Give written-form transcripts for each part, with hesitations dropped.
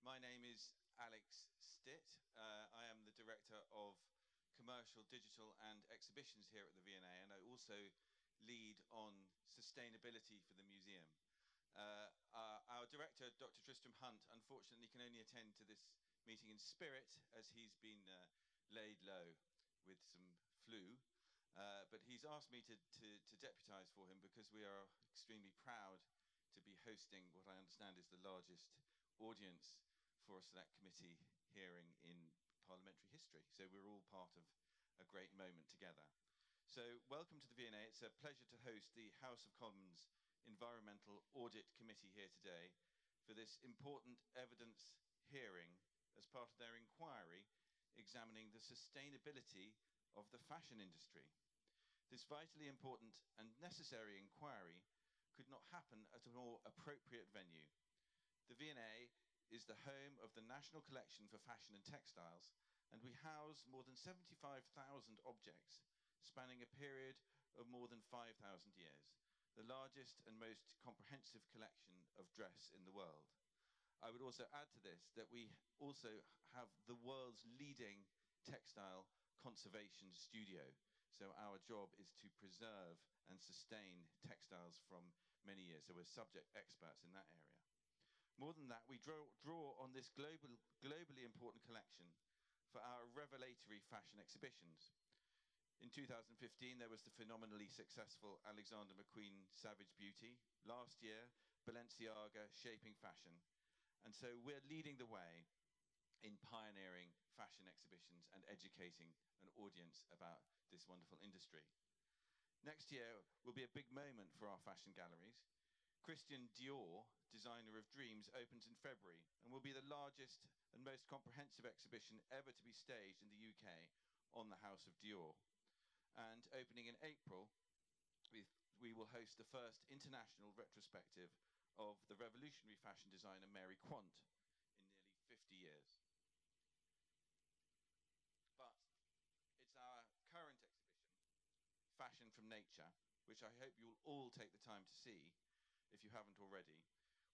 My name is Alex Stitt. I am the Director of Commercial, Digital and Exhibitions here at the V&A, and I also lead on sustainability for the museum. Our Director, Dr. Tristram Hunt, unfortunately can only attend to this meeting in spirit as he's been laid low with some flu. But he's asked me to deputise for him because we are extremely proud to be hosting what I understand is the largest audience for a select committee hearing in parliamentary history. So we're all part of a great moment together. So welcome to the V&A. It's a pleasure to host the House of Commons Environmental Audit Committee here today for this important evidence hearing as part of their inquiry examining the sustainability of the fashion industry. This vitally important and necessary inquiry could not happen at a more appropriate venue. The V&A is the home of the National Collection for Fashion and Textiles, and we house more than 75,000 objects spanning a period of more than 5,000 years, the largest and most comprehensive collection of dress in the world. I would also add to this that we also have the world's leading textile conservation studio. So our job is to preserve and sustain textiles from many years. So we're subject experts in that area. More than that, we draw on this globally important collection for our revelatory fashion exhibitions. In 2015, there was the phenomenally successful Alexander McQueen Savage Beauty. Last year, Balenciaga Shaping Fashion. And so we're leading the way in pioneering fashion exhibitions and educating an audience about this wonderful industry. Next year will be a big moment for our fashion galleries. Christian Dior, Designer of Dreams, opens in February and will be the largest and most comprehensive exhibition ever to be staged in the UK on the House of Dior. And opening in April, we will host the first international retrospective of the revolutionary fashion designer Mary Quant in nearly 50 years. But it's our current exhibition, Fashion from Nature, which I hope you'll all take the time to see, if you haven't already,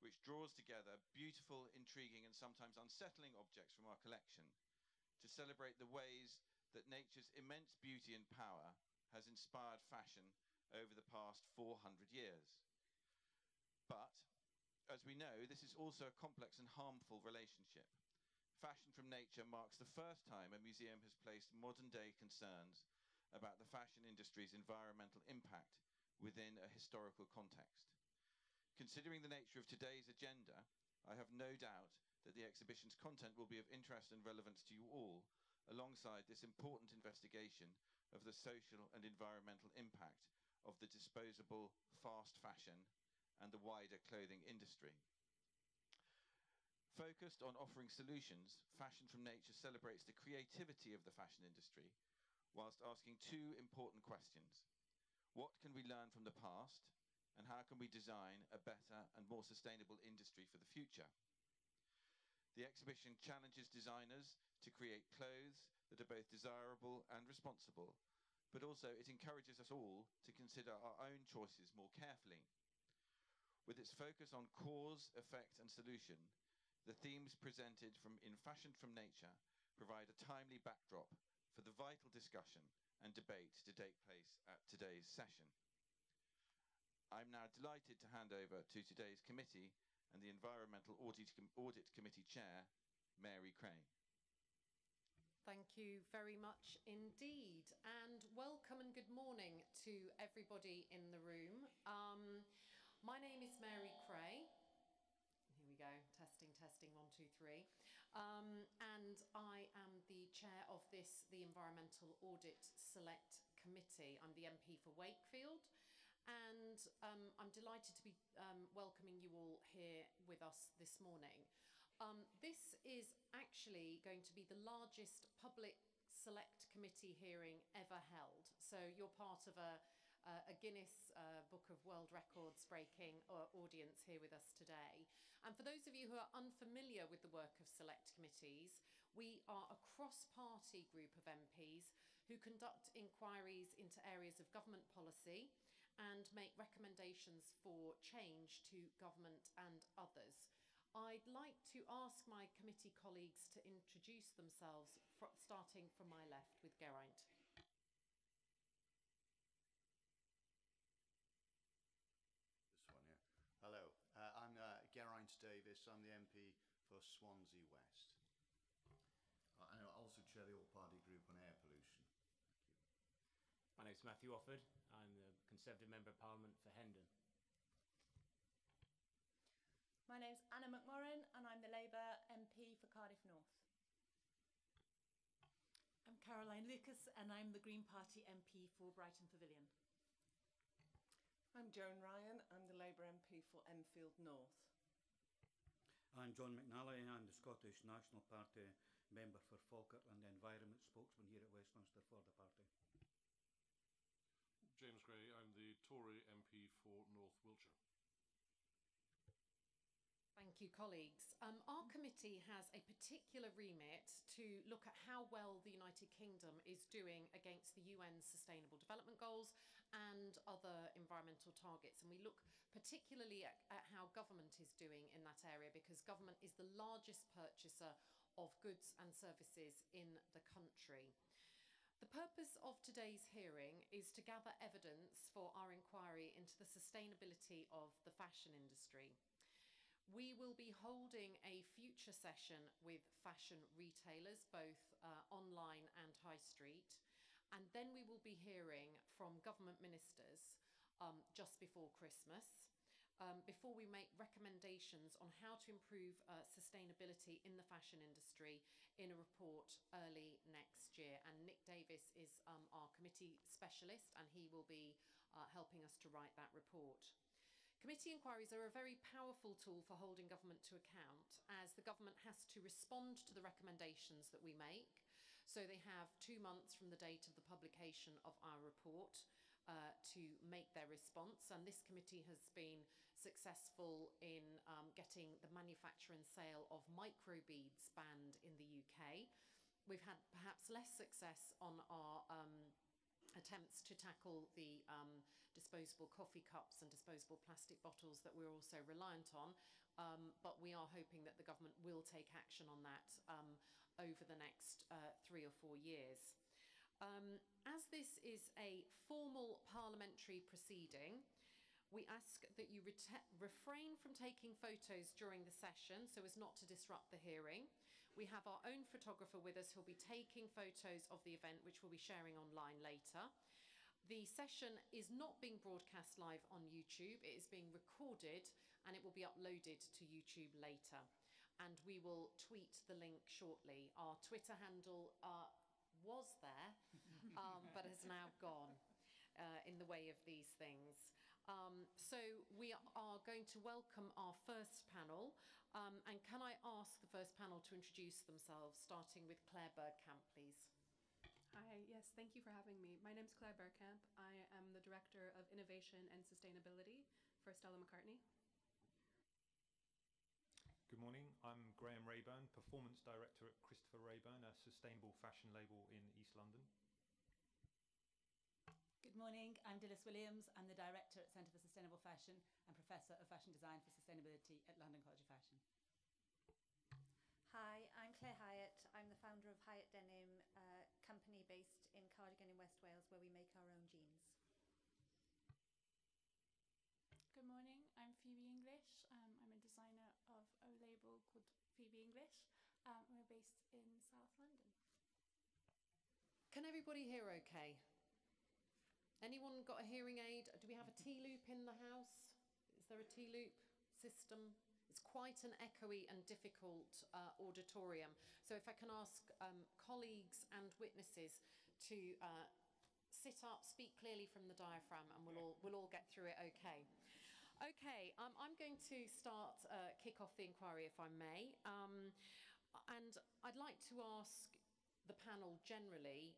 which draws together beautiful, intriguing, and sometimes unsettling objects from our collection to celebrate the ways that nature's immense beauty and power has inspired fashion over the past 400 years. But, as we know, this is also a complex and harmful relationship. Fashion from Nature marks the first time a museum has placed modern-day concerns about the fashion industry's environmental impact within a historical context. Considering the nature of today's agenda, I have no doubt that the exhibition's content will be of interest and relevance to you all, alongside this important investigation of the social and environmental impact of the disposable fast fashion and the wider clothing industry. Focused on offering solutions, Fashion from Nature celebrates the creativity of the fashion industry, whilst asking two important questions. What can we learn from the past? And how can we design a better and more sustainable industry for the future? The exhibition challenges designers to create clothes that are both desirable and responsible, but also it encourages us all to consider our own choices more carefully. With its focus on cause, effect, and solution, the themes presented in Fashion from Nature provide a timely backdrop for the vital discussion and debate to take place at today's session. I'm now delighted to hand over to today's committee and the Environmental Audit Committee Chair, Mary Crane. Thank you very much indeed, and welcome and good morning to everybody in the room. My name is Mary Cray. Here we go, testing, 1, 2, 3. And I am the chair of the Environmental Audit Select Committee. I'm the MP for Wakefield. And I'm delighted to be welcoming you all here with us this morning. This is actually going to be the largest public select committee hearing ever held. So you're part of a Guinness Book of World Records breaking audience here with us today. And for those of you who are unfamiliar with the work of select committees, we are a cross-party group of MPs who conduct inquiries into areas of government policy and make recommendations for change to government and others. I'd like to ask my committee colleagues to introduce themselves, starting from my left with Geraint. This one, yeah. Hello, I'm Geraint Davis. I'm the MP for Swansea West. And I also chair the All-Party Group on Air Pollution. My name's Matthew Offord. I'm the Conservative Member of Parliament for Hendon. My name's Anna McMorrin and I'm the Labour MP for Cardiff North. I'm Caroline Lucas and I'm the Green Party MP for Brighton Pavilion. I'm Joan Ryan. I'm the Labour MP for Enfield North. I'm John McNally. I'm the Scottish National Party member for Falkirk and the Environment spokesman here at Westminster for the party. James Gray. I'm the Tory MP for North Wiltshire. Thank you, colleagues. Our committee has a particular remit to look at how well the United Kingdom is doing against the UN's Sustainable Development Goals and other environmental targets. And we look particularly at how government is doing in that area, because government is the largest purchaser of goods and services in the country. The purpose of today's hearing is to gather evidence for our inquiry into the sustainability of the fashion industry. We will be holding a future session with fashion retailers, both online and high street. And then we will be hearing from government ministers just before Christmas, before we make recommendations on how to improve sustainability in the fashion industry in a report early next year. And Nick Davis is our committee specialist, and he will be helping us to write that report. Committee inquiries are a very powerful tool for holding government to account, as the government has to respond to the recommendations that we make. So they have 2 months from the date of the publication of our report to make their response. And this committee has been successful in getting the manufacture and sale of microbeads banned in the UK. We've had perhaps less success on our attempts to tackle the disposable coffee cups and disposable plastic bottles that we're also reliant on, but we are hoping that the government will take action on that over the next 3 or 4 years. As this is a formal parliamentary proceeding, we ask that you refrain from taking photos during the session so as not to disrupt the hearing. We have our own photographer with us who'll be taking photos of the event, which we'll be sharing online later. The session is not being broadcast live on YouTube. It is being recorded and it will be uploaded to YouTube later. And we will tweet the link shortly. Our Twitter handle was there, but has now gone in the way of these things. So we are going to welcome our first panel. And can I ask the first panel to introduce themselves, starting with Claire Bergkamp, please? Hi, yes, thank you for having me. My name's Claire Bergkamp. I am the Director of Innovation and Sustainability for Stella McCartney. Good morning, I'm Graham Rayburn, Performance Director at Christopher Rayburn, a sustainable fashion label in East London. Good morning, I'm Dilys Williams. I'm the Director at Centre for Sustainable Fashion and Professor of Fashion Design for Sustainability at London College of Fashion. Hi, I'm Claire Hyatt. I'm the founder of Hyatt Denim, a company based in Cardigan in West Wales, where we make our own jeans. Good morning, I'm Phoebe English. I'm a designer of a label called Phoebe English. We're based in South London. Can everybody hear okay? Anyone got a hearing aid? Do we have a T-loop in the house? Is there a T-loop system? It's quite an echoey and difficult auditorium. So if I can ask colleagues and witnesses to sit up, speak clearly from the diaphragm, and we'll all get through it okay. Okay, I'm going to kick off the inquiry, if I may. And I'd like to ask the panel generally,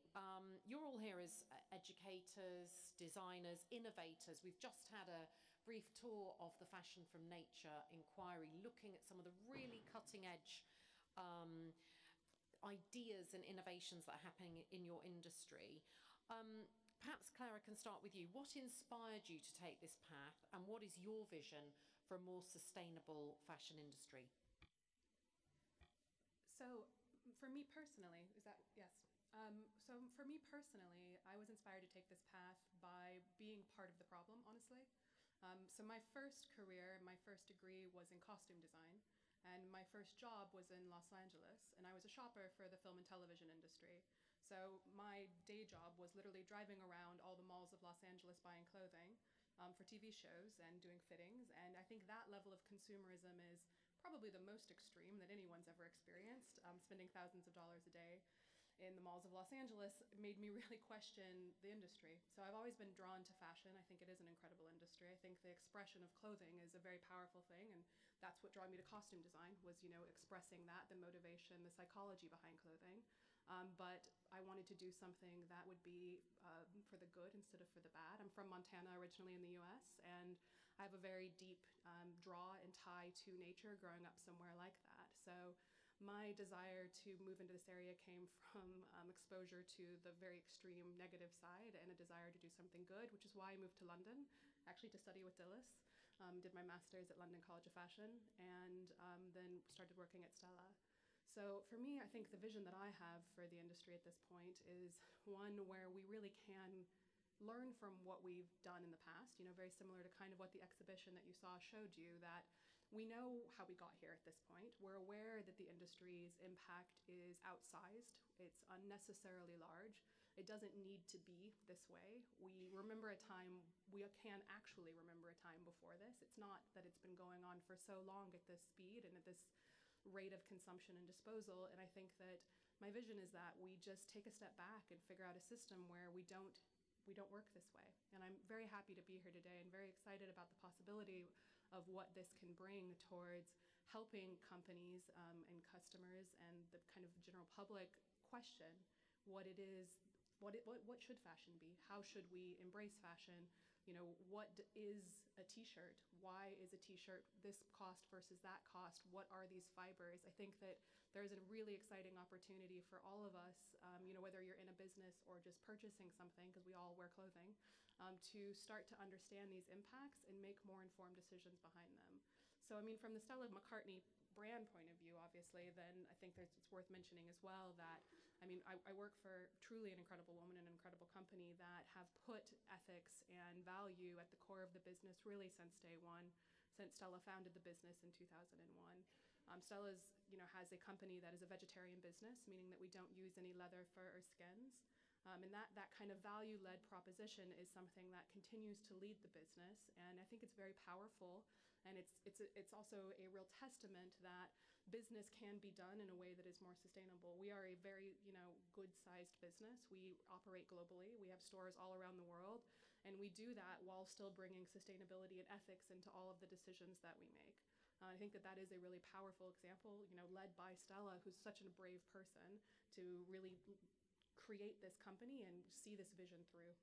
you're all here as educators, designers, innovators. We've just had a brief tour of the Fashion from Nature inquiry, looking at some of the really cutting edge ideas and innovations that are happening in your industry. Perhaps Clara can start with you. What inspired you to take this path, and what is your vision for a more sustainable fashion industry? So, for me personally, is that yes? So for me personally, I was inspired to take this path by being part of the problem, honestly. So my first career, my first degree was in costume design, and my first job was in Los Angeles, and I was a shopper for the film and television industry. So my day job was literally driving around all the malls of Los Angeles buying clothing for TV shows and doing fittings, and I think that level of consumerism is probably the most extreme that anyone's ever experienced. Spending thousands of dollars a day in the malls of Los Angeles made me really question the industry. So I've always been drawn to fashion. I think it is an incredible industry. I think the expression of clothing is a very powerful thing, and that's what drew me to costume design, was, you know, expressing that, the motivation, the psychology behind clothing. But I wanted to do something that would be for the good instead of for the bad. I'm from Montana originally in the US, and I have a very deep draw and tie to nature growing up somewhere like that. So my desire to move into this area came from exposure to the very extreme negative side and a desire to do something good, which is why I moved to London, actually to study with Dilys. Did my master's at London College of Fashion, and then started working at Stella. So for me, I think the vision that I have for the industry at this point is one where we really can learn from what we've done in the past, you know, very similar to kind of what the exhibition that you saw showed you, that we know how we got here at this point. We're aware that the industry's impact is outsized. It's unnecessarily large. It doesn't need to be this way. We remember a time, we can actually remember a time before this. It's not that it's been going on for so long at this speed and at this rate of consumption and disposal. And I think that my vision is that we just take a step back and figure out a system where we don't work this way. And I'm very happy to be here today and very excited about the possibility of what this can bring towards helping companies and customers and the kind of general public question what it is, what should fashion be? How should we embrace fashion? You know, what is a t-shirt? Why is a t-shirt this cost versus that cost? What are these fibers? I think that there's a really exciting opportunity for all of us, you know, whether you're in a business or just purchasing something, because we all wear clothing, to start to understand these impacts and make more informed decisions behind them. So, I mean, from the Stella McCartney brand point of view, obviously, then I think it's worth mentioning as well that, I mean, I work for truly an incredible woman and an incredible company that have put ethics and value at the core of the business really since day one, since Stella founded the business in 2001. Stella's, you know, has a company that is a vegetarian business, meaning that we don't use any leather, fur, or skins. And that kind of value-led proposition is something that continues to lead the business, and I think it's very powerful, and it's also a real testament that business can be done in a way that is more sustainable. We are a very, you know, good-sized business. We operate globally. We have stores all around the world, and we do that while still bringing sustainability and ethics into all of the decisions that we make. I think that is a really powerful example, you know, led by Stella, who's such a brave person to really create this company and see this vision through.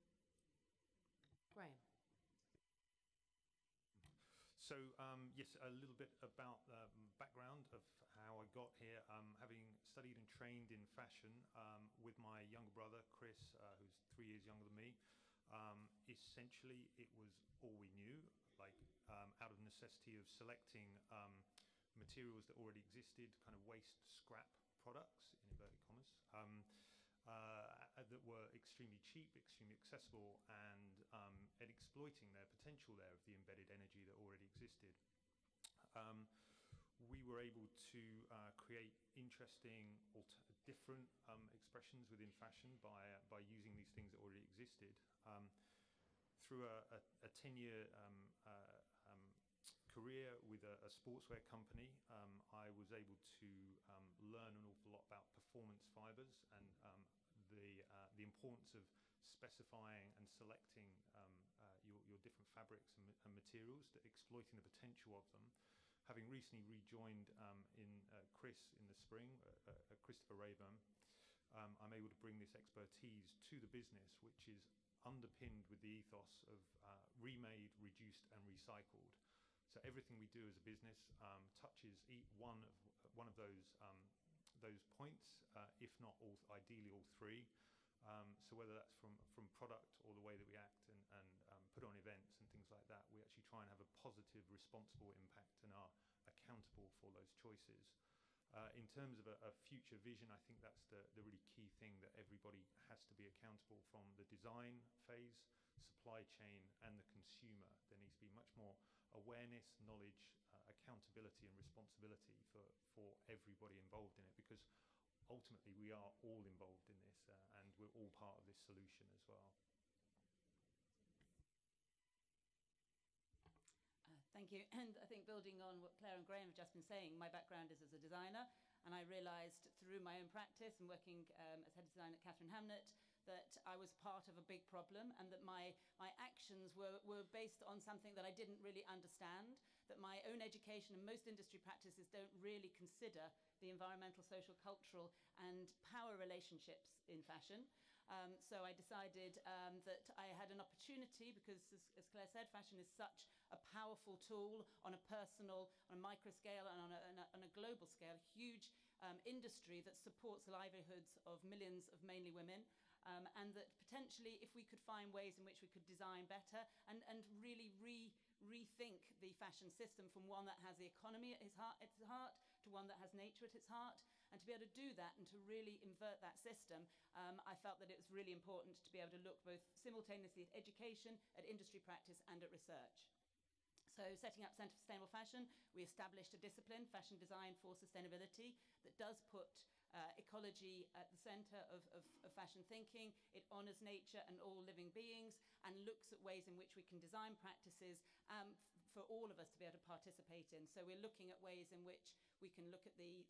Graham. So yes, a little bit about background of how I got here. Having studied and trained in fashion with my younger brother, Chris, who's 3 years younger than me, essentially it was all we knew, like out of necessity of selecting materials that already existed, kind of waste scrap products, in inverted commas, that were extremely cheap, extremely accessible, and exploiting their potential there of the embedded energy that already existed. We were able to create interesting, different expressions within fashion by using these things that already existed. Through a 10-year career with a sportswear company, I was able to learn an awful lot about performance fibers and the importance of specifying and selecting your different fabrics and materials, exploiting the potential of them. Having recently rejoined Chris in the spring, Christopher Rayburn, I'm able to bring this expertise to the business, which is underpinned with the ethos of remade, reduced, and recycled. So everything we do as a business touches one of those points, if not all, ideally all three. So whether that's from product or the way that we act and put on events and things like that, we actually try and have a positive, responsible impact and are accountable for those choices. In terms of a future vision, I think that's the really key thing, that everybody has to be accountable from the design phase, supply chain, and the consumer. There needs to be much more awareness, knowledge, accountability, and responsibility for everybody involved in it, because ultimately we are all involved in this, and we're all part of this solution as well. Thank you. And I think building on what Claire and Graham have just been saying, my background is as a designer, and I realised through my own practice and working as head of design at Catherine Hamnett that I was part of a big problem, and that my actions were based on something that I didn't really understand, that my own education and most industry practices don't really consider the environmental, social, cultural and power relationships in fashion. So I decided that I had an opportunity, because as Claire said, fashion is such a powerful tool on a personal, on a micro scale and on a global scale, a huge industry that supports the livelihoods of millions of mainly women, and that potentially if we could find ways in which we could design better and really rethink the fashion system from one that has the economy at its heart to one that has nature at its heart, and to be able to do that and to really invert that system, I felt that it was really important to be able to look both simultaneously at education, at industry practice and at research. So setting up Centre for Sustainable Fashion, we established a discipline, Fashion Design for Sustainability, that does put ecology at the centre of fashion thinking. It honours nature and all living beings, and looks at ways in which we can design practices for all of us to be able to participate in. So we're looking at ways in which we can look at the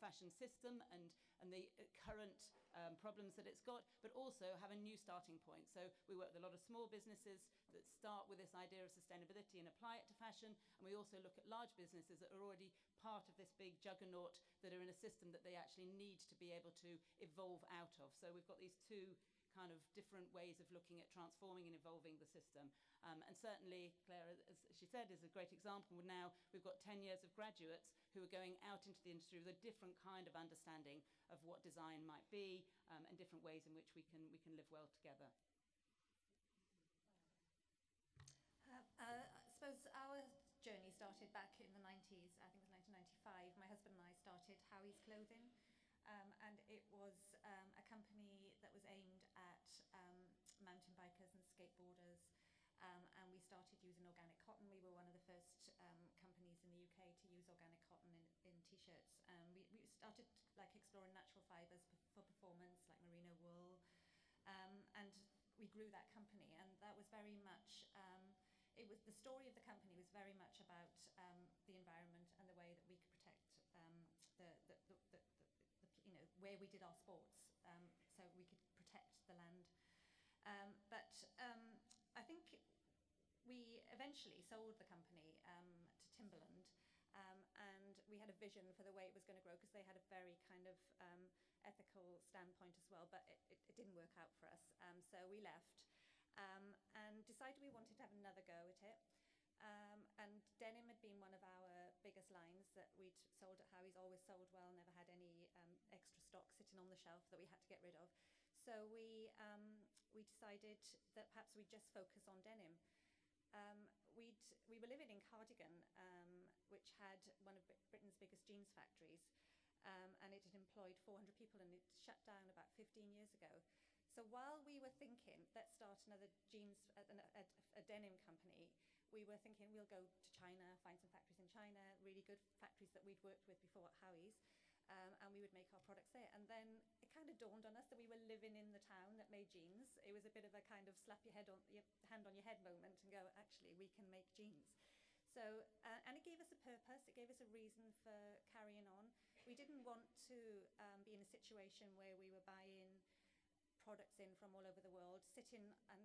fashion system and the current problems that it's got, but also have a new starting point. So we work with a lot of small businesses that start with this idea of sustainability and apply it to fashion, and we also look at large businesses that are already part of this big juggernaut, that are in a system that they actually need to be able to evolve out of. So we've got these two kind of different ways of looking at transforming and evolving the system. And certainly, Claire, as she said, is a great example. Now we've got 10 years of graduates who are going out into the industry with a different kind of understanding of what design might be, and different ways in which we can live well together. I suppose our journey started back in the 90s. I think it was 1995. My husband and I started Howie's Clothing, and it was a company that was aimed at mountain bikers and skateboarders, and we started using organic cotton. We were one of the first companies in the UK to use organic cotton in t-shirts. We started exploring natural fibres for performance, like merino wool, and we grew that company, and that was very much the story of the company was very much about the environment and the way that we could protect where we did our sports, so we could protect the land. But I think we eventually sold the company to Timberland, and we had a vision for the way it was going to grow, because they had a very kind of ethical standpoint as well, but it didn't work out for us. So we left and decided we wanted to have another go at it. And denim had been one of our biggest lines that we'd sold at Howie's, always sold well, never had any extra stock sitting on the shelf that we had to get rid of. So we decided that perhaps we'd just focus on denim. We were living in Cardigan, which had one of Britain's biggest jeans factories, and it had employed 400 people, and it shut down about 15 years ago. So while we were thinking, let's start another jeans, a denim company, we were thinking we'll go to China, find some factories in China, really good factories that we'd worked with before at Howie's, and we would make our products there. And then it kind of dawned on us that we were living in the town that made jeans. It was a bit of a kind of slap your hand on your head moment and go, actually, we can make jeans. So, and it gave us a purpose, it gave us a reason for carrying on. We didn't want to be in a situation where we were buying products in from all over the world, sitting and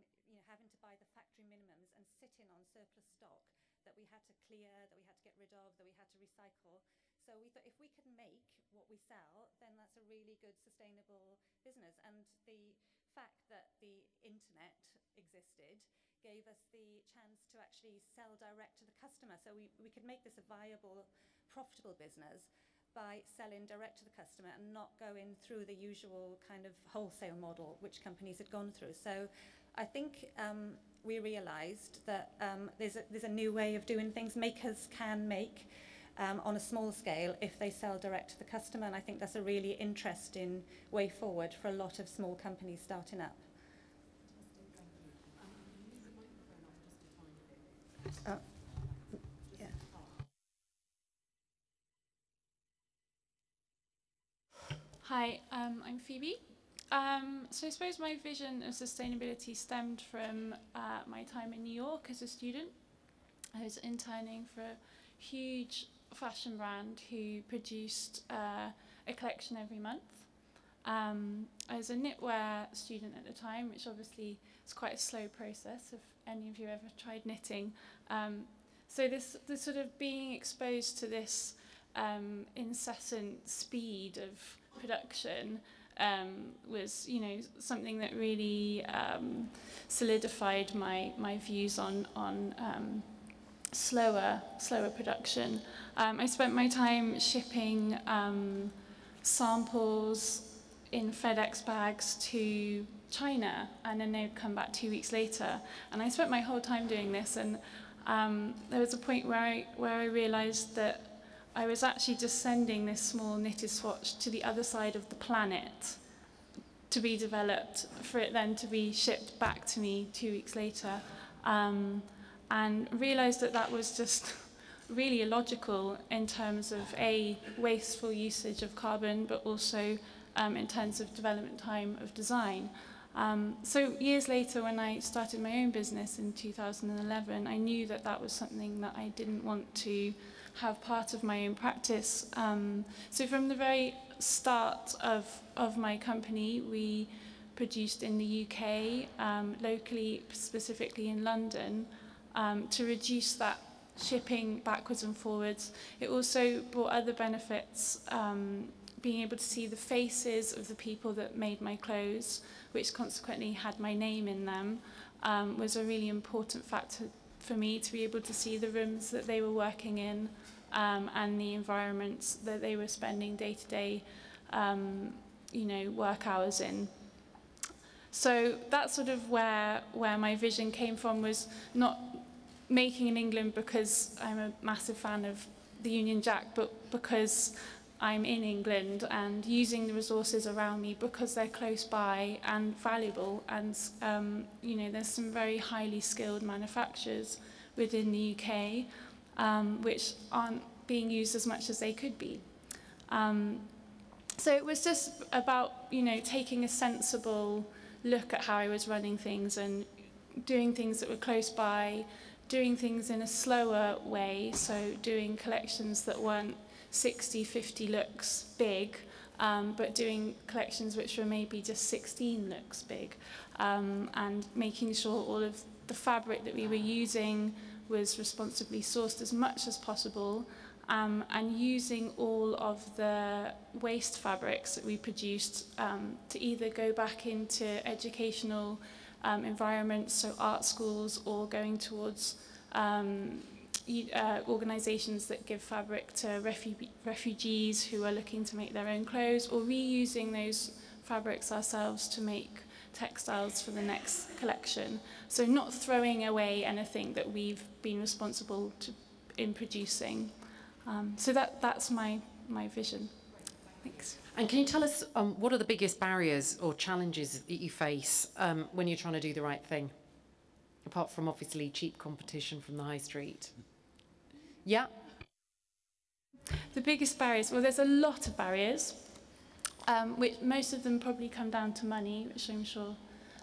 having to buy the factory minimums and sitting on surplus stock that we had to clear, that we had to get rid of, that we had to recycle. So we thought if we could make what we sell, then that's a really good sustainable business. And the fact that the internet existed gave us the chance to actually sell direct to the customer. So we could make this a viable, profitable business by selling direct to the customer and not going through the usual kind of wholesale model which companies had gone through. So I think we realised that there's a new way of doing things. Makers can make, on a small scale if they sell direct to the customer. And I think that's a really interesting way forward for a lot of small companies starting up. Yeah. Hi, I'm Phoebe. So I suppose my vision of sustainability stemmed from my time in New York as a student. I was interning for a huge fashion brand who produced a collection every month. I was a knitwear student at the time, which obviously is quite a slow process if any of you ever tried knitting. So this sort of being exposed to this incessant speed of production was, you know, something that really solidified my views on slower production. I spent my time shipping samples in FedEx bags to China, and then they'd come back 2 weeks later. And I spent my whole time doing this, and there was a point where I realized that I was actually just sending this small knitted swatch to the other side of the planet to be developed, for it then to be shipped back to me 2 weeks later. And realized that that was just really illogical in terms of wasteful usage of carbon, but also in terms of development time of design. So years later, when I started my own business in 2011, I knew that that was something that I didn't want to have part of my own practice. So from the very start of my company, we produced in the UK, locally, specifically in London, to reduce that shipping backwards and forwards. It also brought other benefits, being able to see the faces of the people that made my clothes, which consequently had my name in them, was a really important factor for me, to be able to see the rooms that they were working in, and the environments that they were spending day-to-day, you know, work hours in. So that's sort of where my vision came from, was not making in England because I'm a massive fan of the Union Jack, but because I'm in England and using the resources around me because they're close by and valuable. And, you know, there's some very highly skilled manufacturers within the UK, which aren't being used as much as they could be. So it was just about, you know, taking a sensible look at how I was running things and doing things that were close by, doing things in a slower way, so doing collections that weren't 60, 50 looks big, but doing collections which were maybe just 16 looks big, and making sure all of the fabric that we were using was responsibly sourced as much as possible, and using all of the waste fabrics that we produced to either go back into educational environments, so art schools, or going towards organisations that give fabric to refugees who are looking to make their own clothes, or reusing those fabrics ourselves to make textiles for the next collection. So not throwing away anything that we've been responsible in producing. So that's my vision. Thanks. And can you tell us what are the biggest barriers or challenges that you face when you're trying to do the right thing? Apart from obviously cheap competition from the high street. Yeah? The biggest barriers, well, there's a lot of barriers, which most of them probably come down to money, which I'm sure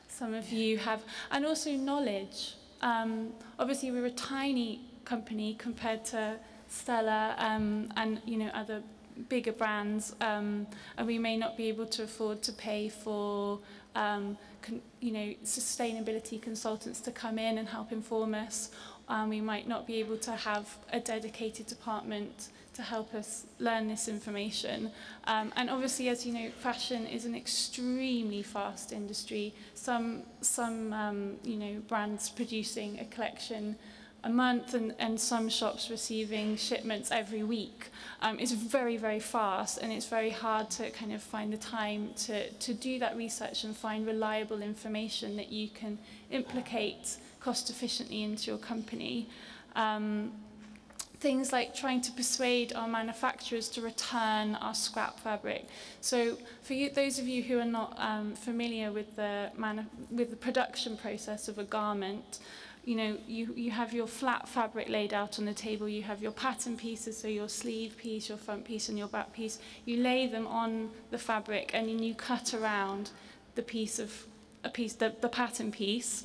some of you have, and also knowledge. Obviously, we're a tiny company compared to Stella and, you know, other bigger brands, and we may not be able to afford to pay for you know, sustainability consultants to come in and help inform us. We might not be able to have a dedicated department to help us learn this information. And obviously, as you know, fashion is an extremely fast industry. Some you know, brands producing a collection a month, and some shops receiving shipments every week. It's very, very fast, and it's very hard to kind of find the time to do that research and find reliable information that you can implicate cost efficiently into your company. things like trying to persuade our manufacturers to return our scrap fabric. So for you, those of you who are not familiar with the production process of a garment, you know, you have your flat fabric laid out on the table, you have your pattern pieces, so your sleeve piece, your front piece and your back piece. You lay them on the fabric and then you cut around the the pattern piece,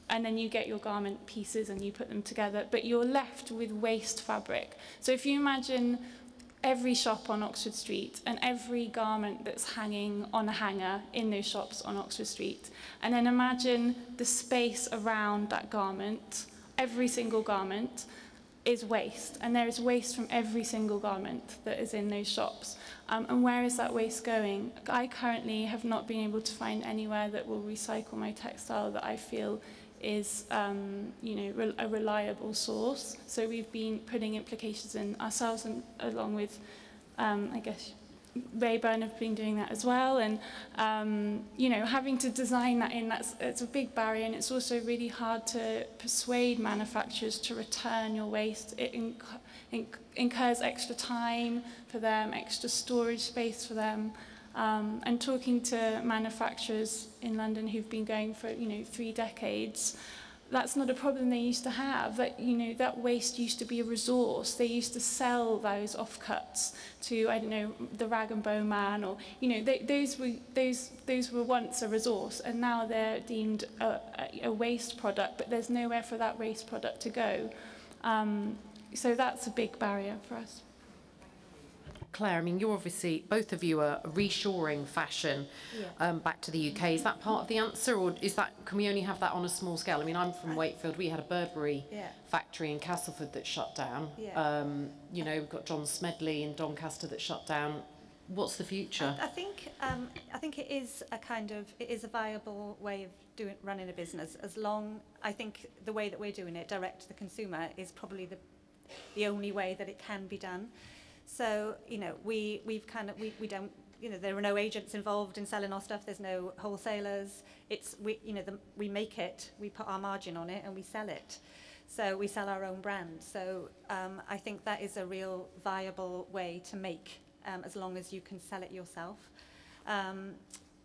and then you get your garment pieces and you put them together, but you're left with waste fabric. So if you imagine every shop on Oxford Street and every garment that's hanging on a hanger in those shops on Oxford Street, and then imagine the space around that garment, every single garment is waste, and there is waste from every single garment that is in those shops. And where is that waste going? I currently have not been able to find anywhere that will recycle my textile that I feel is you know, a reliable source. So we've been putting implications in ourselves, and along with I guess Rayburn have been doing that as well, and you know, having to design that in, it's a big barrier, and it's also really hard to persuade manufacturers to return your waste. It incurs extra time for them, extra storage space for them. And talking to manufacturers in London who've been going for, you know, 3 decades, that's not a problem they used to have. That, you know, that waste used to be a resource. They used to sell those offcuts to, I don't know, the Rag and Bone Man, or, you know, those were once a resource, and now they're deemed a waste product, but there's nowhere for that waste product to go. So that's a big barrier for us. Claire, I mean, you're obviously, both of you are reshoring fashion back to the UK. Is that part of the answer, or is that, can we only have that on a small scale? I mean, I'm from Wakefield. We had a Burberry factory in Castleford that shut down. You know, we've got John Smedley in Doncaster that shut down. What's the future? I think it is a viable way of running a business, as long, I think the way that we're doing it, direct to the consumer, is probably the only way that it can be done. So, you know, we don't, you know, there are no agents involved in selling our stuff. There's no wholesalers. We make it, we put our margin on it, and we sell it. So we sell our own brand. So I think that is a real viable way to make, as long as you can sell it yourself.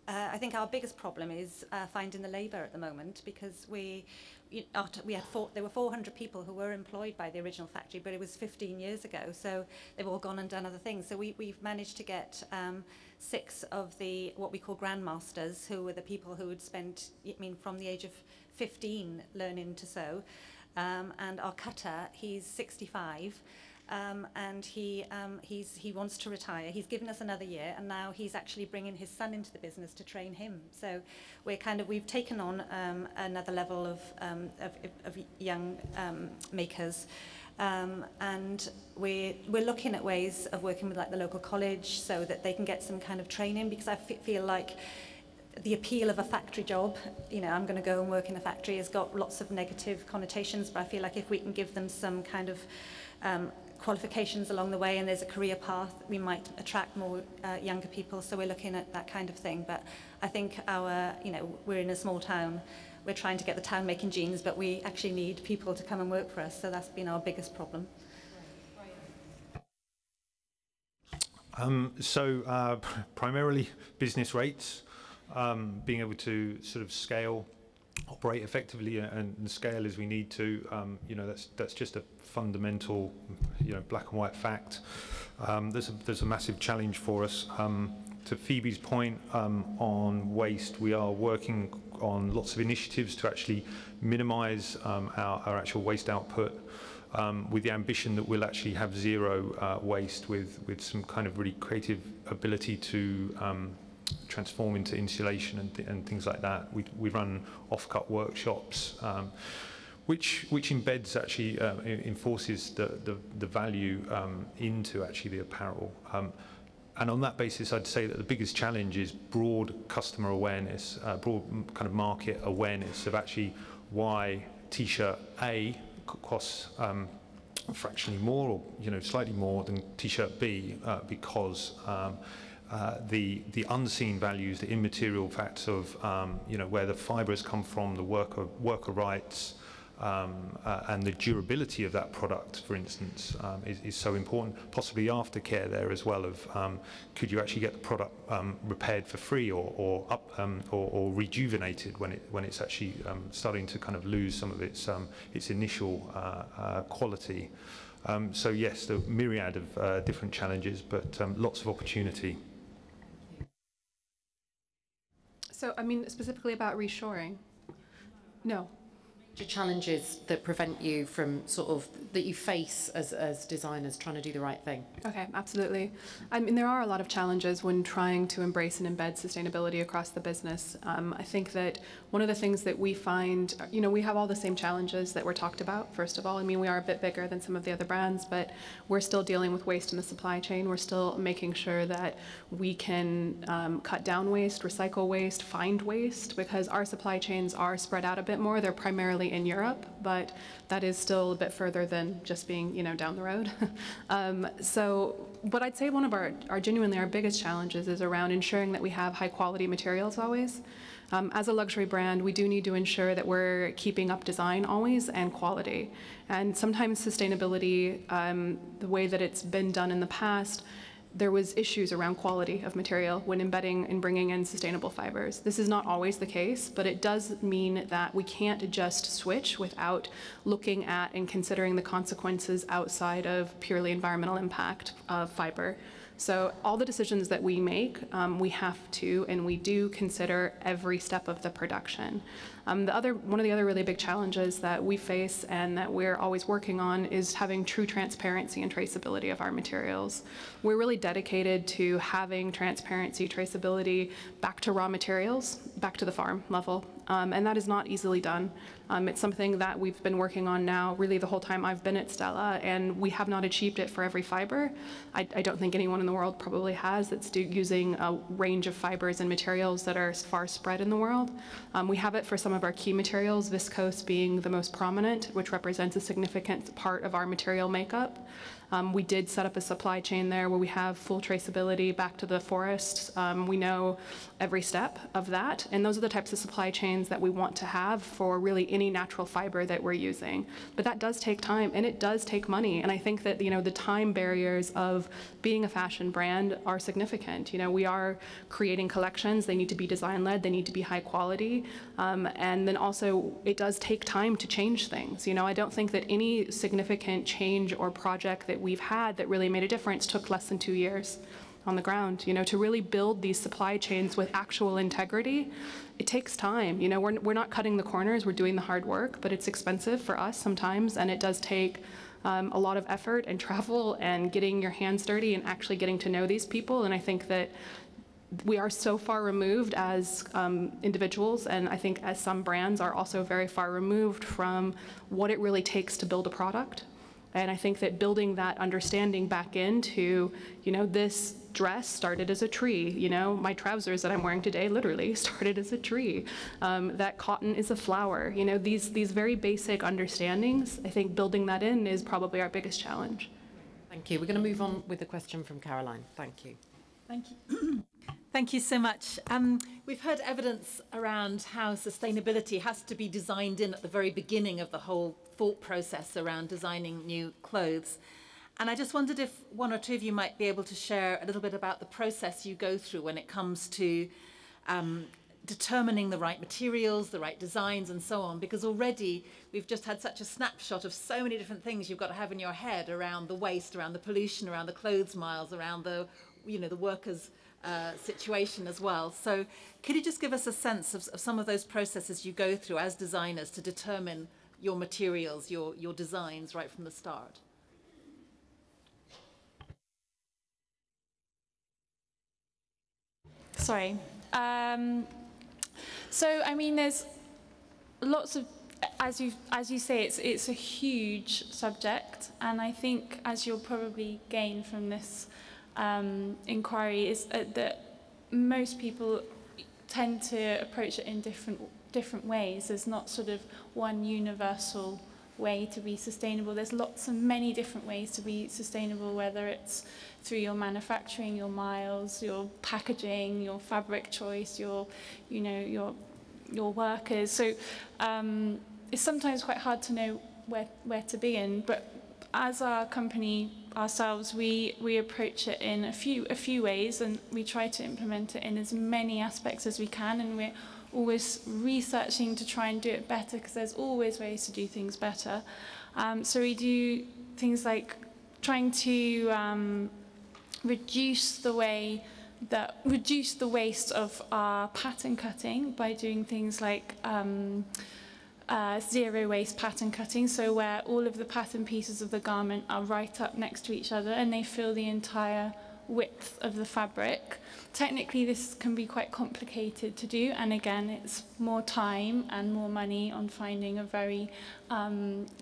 I think our biggest problem is finding the labour at the moment, because there were 400 people who were employed by the original factory, but it was 15 years ago, so they've all gone and done other things. So we've managed to get 6 of the, what we call grandmasters, who were the people who had spent, I mean, from the age of 15 learning to sew. And our cutter, he's 65. And he wants to retire. He's given us another year, and now he's actually bringing his son into the business to train him. So we've taken on another level of young makers, and we're looking at ways of working with, like, the local college, so that they can get some kind of training, because I feel like the appeal of a factory job, you know, I'm going to go and work in a factory, has got lots of negative connotations, but I feel like if we can give them some kind of qualifications along the way, and there's a career path, we might attract more younger people. So we're looking at that kind of thing. But I think we're in a small town. We're trying to get the town making jeans, but we actually need people to come and work for us. So that's been our biggest problem. Primarily business rates, being able to sort of scale, operate effectively and scale as we need to. You know, that's just a fundamental, you know, black and white fact. There's a massive challenge for us. To Phoebe's point on waste, we are working on lots of initiatives to actually minimise our actual waste output, with the ambition that we'll actually have zero waste, with some kind of really creative ability to transform into insulation and things like that. We run off-cut workshops, which embeds actually enforces the value into actually the apparel. And on that basis, I'd say that the biggest challenge is broad customer awareness, broad kind of market awareness of actually why T-shirt A costs fractionally more, or, you know, slightly more than T-shirt B, because the unseen values, the immaterial facts of you know, where the fibre has come from, the worker rights, and the durability of that product, for instance, is so important. Possibly aftercare there as well of could you actually get the product repaired for free or rejuvenated when it's actually starting to kind of lose some of its initial quality. So yes, the myriad of different challenges, but lots of opportunity. So, I mean, specifically about reshoring? No. Challenges that prevent you from that you face as designers trying to do the right thing? Okay, absolutely. I mean, there are a lot of challenges when trying to embrace and embed sustainability across the business. I think that one of the things that we find, we have all the same challenges that were talked about, first of all. I mean, we are a bit bigger than some of the other brands, but we're still dealing with waste in the supply chain. We're still making sure that we can cut down waste, recycle waste, find waste, because our supply chains are spread out a bit more. They're primarily in Europe, but that is still a bit further than just being, down the road. So what I'd say one of our genuinely our biggest challenges is around ensuring that we have high quality materials always. As a luxury brand, we do need to ensure that we're keeping up design always and quality. And sometimes sustainability, the way that it's been done in the past, there was issues around quality of material when embedding and bringing in sustainable fibers. This is not always the case, but it does mean that we can't just switch without looking at and considering the consequences outside of purely environmental impact of fiber. So all the decisions that we make, we have to and we do consider every step of the production. One of the other really big challenges that we face and that we're always working on is having true transparency and traceability of our materials. We're really dedicated to having transparency, traceability back to raw materials, back to the farm level, and that is not easily done. It's something that we've been working on now really the whole time I've been at Stella, and we have not achieved it for every fiber. I don't think anyone in the world probably has. It's using a range of fibers and materials that are far spread in the world. We have it for some of our key materials, viscose being the most prominent, which represents a significant part of our material makeup. We did set up a supply chain there where we have full traceability back to the forests. We know every step of that, and those are the types of supply chains that we want to have for really any natural fiber that we're using. But that does take time, and it does take money, and I think that the time barriers of being a fashion brand are significant. We are creating collections. They need to be design-led. They need to be high quality, and then also it does take time to change things. I don't think that any significant change or project that we've had that really made a difference took less than 2 years on the ground. To really build these supply chains with actual integrity, it takes time. We're not cutting the corners, we're doing the hard work, but it's expensive for us sometimes, and it does take a lot of effort and travel and getting your hands dirty and actually getting to know these people. And I think that we are so far removed as individuals, and I think as some brands are also very far removed from what it really takes to build a product. And I think that building that understanding back into, this dress started as a tree. My trousers that I'm wearing today literally started as a tree. That cotton is a flower. These very basic understandings, I think building that in is probably our biggest challenge. Thank you. We're going to move on with a question from Caroline. Thank you. Thank you. Thank you so much. We've heard evidence around how sustainability has to be designed in at the very beginning of the whole thought process around designing new clothes. And I just wondered if one or two of you might be able to share a little bit about the process you go through when it comes to determining the right materials, the right designs, and so on, because already we've just had such a snapshot of so many different things you've got to have in your head around the waste, around the pollution, around the clothes miles, around the, the workers' situation as well. So could you just give us a sense of some of those processes you go through as designers to determine your materials, your designs right from the start? Sorry. So I mean, there's lots of, as you say, it's a huge subject, and I think as you'll probably gain from this inquiry is that most people tend to approach it in different ways. There's not sort of one universal way to be sustainable. There's lots and many different ways to be sustainable, whether it's through your manufacturing, your miles, your packaging, your fabric choice, your workers. So it's sometimes quite hard to know where to begin. But as our company ourselves, we approach it in a few ways, and we try to implement it in as many aspects as we can, and we're always researching to try and do it better, because there's always ways to do things better. So we do things like trying to reduce the waste of our pattern cutting by doing things like zero waste pattern cutting, so where all of the pattern pieces of the garment are right up next to each other and they fill the entire width of the fabric. Technically this can be quite complicated to do, and again it's more time and more money on finding a very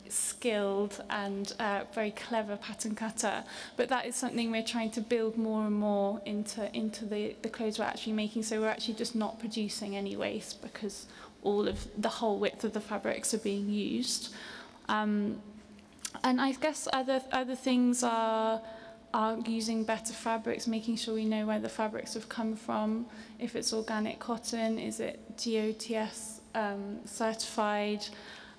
skilled and very clever pattern cutter, but that is something we're trying to build more and more into the clothes we're actually making, so we're actually just not producing any waste because all of the whole width of the fabrics are being used. And I guess other things are using better fabrics, making sure we know where the fabrics have come from. If it's organic cotton, is it GOTS certified?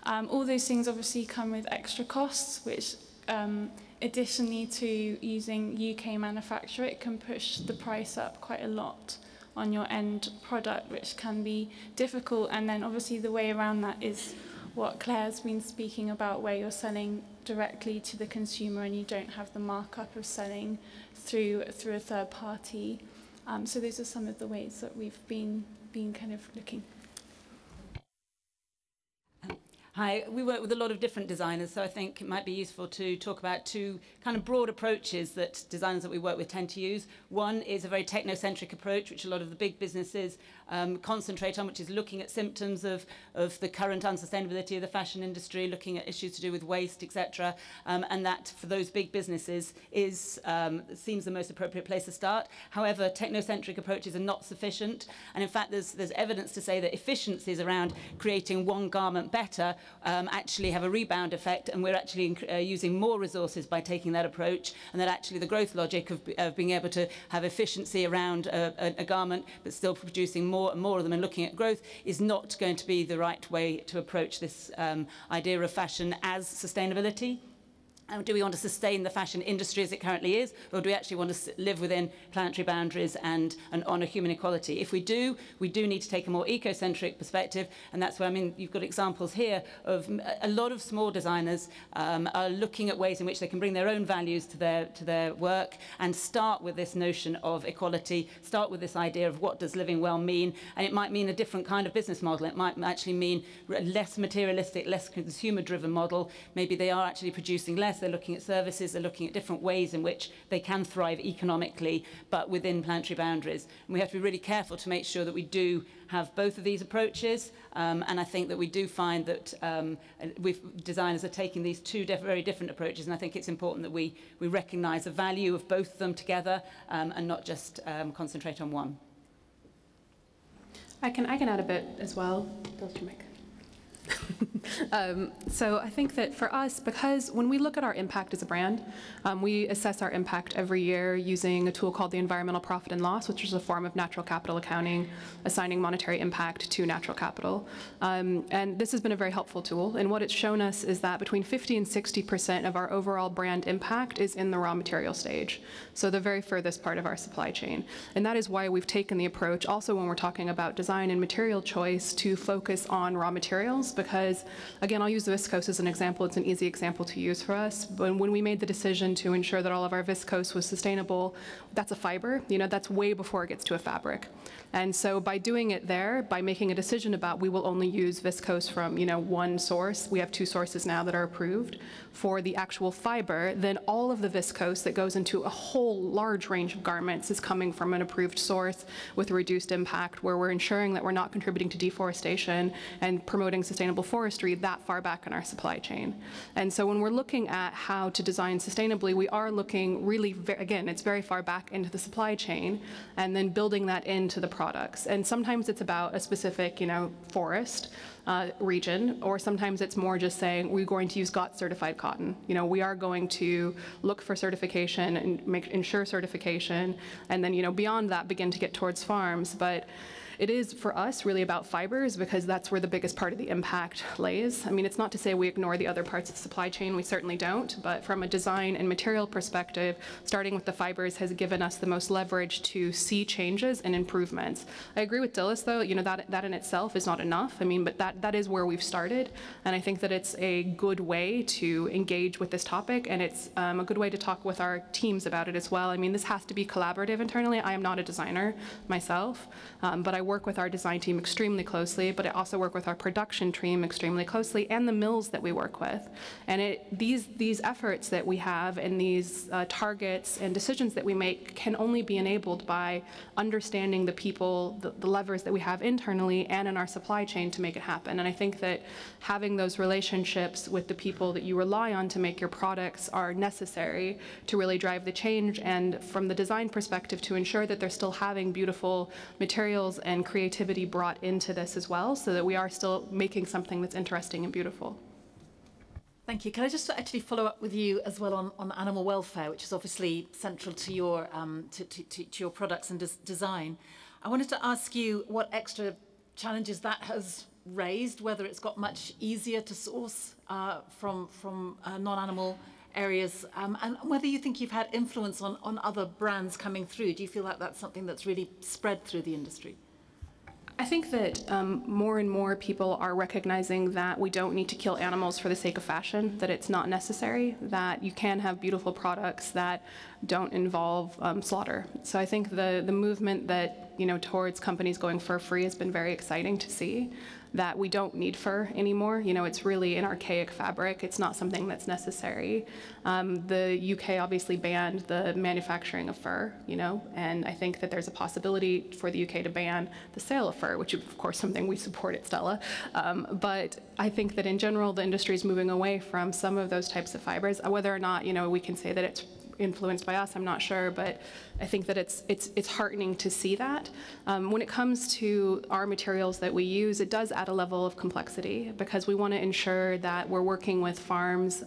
All those things obviously come with extra costs, which additionally to using UK manufacture, it can push the price up quite a lot on your end product, which can be difficult. And then obviously the way around that is what Claire's been speaking about, where you're selling directly to the consumer and you don't have the markup of selling through a third party. So those are some of the ways that we've been kind of looking. Hi, we work with a lot of different designers, so I think it might be useful to talk about two kind of broad approaches that designers that we work with tend to use. One is a very technocentric approach, which a lot of the big businesses concentrate on, which is looking at symptoms of the current unsustainability of the fashion industry, looking at issues to do with waste, etc. And that, for those big businesses, seems the most appropriate place to start. However, technocentric approaches are not sufficient, and in fact there's evidence to say that efficiencies around creating one garment better actually have a rebound effect, and we're actually using more resources by taking that approach, and that actually the growth logic of being able to have efficiency around a garment but still producing more and more of them and looking at growth is not going to be the right way to approach this idea of fashion as sustainability. Do we want to sustain the fashion industry as it currently is, or do we actually want to live within planetary boundaries and honour human equality? If we do need to take a more eco-centric perspective, and that's where, I mean, you've got examples here of a lot of small designers are looking at ways in which they can bring their own values to their work and start with this notion of equality, start with this idea of what does living well mean, and it might mean a different kind of business model. It might actually mean a less materialistic, less consumer-driven model. Maybe they are actually producing less. They're looking at services, they're looking at different ways in which they can thrive economically, but within planetary boundaries. And we have to be really careful to make sure that we do have both of these approaches, and I think that we do find that designers are taking these two very different approaches, and I think it's important that we recognise the value of both of them together and not just concentrate on one. I can add a bit as well. So I think that for us, because when we look at our impact as a brand, we assess our impact every year using a tool called the environmental profit and loss, which is a form of natural capital accounting, assigning monetary impact to natural capital. And this has been a very helpful tool. And what it's shown us is that between 50 and 60% of our overall brand impact is in the raw material stage, so the very furthest part of our supply chain. And that is why we've taken the approach, also when we're talking about design and material choice, to focus on raw materials, because, again, I'll use viscose as an example. It's an easy example to use for us. But when we made the decision to ensure that all of our viscose was sustainable, that's a fiber. You know, that's way before it gets to a fabric. And so by doing it there, by making a decision about we will only use viscose from, you know, one source, we have 2 sources now that are approved for the actual fiber, then all of the viscose that goes into a whole large range of garments is coming from an approved source with a reduced impact, where we're ensuring that we're not contributing to deforestation and promoting sustainable forestry that far back in our supply chain. And so when we're looking at how to design sustainably, we are looking really, again, it's very far back into the supply chain, and then building that into the products. And sometimes it's about a specific, you know, forest region, or sometimes it's more just saying we're going to use GOTS certified cotton. You know, we are going to look for certification and ensure certification, and then, you know, beyond that begin to get towards farms. But it is for us really about fibers because that's where the biggest part of the impact lays. I mean, it's not to say we ignore the other parts of the supply chain, we certainly don't, but from a design and material perspective, starting with the fibers has given us the most leverage to see changes and improvements. I agree with Dilys though, you know, that in itself is not enough. I mean, but that is where we've started, and I think that it's a good way to engage with this topic, and it's a good way to talk with our teams about it as well. I mean, this has to be collaborative internally. I am not a designer myself, but I work with our design team extremely closely, but I also work with our production team extremely closely and the mills that we work with. And these efforts that we have and these targets and decisions that we make can only be enabled by understanding the people, the levers that we have internally and in our supply chain to make it happen. And I think that having those relationships with the people that you rely on to make your products are necessary to really drive the change, and from the design perspective to ensure that they're still having beautiful materials and creativity brought into this as well, so that we are still making something that's interesting and beautiful. Thank you. Can I just actually follow up with you as well on animal welfare, which is obviously central to your to your products and design. I wanted to ask you what extra challenges that has raised, whether it's got much easier to source from non-animal areas, and whether you think you've had influence on other brands coming through. Do you feel like that's something that's really spread through the industry? I think that more and more people are recognizing that we don't need to kill animals for the sake of fashion, that it's not necessary, that you can have beautiful products that don't involve slaughter. So I think the movement that, you know, towards companies going fur-free has been very exciting to see, that we don't need fur anymore. You know, it's really an archaic fabric. It's not something that's necessary. The UK obviously banned the manufacturing of fur, you know, and I think that there's a possibility for the UK to ban the sale of fur, which is of course something we support at Stella. But I think that in general, the industry is moving away from some of those types of fibers. Whether or not, you know, we can say that it's influenced by us, I'm not sure, but I think that it's heartening to see that. When it comes to our materials that we use, it does add a level of complexity because we want to ensure that we're working with farms,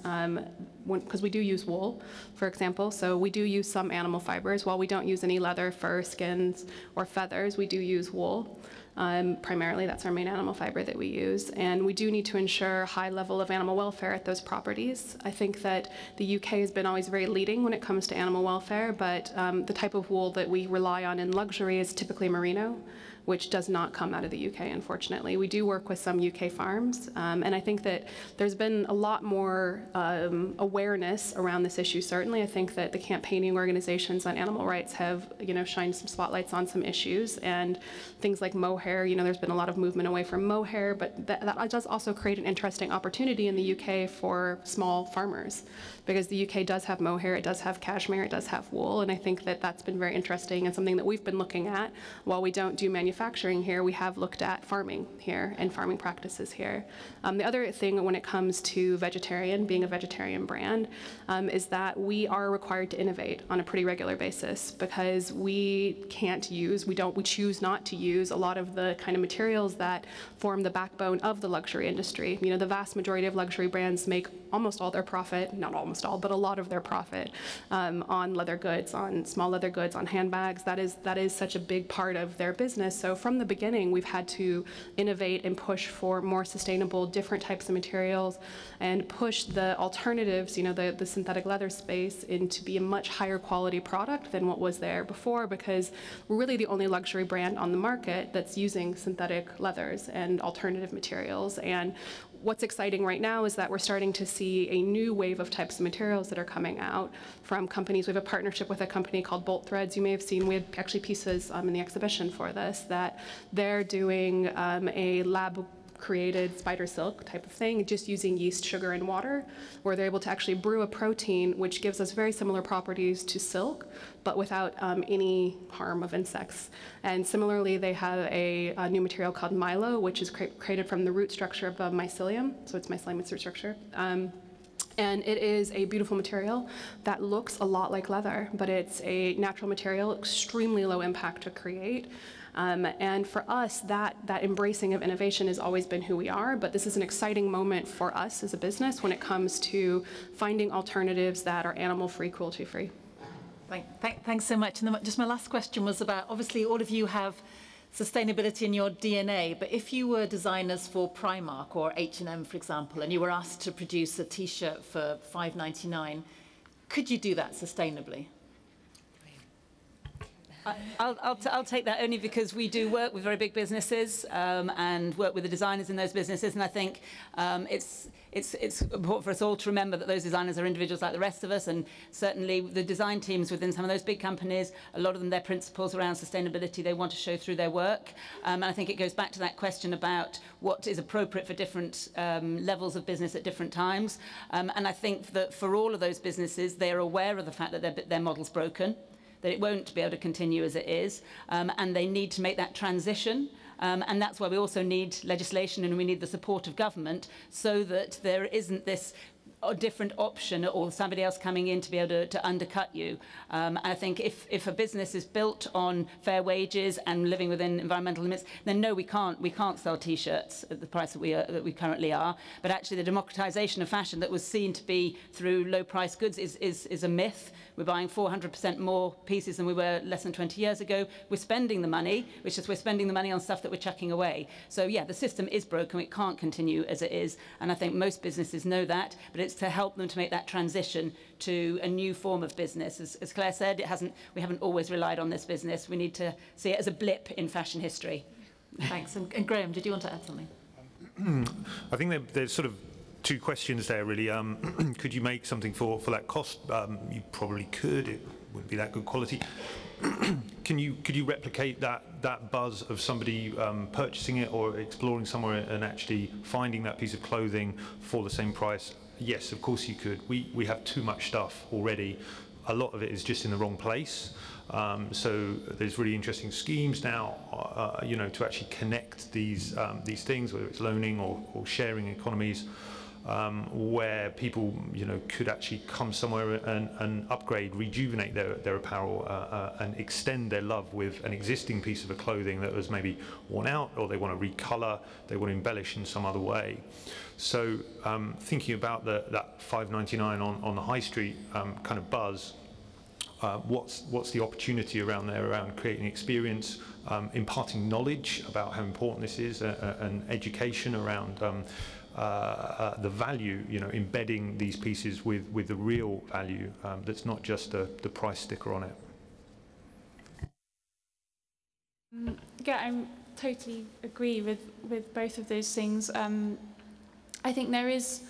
because we do use wool, for example, so we do use some animal fibers. While we don't use any leather, fur, skins, or feathers, we do use wool. Primarily, that's our main animal fiber that we use, and we do need to ensure high level of animal welfare at those properties. I think that the UK has been always very leading when it comes to animal welfare, but the type of wool that we rely on in luxury is typically merino, which does not come out of the UK, unfortunately. We do work with some UK farms, and I think that there's been a lot more awareness around this issue, certainly. I think that the campaigning organizations on animal rights have, you know, shined some spotlights on some issues, and things like mohair, you know, there's been a lot of movement away from mohair, but that does also create an interesting opportunity in the UK for small farmers, because the UK does have mohair, it does have cashmere, it does have wool, and I think that that's been very interesting and something that we've been looking at. While we don't do manufacturing here, we have looked at farming here and farming practices here. The other thing when it comes to vegetarian, being a vegetarian brand, is that we are required to innovate on a pretty regular basis, because we choose not to use a lot of the kind of materials that form the backbone of the luxury industry. You know, the vast majority of luxury brands make almost all their profit, not almost all, but a lot of their profit on leather goods, on small leather goods, on handbags. That is such a big part of their business. So from the beginning, we've had to innovate and push for more sustainable, different types of materials, and push the alternatives, you know, the synthetic leather space, into be a much higher quality product than what was there before, because we're really the only luxury brand on the market that's using synthetic leathers and alternative materials. And what's exciting right now is that we're starting to see a new wave of types of materials that are coming out from companies. We have a partnership with a company called Bolt Threads. You may have seen, we had actually pieces in the exhibition for this, that they're doing a lab created spider silk type of thing, just using yeast, sugar, and water, where they're able to actually brew a protein which gives us very similar properties to silk, but without any harm of insects. And similarly, they have a new material called Milo, which is created from the root structure of mycelium, so it's mycelium root structure. And it is a beautiful material that looks a lot like leather, but it's a natural material, extremely low impact to create. And for us, that embracing of innovation has always been who we are, but this is an exciting moment for us as a business when it comes to finding alternatives that are animal-free, cruelty-free. Thanks so much. And then just my last question was about, obviously all of you have sustainability in your DNA, but if you were designers for Primark or H&M, for example, and you were asked to produce a T-shirt for $5.99, could you do that sustainably? I'll take that only because we do work with very big businesses and work with the designers in those businesses, and I think it's important for us all to remember that those designers are individuals like the rest of us, and certainly the design teams within some of those big companies, a lot of them, their principles around sustainability, they want to show through their work. And I think it goes back to that question about what is appropriate for different levels of business at different times. And I think that for all of those businesses, they are aware of the fact that their model's broken, that it won't be able to continue as it is, and they need to make that transition. And that's why we also need legislation and we need the support of government so that there isn't this different option or somebody else coming in to be able to undercut you. I think if a business is built on fair wages and living within environmental limits, then no, we can't sell T-shirts at the price that we currently are. But actually the democratization of fashion that was seen to be through low price goods is a myth. We're buying 400% more pieces than we were less than 20 years ago. We're spending the money, which is we're spending the money on stuff that we're chucking away. So yeah, the system is broken. It can't continue as it is. And I think most businesses know that, but it's to help them to make that transition to a new form of business. As Claire said, we haven't always relied on this business. We need to see it as a blip in fashion history. Thanks. And Graham, did you want to add something? I think there's sort of two questions there, really. Could you make something for that cost? You probably could. It wouldn't be that good quality. Could you replicate that buzz of somebody purchasing it or exploring somewhere and actually finding that piece of clothing for the same price? Yes, of course you could. We have too much stuff already. A lot of it is just in the wrong place. So there's really interesting schemes now, to actually connect these things, whether it's loaning or sharing economies, where people, could actually come somewhere and upgrade, rejuvenate their apparel, and extend their love with an existing piece of clothing that was maybe worn out, or they want to recolor, they want to embellish in some other way. So thinking about that $5.99 on the high street kind of buzz, what's the opportunity around there around creating experience, imparting knowledge about how important this is, and education around the value, embedding these pieces with the real value that's not just the price sticker on it. Yeah, I totally agree with both of those things. I think there is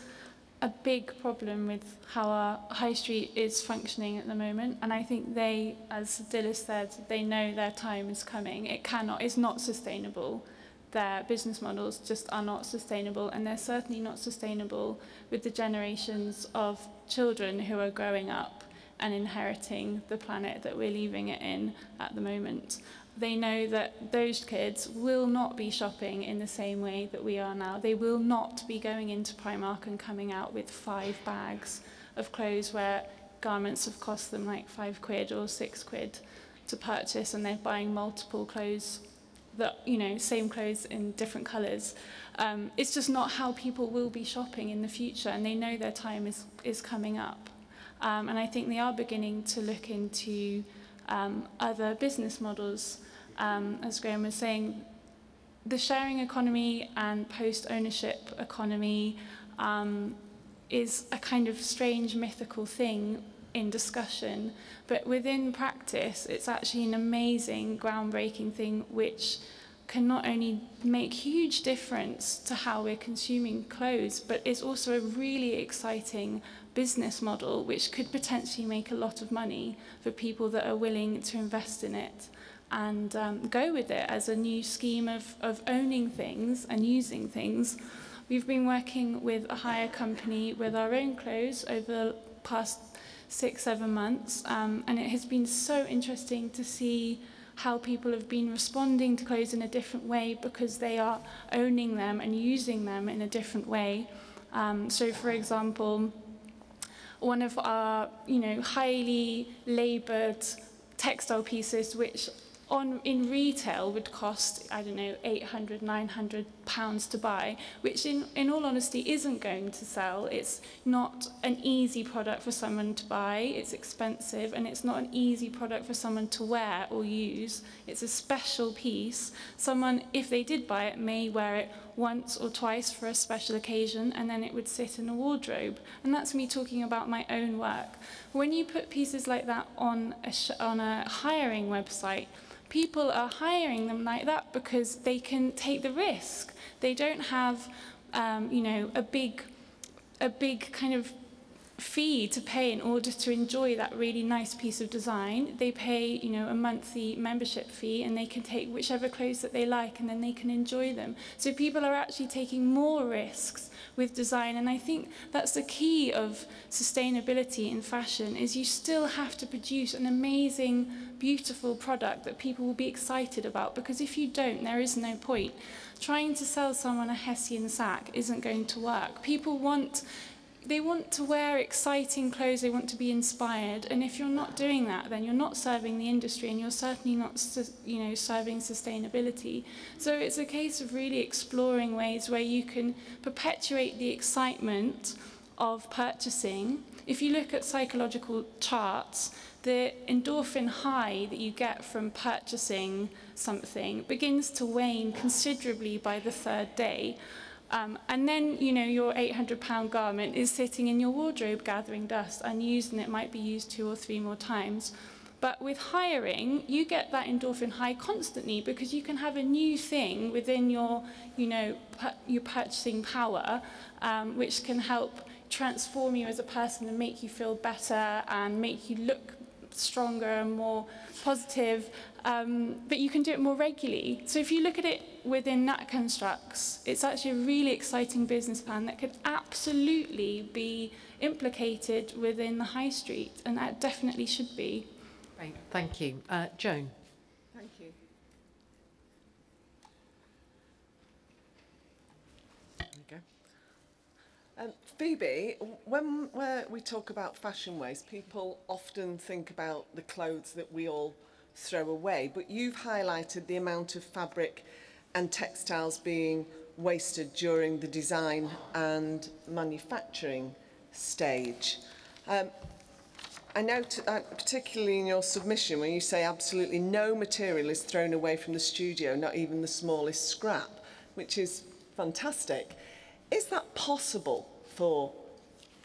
a big problem with how our high street is functioning at the moment, and I think they, as Dilys said, they know their time is coming. It's not sustainable. Their business models just are not sustainable, and they're certainly not sustainable with the generations of children who are growing up and inheriting the planet that we're leaving it in at the moment. They know that those kids will not be shopping in the same way that we are now. They will not be going into Primark and coming out with 5 bags of clothes where garments have cost them like £5 or £6 to purchase, and they're buying multiple clothes, same clothes in different colours. It's just not how people will be shopping in the future, and they know their time is coming up. And I think they are beginning to look into other business models. As Graham was saying, the sharing economy and post-ownership economy is a kind of strange mythical thing in discussion, but within practice it's actually an amazing, groundbreaking thing which can not only make huge difference to how we're consuming clothes, but it's also a really exciting business model which could potentially make a lot of money for people that are willing to invest in it and go with it as a new scheme of owning things and using things. We've been working with a hire company with our own clothes over the past 6-7 months, and it has been so interesting to see how people have been responding to clothes in a different way because they are owning them and using them in a different way. So for example, one of our highly laboured textile pieces, which in retail would cost, I don't know, $800, $900 pounds to buy, which in all honesty isn't going to sell. It's not an easy product for someone to buy, it's expensive, and it's not an easy product for someone to wear or use. It's a special piece. Someone, if they did buy it, may wear it once or twice for a special occasion, and then it would sit in a wardrobe. And that's me talking about my own work. When you put pieces like that on a hiring website, people are hiring them like that because they can take the risk. They don't have, you know, a big kind of fee to pay in order to enjoy that really nice piece of design. They pay, you know, a monthly membership fee, and they can take whichever clothes that they like, and then they can enjoy them. So people are actually taking more risks with design, and I think that's the key of sustainability in fashion, is you still have to produce an amazing, beautiful product that people will be excited about, because if you don't, there is no point. Trying to sell someone a Hessian sack isn't going to work. People want to wear exciting clothes, they want to be inspired, and if you're not doing that, then you're not serving the industry, and you're certainly not, you know, serving sustainability. So it's a case of really exploring ways where you can perpetuate the excitement of purchasing. If you look at psychological charts, the endorphin high that you get from purchasing something begins to wane considerably by the third day. And then, you know, your £800 garment is sitting in your wardrobe gathering dust, unused, and it might be used 2 or 3 more times. But with hiring, you get that endorphin high constantly, because you can have a new thing within your, you know, your purchasing power, which can help transform you as a person and make you feel better and make you look stronger and more positive. But you can do it more regularly. So if you look at it within Nat Constructs, it's actually a really exciting business plan that could absolutely be implicated within the high street, and that definitely should be. Great, thank you. Joan. Thank you. There we go. Phoebe, when we talk about fashion waste, people often think about the clothes that we all throw away, but you've highlighted the amount of fabric and textiles being wasted during the design and manufacturing stage. I note, particularly in your submission, when you say absolutely no material is thrown away from the studio, not even the smallest scrap, which is fantastic. Is that possible for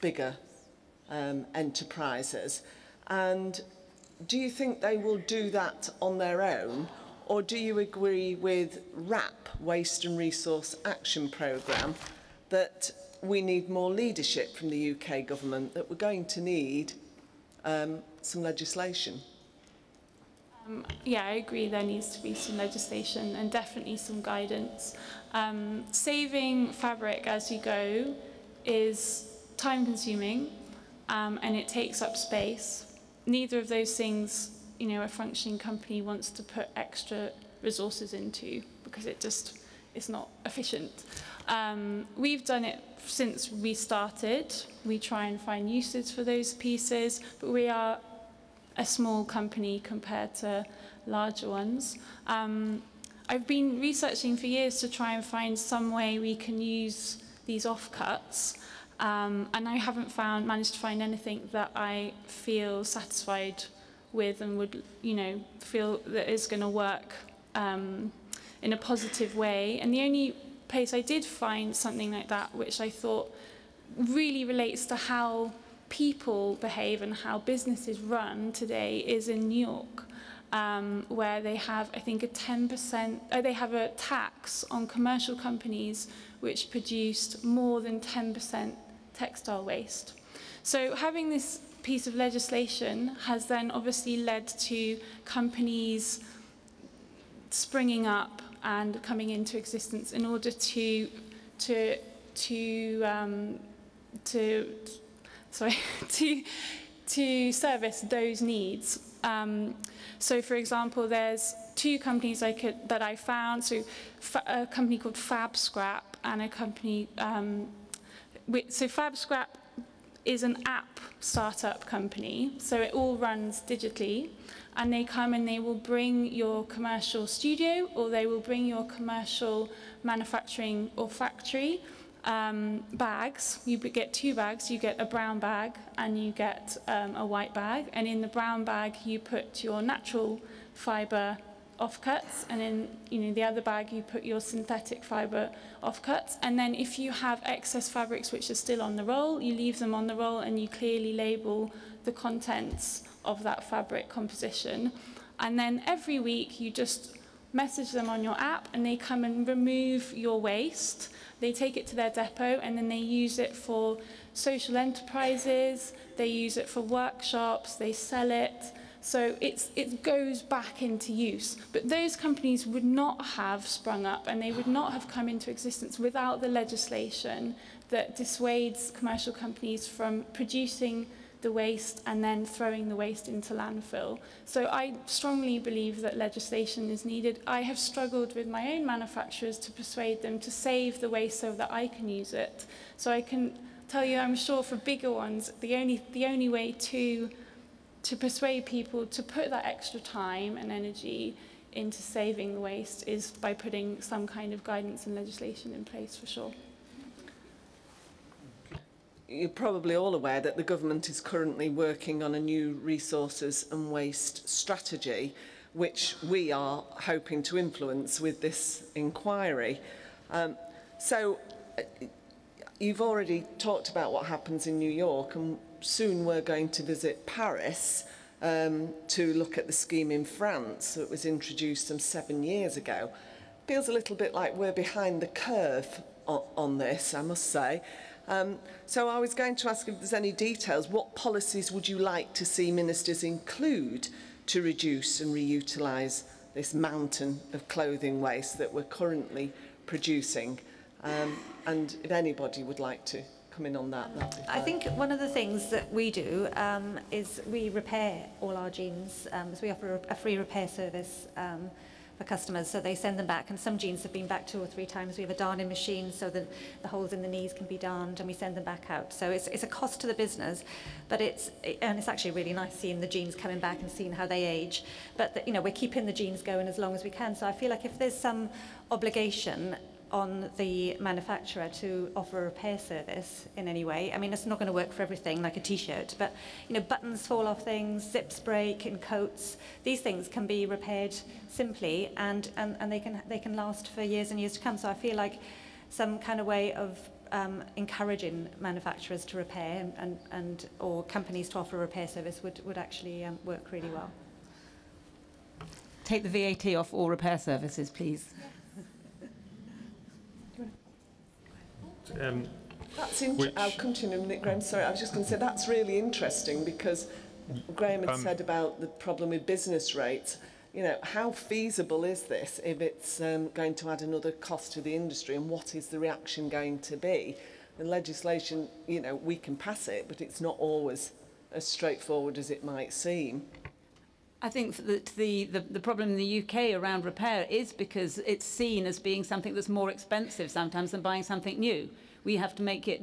bigger enterprises? And do you think they will do that on their own, or do you agree with WRAP, Waste and Resource Action Programme, that we need more leadership from the UK government, that we're going to need some legislation? Yeah, I agree there needs to be some legislation and definitely some guidance. Saving fabric as you go is time-consuming, and it takes up space. Neither of those things, you know, a functioning company wants to put extra resources into, because it's not efficient. We've done it since we started. We try and find uses for those pieces, but we are a small company compared to larger ones. I've been researching for years to try and find some way we can use these offcuts, and I haven't managed to find anything that I feel satisfied with and would, you know, feel that is going to work in a positive way. And the only place I did find something like that, which I thought really relates to how people behave and how businesses run today, is in New York, where they have, I think, they have a tax on commercial companies which produced more than 10% textile waste. So having this piece of legislation has then obviously led to companies springing up and coming into existence in order to service those needs. So, for example, there's 2 companies that I found. So, a company called Fab Scrap and a company. So, Fab Scrap is an app startup company. So it all runs digitally, and they come and they will bring your commercial studio, or they will bring your commercial manufacturing or factory bags. You get 2 bags. You get a brown bag and you get a white bag. And in the brown bag, you put your natural fibre offcuts, and in the other bag, you put your synthetic fibre offcuts. And then if you have excess fabrics which are still on the roll, you leave them on the roll and you clearly label the contents of that fabric composition. And then every week, you just message them on your app, and they come and remove your waste. They take it to their depot, and then they use it for social enterprises, they use it for workshops, they sell it. So it goes back into use. But those companies would not have sprung up, and they would not have come into existence without the legislation that dissuades commercial companies from producing the waste and then throwing the waste into landfill. So I strongly believe that legislation is needed. I have struggled with my own manufacturers to persuade them to save the waste so that I can use it. So I can tell you, I'm sure for bigger ones, the only way to persuade people to put that extra time and energy into saving the waste is by putting some kind of guidance and legislation in place, for sure. You're probably all aware that the government is currently working on a new resources and waste strategy, which we are hoping to influence with this inquiry. You've already talked about what happens in New York, and soon we're going to visit Paris to look at the scheme in France that was introduced some 7 years ago. Feels a little bit like we're behind the curve on this, I must say. So I was going to ask if there's any details. What policies would you like to see ministers include to reduce and reutilise this mountain of clothing waste that we're currently producing? And if anybody would like to come in on that, that'd be fine. I think one of the things that we do is we repair all our jeans. So we offer a free repair service for customers, so they send them back, and some jeans have been back 2 or 3 times. We have a darning machine so that the holes in the knees can be darned, and we send them back out. So it's a cost to the business, but it's actually really nice seeing the jeans coming back and seeing how they age. But we're keeping the jeans going as long as we can. So I feel like if there's some obligation on the manufacturer to offer a repair service in any way. I mean, it's not going to work for everything, like a t-shirt, but buttons fall off things, zips break in coats. These things can be repaired simply, and they can last for years and years to come. So I feel like some kind of way of encouraging manufacturers to repair or companies to offer a repair service would actually work really well. Take the VAT off all repair services, please. I'll continue in a minute, Graham. Sorry, I was just going to say that's really interesting, because Graham had said about the problem with business rates. How feasible is this if it's going to add another cost to the industry, and what is the reaction going to be? The legislation, we can pass it, but it's not always as straightforward as it might seem. I think that the problem in the UK around repair is because it's seen as being something that's more expensive sometimes than buying something new. We have to make it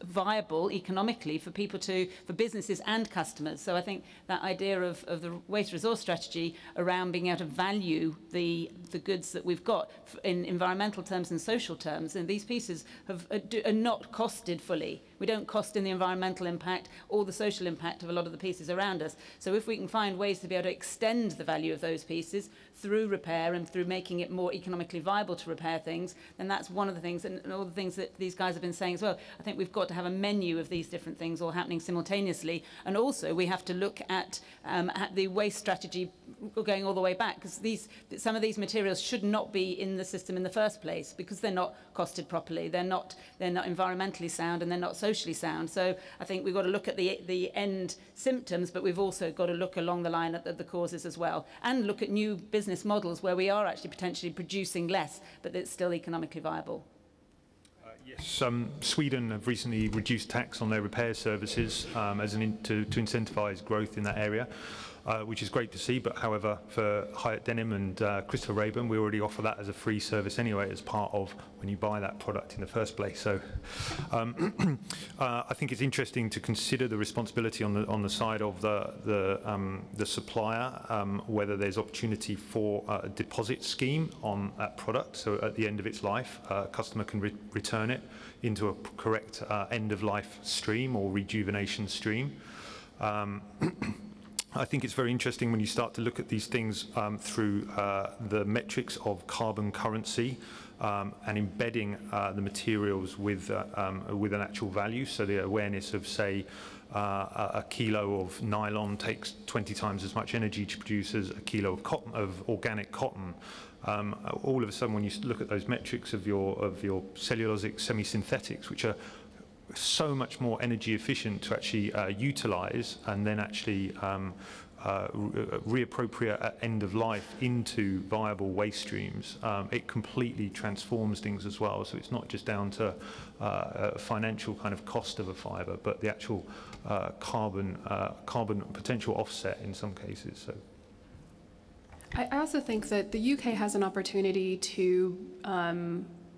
viable economically for businesses and customers. So I think that idea of the waste resource strategy around being able to value the goods that we've got in environmental terms and social terms, and these pieces are not costed fully. We don't cost in the environmental impact or the social impact of a lot of the pieces around us. So if we can find ways to be able to extend the value of those pieces through repair and through making it more economically viable to repair things, then that's one of the things, and all the things that these guys have been saying as well. I think we've got to have a menu of these different things all happening simultaneously, and also we have to look at the waste strategy going all the way back, because some of these materials should not be in the system in the first place because they're not costed properly, they're not environmentally sound, and they're not socially sound. So I think we've got to look at the end symptoms, but we've also got to look along the line at the causes as well, and look at new business models where we are actually potentially producing less, but it's still economically viable. Yes, Sweden have recently reduced tax on their repair services to incentivise growth in that area. which is great to see. But however, for Hyatt Denim and Christopher Rayburn, we already offer that as a free service anyway, as part of when you buy that product in the first place. So I think it's interesting to consider the responsibility on the side of the supplier, whether there's opportunity for a deposit scheme on that product. So at the end of its life, a customer can return it into a correct end-of-life stream or rejuvenation stream. I think it's very interesting when you start to look at these things through the metrics of carbon currency and embedding the materials with an actual value. So the awareness of, say, a kilo of nylon takes 20 times as much energy to produce as a kilo of cotton, of organic cotton. All of a sudden, when you look at those metrics of your cellulosic semi-synthetics, which are so much more energy efficient to actually utilize and then actually reappropriate at end of life into viable waste streams, it completely transforms things as well. So it's not just down to a financial kind of cost of a fiber, but the actual carbon potential offset in some cases. So I also think that the UK has an opportunity to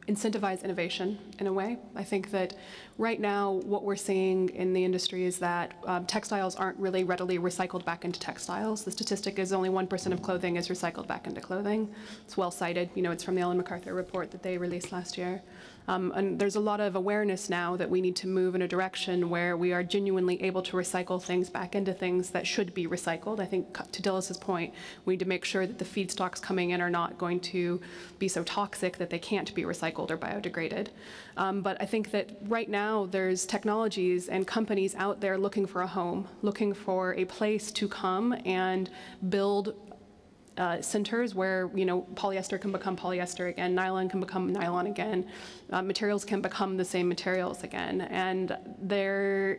incentivize innovation in a way. I think that right now what we're seeing in the industry is that textiles aren't really readily recycled back into textiles. The statistic is only 1% of clothing is recycled back into clothing. It's well cited. You know, it's from the Ellen MacArthur report that they released last year. And there's a lot of awareness now that we need to move in a direction where we are genuinely able to recycle things back into things that should be recycled. I think, to Dillis's point, we need to make sure that the feedstocks coming in are not going to be so toxic that they can't be recycled or biodegraded. But I think that right now there's technologies and companies out there looking for a home, looking for a place to come and build centers where, you know, polyester can become polyester again, nylon can become nylon again, materials can become the same materials again, and there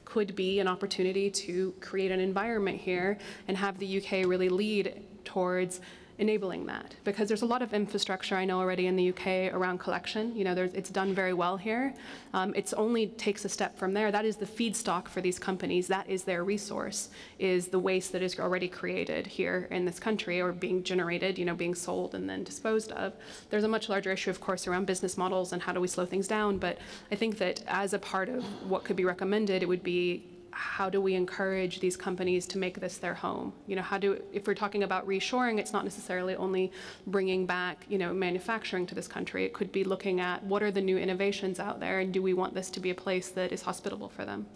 could be an opportunity to create an environment here and have the UK really lead towards enabling that, because there's a lot of infrastructure I know already in the UK around collection. You know, it's done very well here. It's only takes a step from there. That is the feedstock for these companies. That is their resource, is the waste that is already created here in this country or being generated, you know, being sold and then disposed of. There's a much larger issue, of course, around business models and how do we slow things down. But I think that as a part of what could be recommended, it would be, how do we encourage these companies to make this their home? You know, if we're talking about reshoring, it's not necessarily only bringing back, you know, manufacturing to this country. It could be looking at what are the new innovations out there, and do we want this to be a place that is hospitable for them?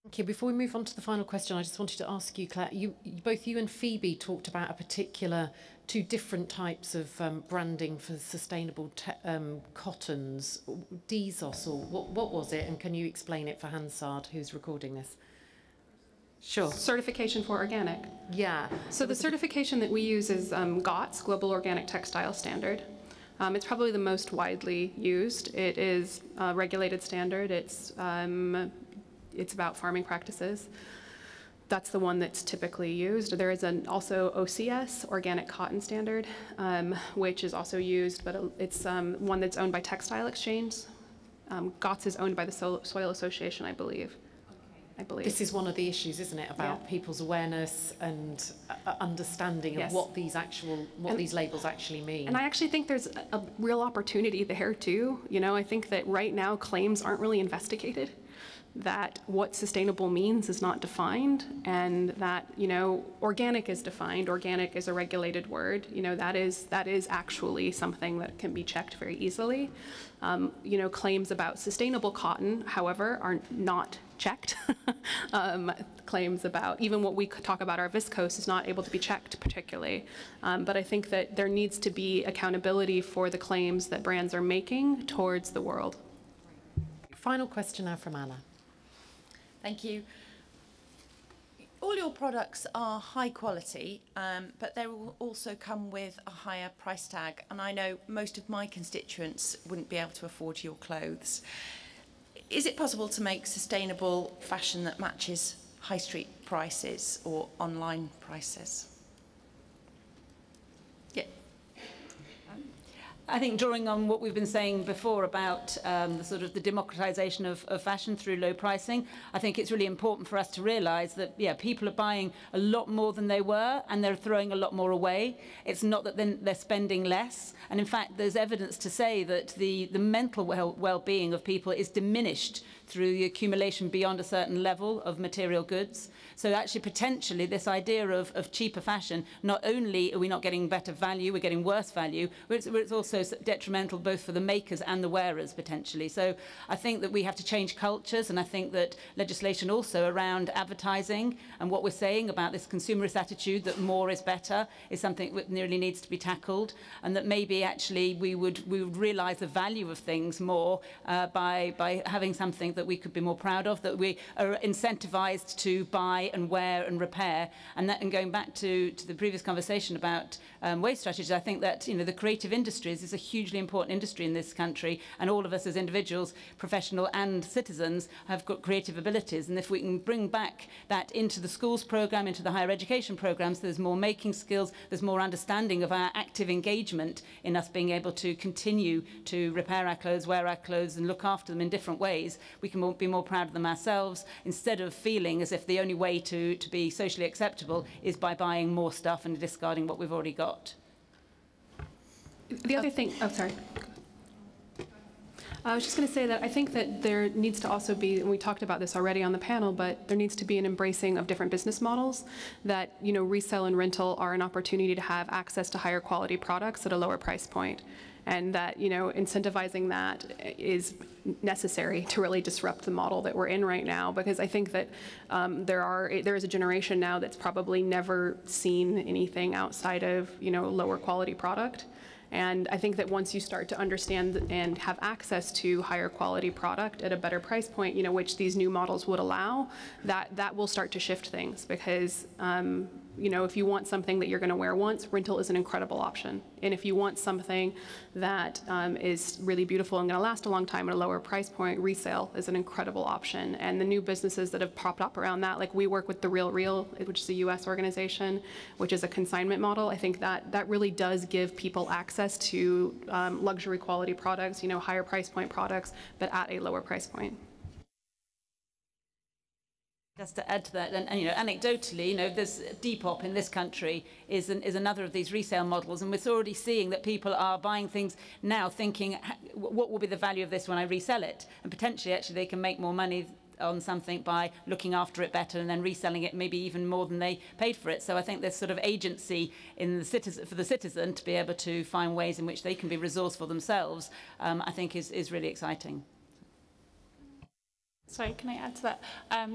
Okay, before we move on to the final question, I just wanted to ask you, Claire, both you and Phoebe talked about a particular two different types of branding for sustainable cottons, DSOS, or what was it? And can you explain it for Hansard, who's recording this? Sure. Certification for organic. Yeah. So the certification that we use is GOTS, Global Organic Textile Standard. It's probably the most widely used. It is a regulated standard. It's about farming practices. That's the one that's typically used. There is also OCS, Organic Cotton Standard, which is also used, but it's one that's owned by Textile Exchange. GOTS is owned by the Soil Association, I believe. This is one of the issues, isn't it, about people's awareness and understanding of what these labels actually mean. And I actually think there's a real opportunity there too. You know, I think that right now claims aren't really investigated, that what sustainable means is not defined, and that, you know, organic is defined. Organic is a regulated word. You know, that is actually something that can be checked very easily. You know, claims about sustainable cotton, however, are not checked. Claims about even what we could talk about our viscose is not able to be checked particularly. But I think that there needs to be accountability for the claims that brands are making towards the world. Final question now from Anna. Thank you. All your products are high quality, but they will also come with a higher price tag. And I know most of my constituents wouldn't be able to afford your clothes. Is it possible to make sustainable fashion that matches high street prices or online prices? Yeah. I think drawing on what we've been saying before about the sort of the democratization of fashion through low pricing, I think it's really important for us to realize that, yeah, people are buying a lot more than they were and they're throwing a lot more away. It's not that then they're spending less. And in fact, there's evidence to say that the mental well-being of people is diminished through the accumulation beyond a certain level of material goods. So actually, potentially, this idea of cheaper fashion, not only are we not getting better value, we're getting worse value, but it's also detrimental both for the makers and the wearers, potentially. So I think that we have to change cultures, and I think that legislation also around advertising and what we're saying about this consumerist attitude that more is better is something that really needs to be tackled, and that maybe actually we would realise the value of things more by having something that we could be more proud of, that we are incentivised to buy and wear and repair. And going back to the previous conversation about waste strategies, I think that the creative industries is a hugely important industry in this country, and all of us as individuals, professional and citizens, have got creative abilities. And if we can bring back that into the schools programme, into the higher education programmes, there's more making skills, there's more understanding of our active engagement in us being able to continue to repair our clothes, wear our clothes and look after them in different ways. We can be more proud of them ourselves, instead of feeling as if the only way to be socially acceptable is by buying more stuff and discarding what we've already got. The other thing, oh, sorry. I was just going to say that I think that there needs to also be, and we talked about this already on the panel, but there needs to be an embracing of different business models, that, resale and rental are an opportunity to have access to higher quality products at a lower price point. And that, incentivizing that is necessary to really disrupt the model that we're in right now, because I think that there is a generation now that's probably never seen anything outside of, lower quality product. And I think that once you start to understand and have access to higher quality product at a better price point, which these new models would allow, that will start to shift things, because if you want something that you're going to wear once, rental is an incredible option. And if you want something that is really beautiful and going to last a long time at a lower price point, resale is an incredible option. And the new businesses that have popped up around that, like we work with The Real Real, which is a US organization, which is a consignment model. I think that really does give people access to luxury quality products, higher price point products, but at a lower price point. Just to add to that, and anecdotally, there's Depop in this country is another of these resale models, and we're already seeing that people are buying things now thinking, what will be the value of this when I resell it? And potentially, actually, they can make more money on something by looking after it better and then reselling it maybe even more than they paid for it. So I think there's sort of agency in for the citizen to be able to find ways in which they can be resourceful themselves, I think is really exciting. Sorry, can I add to that?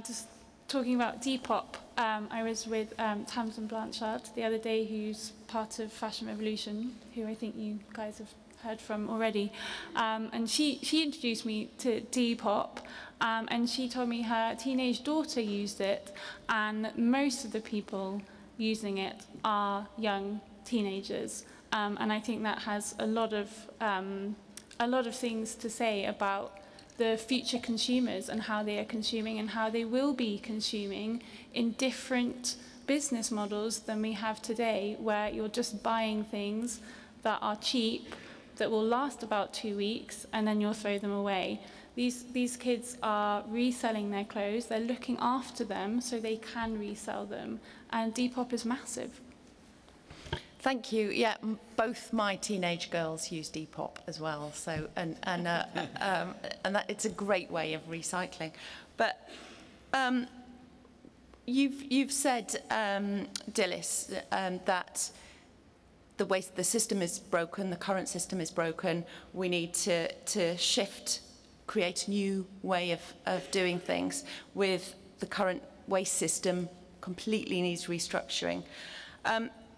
Just talking about Depop, I was with Tamsin Blanchard the other day, who's part of Fashion Revolution, who I think you guys have heard from already. And she introduced me to Depop, and she told me her teenage daughter used it, and most of the people using it are young teenagers. And I think that has a lot of things to say about the future consumers and how they are consuming and how they will be consuming in different business models than we have today, where you're just buying things that are cheap, that will last about 2 weeks, and then you'll throw them away. These kids are reselling their clothes, they're looking after them so they can resell them, and Depop is massive. Thank you. Yeah, both my teenage girls use Depop as well. So and that it's a great way of recycling. But you've said, Dilys, that the system is broken. The current system is broken. We need to shift, create a new way of doing things. With the current waste system, completely needs restructuring.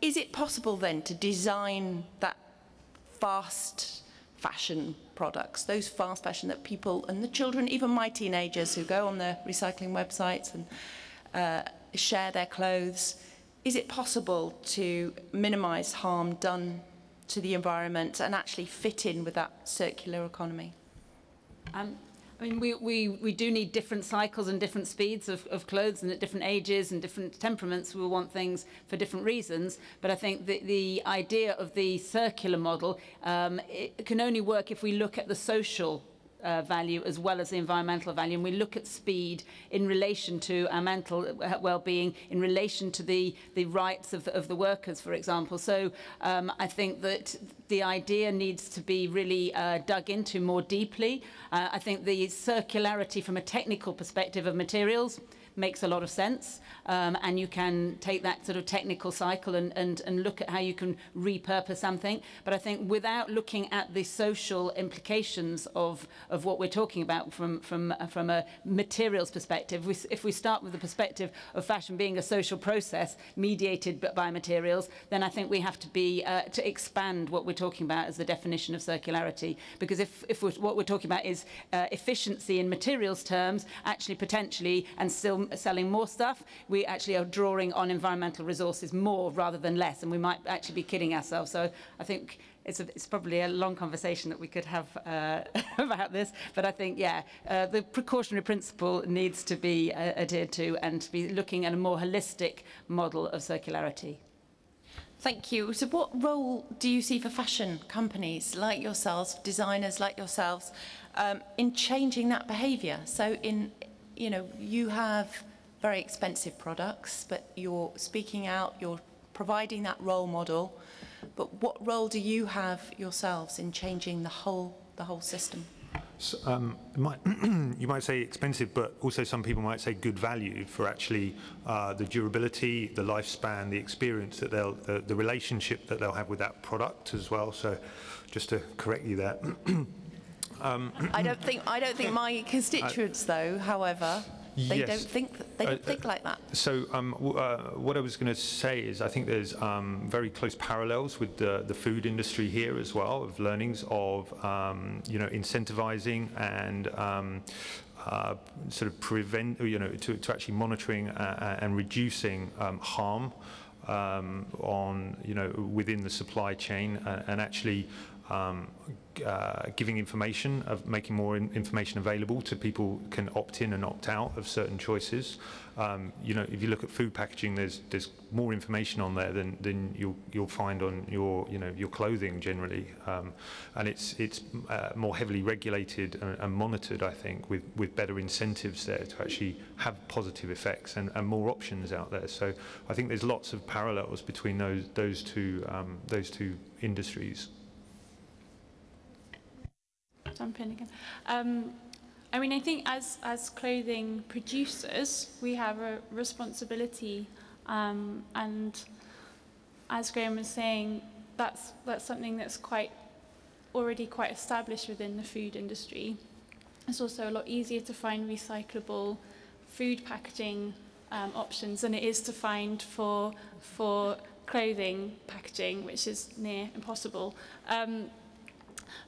Is it possible then to design that fast fashion products, those fast fashion that people and the children, even my teenagers who go on the recycling websites and share their clothes, is it possible to minimise harm done to the environment and actually fit in with that circular economy? I mean, we do need different cycles and different speeds of clothes, and at different ages and different temperaments, we want things for different reasons. But I think the idea of the circular model, it can only work if we look at the social value as well as the environmental value, and we look at speed in relation to our mental well-being, in relation to the rights of the workers, for example. So I think that the idea needs to be really dug into more deeply. I think the circularity from a technical perspective of materials makes a lot of sense, and you can take that sort of technical cycle and look at how you can repurpose something. But I think without looking at the social implications of what we're talking about from a materials perspective, if we start with the perspective of fashion being a social process mediated by materials, then I think we have to be to expand what we're talking about as the definition of circularity. Because if what we're talking about is efficiency in materials terms, actually potentially and still selling more stuff, we actually are drawing on environmental resources more rather than less, and we might actually be kidding ourselves. So I think it's probably a long conversation that we could have about this, but I think, yeah, the precautionary principle needs to be adhered to and to be looking at a more holistic model of circularity. Thank you. So what role do you see for fashion companies like yourselves, designers like yourselves, in changing that behaviour? So you know, you have very expensive products, but you're speaking out, you're providing that role model. But what role do you have yourselves in changing the whole system? So, you might say expensive, but also some people might say good value for actually the durability, the lifespan, the experience that the relationship that they'll have with that product as well. So, just to correct you there. I don't think my constituents, though, however, they yes. don't think like that. So what I was going to say is I think there's very close parallels with the food industry here as well, of learnings of you know, incentivizing and sort of prevent, you know, to actually monitoring and reducing harm on, you know, within the supply chain, and actually giving information, of making more information available to people can opt in and opt out of certain choices. You know, if you look at food packaging, there's more information on there than you'll find on your, you know, your clothing generally, and it's more heavily regulated and monitored, I think, with better incentives there to actually have positive effects and more options out there. So I think there's lots of parallels between those two industries. Jump in again. I mean, I think as clothing producers, we have a responsibility, and as Graham was saying, that's something that's already quite established within the food industry. It's also a lot easier to find recyclable food packaging options than it is to find for clothing packaging, which is near impossible.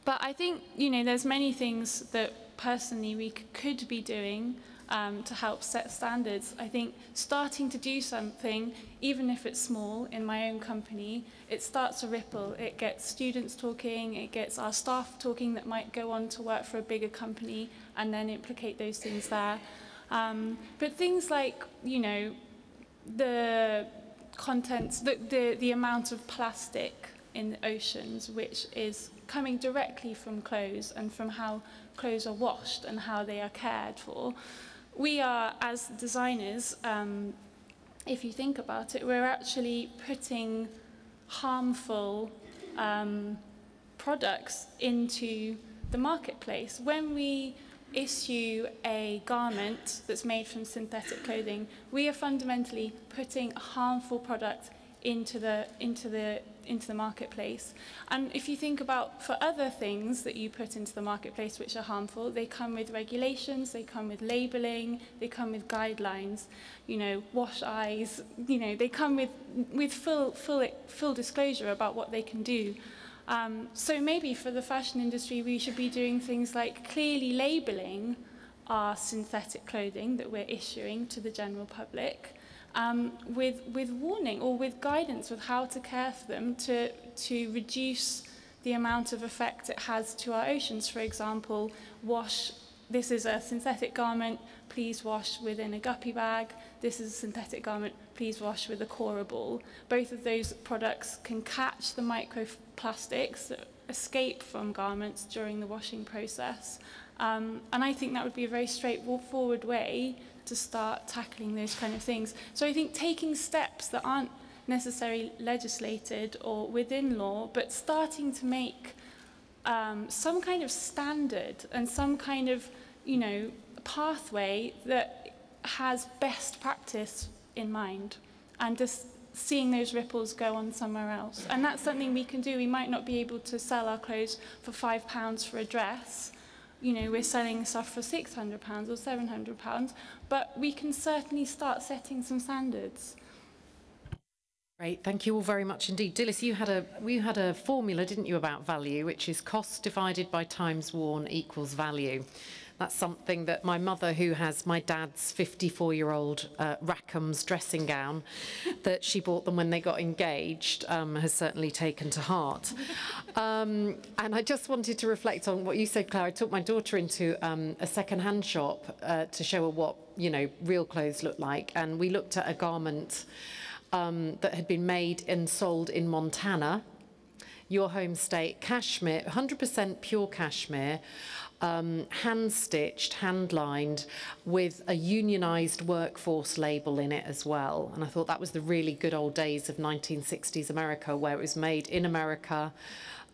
But I think, you know, there's many things that personally we could be doing to help set standards. I think starting to do something, even if it's small, in my own company, it starts a ripple. It gets students talking, it gets our staff talking that might go on to work for a bigger company and then implicate those things there. But things like, you know, the contents, the amount of plastic in the oceans, which is coming directly from clothes and from how clothes are washed and how they are cared for. We are, as designers, if you think about it, we're actually putting harmful products into the marketplace. When we issue a garment that's made from synthetic clothing, we are fundamentally putting a harmful product into the marketplace. And if you think about for other things that you put into the marketplace which are harmful, they come with regulations, they come with labeling, they come with guidelines, you know, wash eyes, you know, they come with full disclosure about what they can do. So maybe for the fashion industry we should be doing things like clearly labeling our synthetic clothing that we're issuing to the general public, with warning or with guidance with how to care for them to reduce the amount of effect it has to our oceans. For example, wash this is a synthetic garment, please wash within a guppy bag. This is a synthetic garment, please wash with a Coraball. Both of those products can catch the microplastics that escape from garments during the washing process. And I think that would be a very straightforward way to start tackling those kind of things. So I think taking steps that aren't necessarily legislated or within law, but starting to make some kind of standard and some kind of, you know, pathway that has best practice in mind, and just seeing those ripples go on somewhere else. And that's something we can do. We might not be able to sell our clothes for £5 for a dress. You know, we're selling stuff for £600 or £700, but we can certainly start setting some standards. Great, thank you all very much indeed. Dilys, you had a formula, didn't you, about value, which is cost divided by times worn equals value. That's something that my mother, who has my dad's 54-year-old Rackham's dressing gown, that she bought them when they got engaged, has certainly taken to heart. And I just wanted to reflect on what you said, Claire. I took my daughter into a second-hand shop to show her what, you know, real clothes look like, and we looked at a garment that had been made and sold in Montana, your home state, cashmere, 100% pure cashmere, hand-stitched, hand-lined, with a unionised workforce label in it as well. And I thought that was the really good old days of 1960s America, where it was made in America,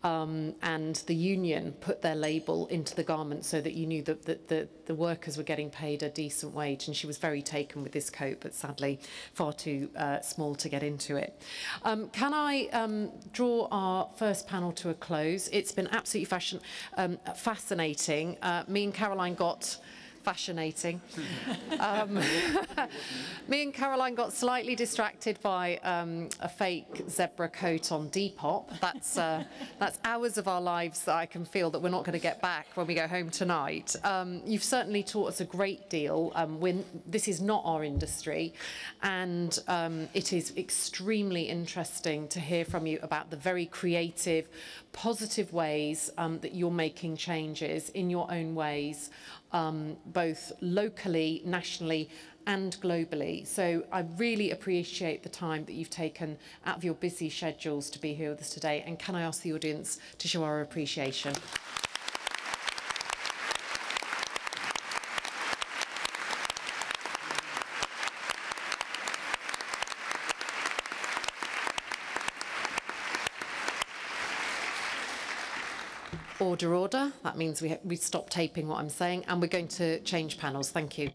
and the union put their label into the garment so that you knew that the workers were getting paid a decent wage. And she was very taken with this coat, but sadly far too small to get into it. Can I draw our first panel to a close? It's been absolutely fascinating. Me and Caroline got fascinating. Me and Caroline got slightly distracted by a fake zebra coat on Depop. That's hours of our lives that I can feel that we're not going to get back when we go home tonight. You've certainly taught us a great deal. This is not our industry, and it is extremely interesting to hear from you about the very creative, positive ways that you're making changes in your own ways, both locally, nationally and globally. So I really appreciate the time that you've taken out of your busy schedules to be here with us today. And can I ask the audience to show our appreciation? Order, order. That means we stop taping what I'm saying, and we're going to change panels. Thank you.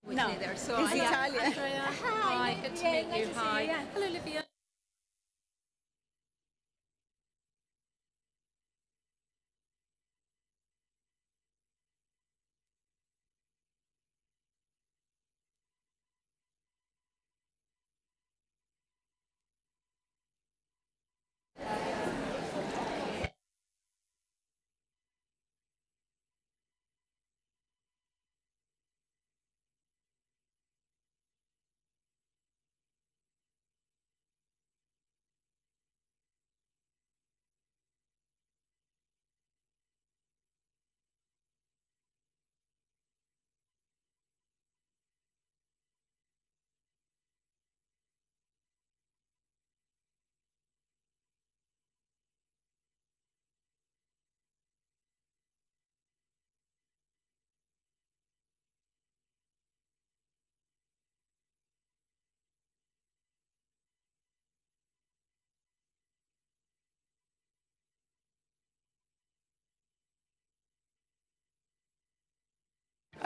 No, there, so it's Italian. Andrea. Hi, good to meet you. Hi. Hello, Olivia.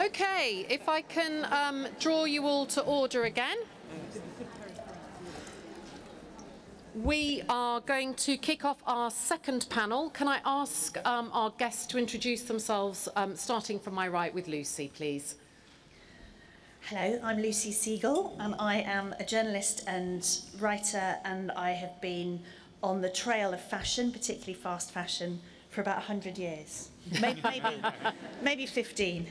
Okay, if I can draw you all to order again. We are going to kick off our second panel. Can I ask our guests to introduce themselves, starting from my right with Lucy, please? Hello, I'm Lucy Siegel, and I am a journalist and writer, and I have been on the trail of fashion, particularly fast fashion, for about 100 years. Maybe 15.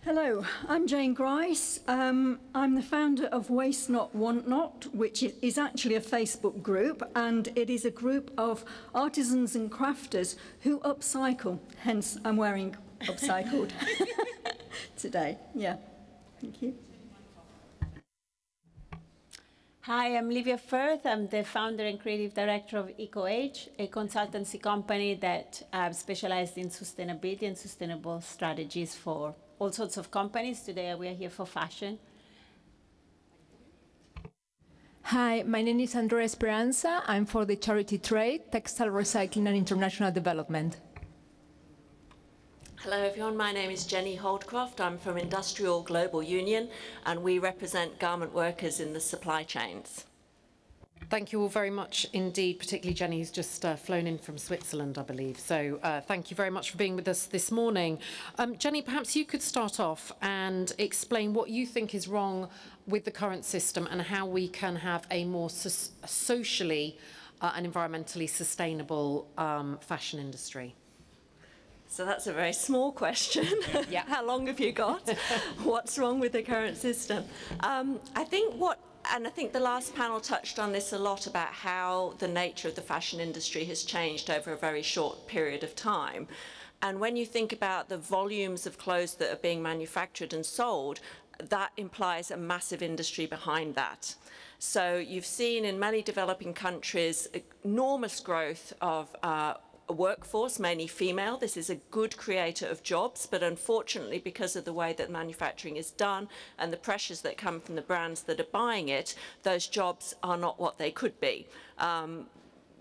Hello, I'm Jane Grice. I'm the founder of Waste Not, Want Not, which is actually a Facebook group, and it is a group of artisans and crafters who upcycle. Hence, I'm wearing upcycled today. Yeah, thank you. Hi, I'm Livia Firth. I'm the founder and creative director of EcoAge, a consultancy company that specializes in sustainability and sustainable strategies for all sorts of companies. Today we are here for fashion. Hi, my name is Andrea Esperanza. I'm for the charity trade, textile recycling and international development. Hello everyone, my name is Jenny Holdcroft. I'm from Industrial Global Union, and we represent garment workers in the supply chains. Thank you all very much indeed, particularly Jenny, who's just flown in from Switzerland, I believe. So thank you very much for being with us this morning. Jenny, perhaps you could start off and explain what you think is wrong with the current system and how we can have a more socially and environmentally sustainable fashion industry. So that's a very small question. Yeah. How long have you got? What's wrong with the current system? I think the last panel touched on this a lot about how the nature of the fashion industry has changed over a very short period of time. And when you think about the volumes of clothes that are being manufactured and sold, that implies a massive industry behind that. So you've seen in many developing countries enormous growth of a workforce, mainly female. This is a good creator of jobs, but unfortunately, because of the way that manufacturing is done and the pressures that come from the brands that are buying it, those jobs are not what they could be.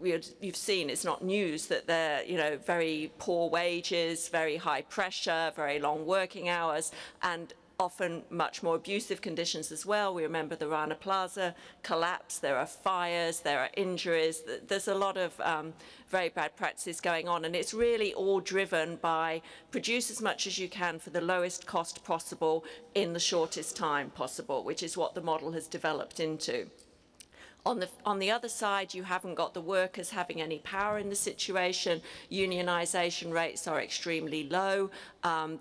You've seen, it's not news, that they're very poor wages, very high pressure, very long working hours, and often much more abusive conditions as well. We remember the Rana Plaza collapse. There are fires, there are injuries. There's a lot of very bad practices going on, and it's really all driven by produce as much as you can for the lowest cost possible in the shortest time possible, which is what the model has developed into. On the other side, you haven't got the workers having any power in the situation. Unionization rates are extremely low.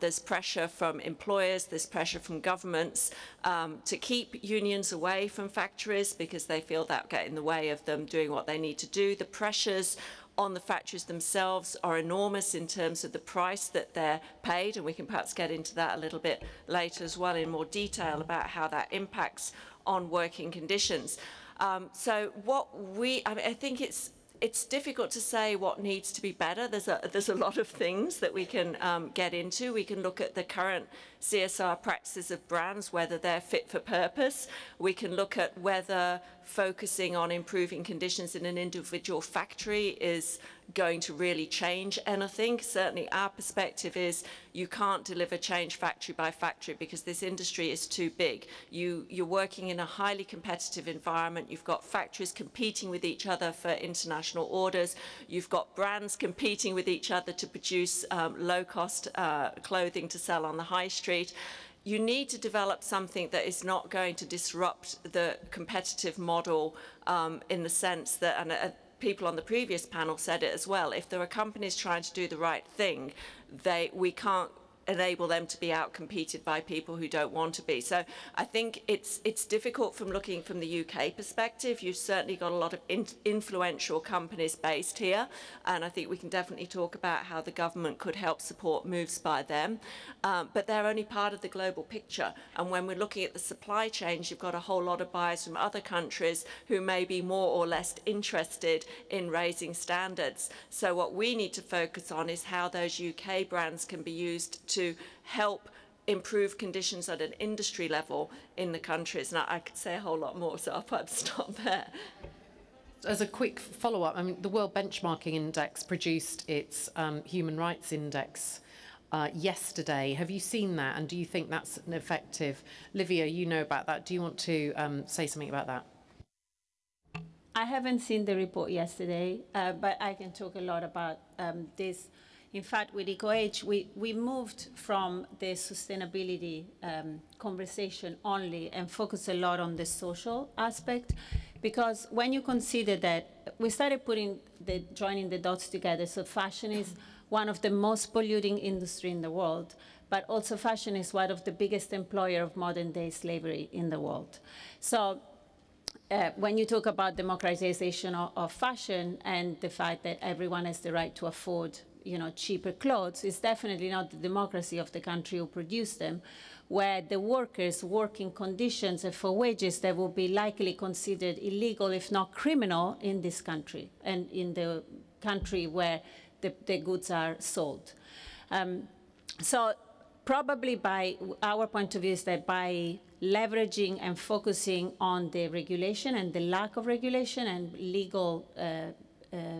There's pressure from employers, there's pressure from governments to keep unions away from factories because they feel that will get in the way of them doing what they need to do. The pressures on the factories themselves are enormous in terms of the price that they're paid, and we can perhaps get into that a little bit later as well in more detail about how that impacts on working conditions. I think it's difficult to say what needs to be better. There's a lot of things that we can get into. We can look at the current CSR practices of brands, whether they're fit for purpose. We can look at whether focusing on improving conditions in an individual factory is going to really change anything. Certainly our perspective is you can't deliver change factory by factory because this industry is too big. You're working in a highly competitive environment. You've got factories competing with each other for international orders. You've got brands competing with each other to produce low-cost clothing to sell on the high street. You need to develop something that is not going to disrupt the competitive model in the sense that, and people on the previous panel said it as well, if there are companies trying to do the right thing, we can't enable them to be outcompeted by people who don't want to be. So I think it's difficult from looking from the UK perspective. You've certainly got a lot of influential companies based here, and I think we can definitely talk about how the government could help support moves by them. But they're only part of the global picture. And when we're looking at the supply chains, you've got a whole lot of buyers from other countries who may be more or less interested in raising standards. So what we need to focus on is how those UK brands can be used to help improve conditions at an industry level in the countries. Now, I could say a whole lot more, so I'll perhaps stop there. As a quick follow-up, I mean, the World Benchmarking Index produced its Human Rights Index yesterday. Have you seen that, and do you think that's an effective? Livia, you know about that. Do you want to say something about that? I haven't seen the report yesterday, but I can talk a lot about this. In fact, with EcoAge, we moved from the sustainability conversation only and focus a lot on the social aspect, because when you consider that we started joining the dots together, so fashion is one of the most polluting industry in the world, but also fashion is one of the biggest employer of modern day slavery in the world. So when you talk about democratization of fashion and the fact that everyone has the right to afford cheaper clothes, it's definitely not the democracy of the country who produce them, where the workers' working conditions and for wages that will be likely considered illegal, if not criminal, in this country and in the country where the goods are sold. So probably by our point of view is that by leveraging and focusing on the regulation and the lack of regulation and legal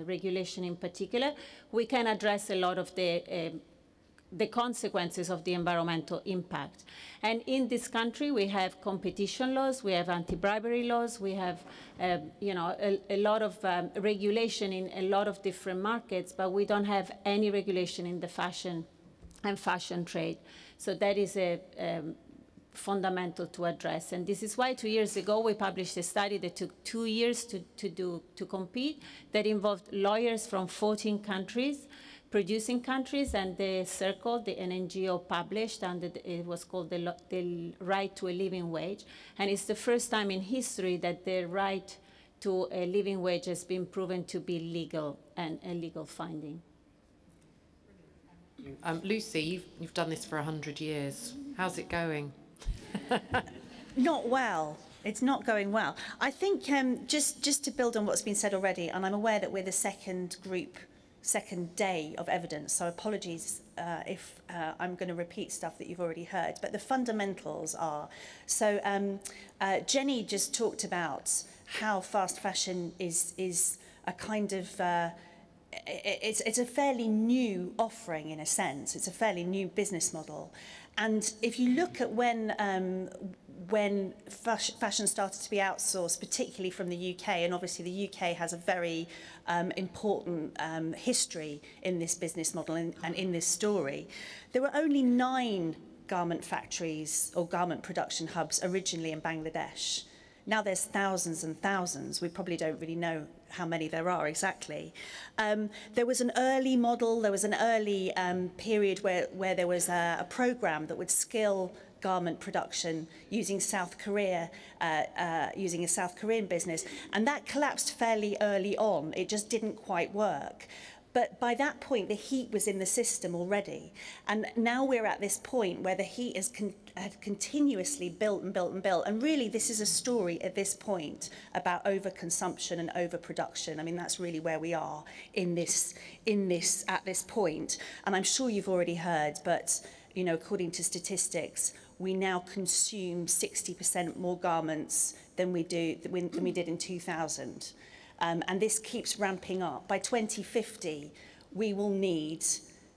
regulation in particular, we can address a lot of the consequences of the environmental impact. And in this country, we have competition laws, we have anti-bribery laws, we have a lot of regulation in a lot of different markets, but we don't have any regulation in the fashion and fashion trade. So that is fundamental to address. And this is why 2 years ago we published a study that took 2 years to complete, that involved lawyers from 14 countries, producing countries, and the Circle, an NGO, published, and it was called the Right to a Living Wage. And it's the first time in history that the right to a living wage has been proven to be legal and a legal finding. Lucy, you've done this for 100 years. How's it going? Not well. It's not going well. I think just to build on what's been said already, and I'm aware that we're the second day of evidence, so apologies if I'm going to repeat stuff that you've already heard, but the fundamentals are. So Jenny just talked about how fast fashion is a kind of it's a fairly new offering in a sense. It's a fairly new business model. And if you look at when fashion started to be outsourced, particularly from the UK, and obviously the UK has a very important history in this business model and in this story, there were only 9 garment factories or garment production hubs originally in Bangladesh. Now there's thousands and thousands. We probably don't really know how many there are exactly. There was an early model, there was an early period where there was a program that would skill garment production using South Korea, using a South Korean business, and that collapsed fairly early on. It just didn't quite work. But by that point, the heat was in the system already. And now we're at this point where the heat had continuously built and built and built. And really, this is a story at this point about overconsumption and overproduction. I mean, that's really where we are at this point. And I'm sure you've already heard, but according to statistics, we now consume 60% more garments than we did in 2000. and this keeps ramping up. By 2050, we will need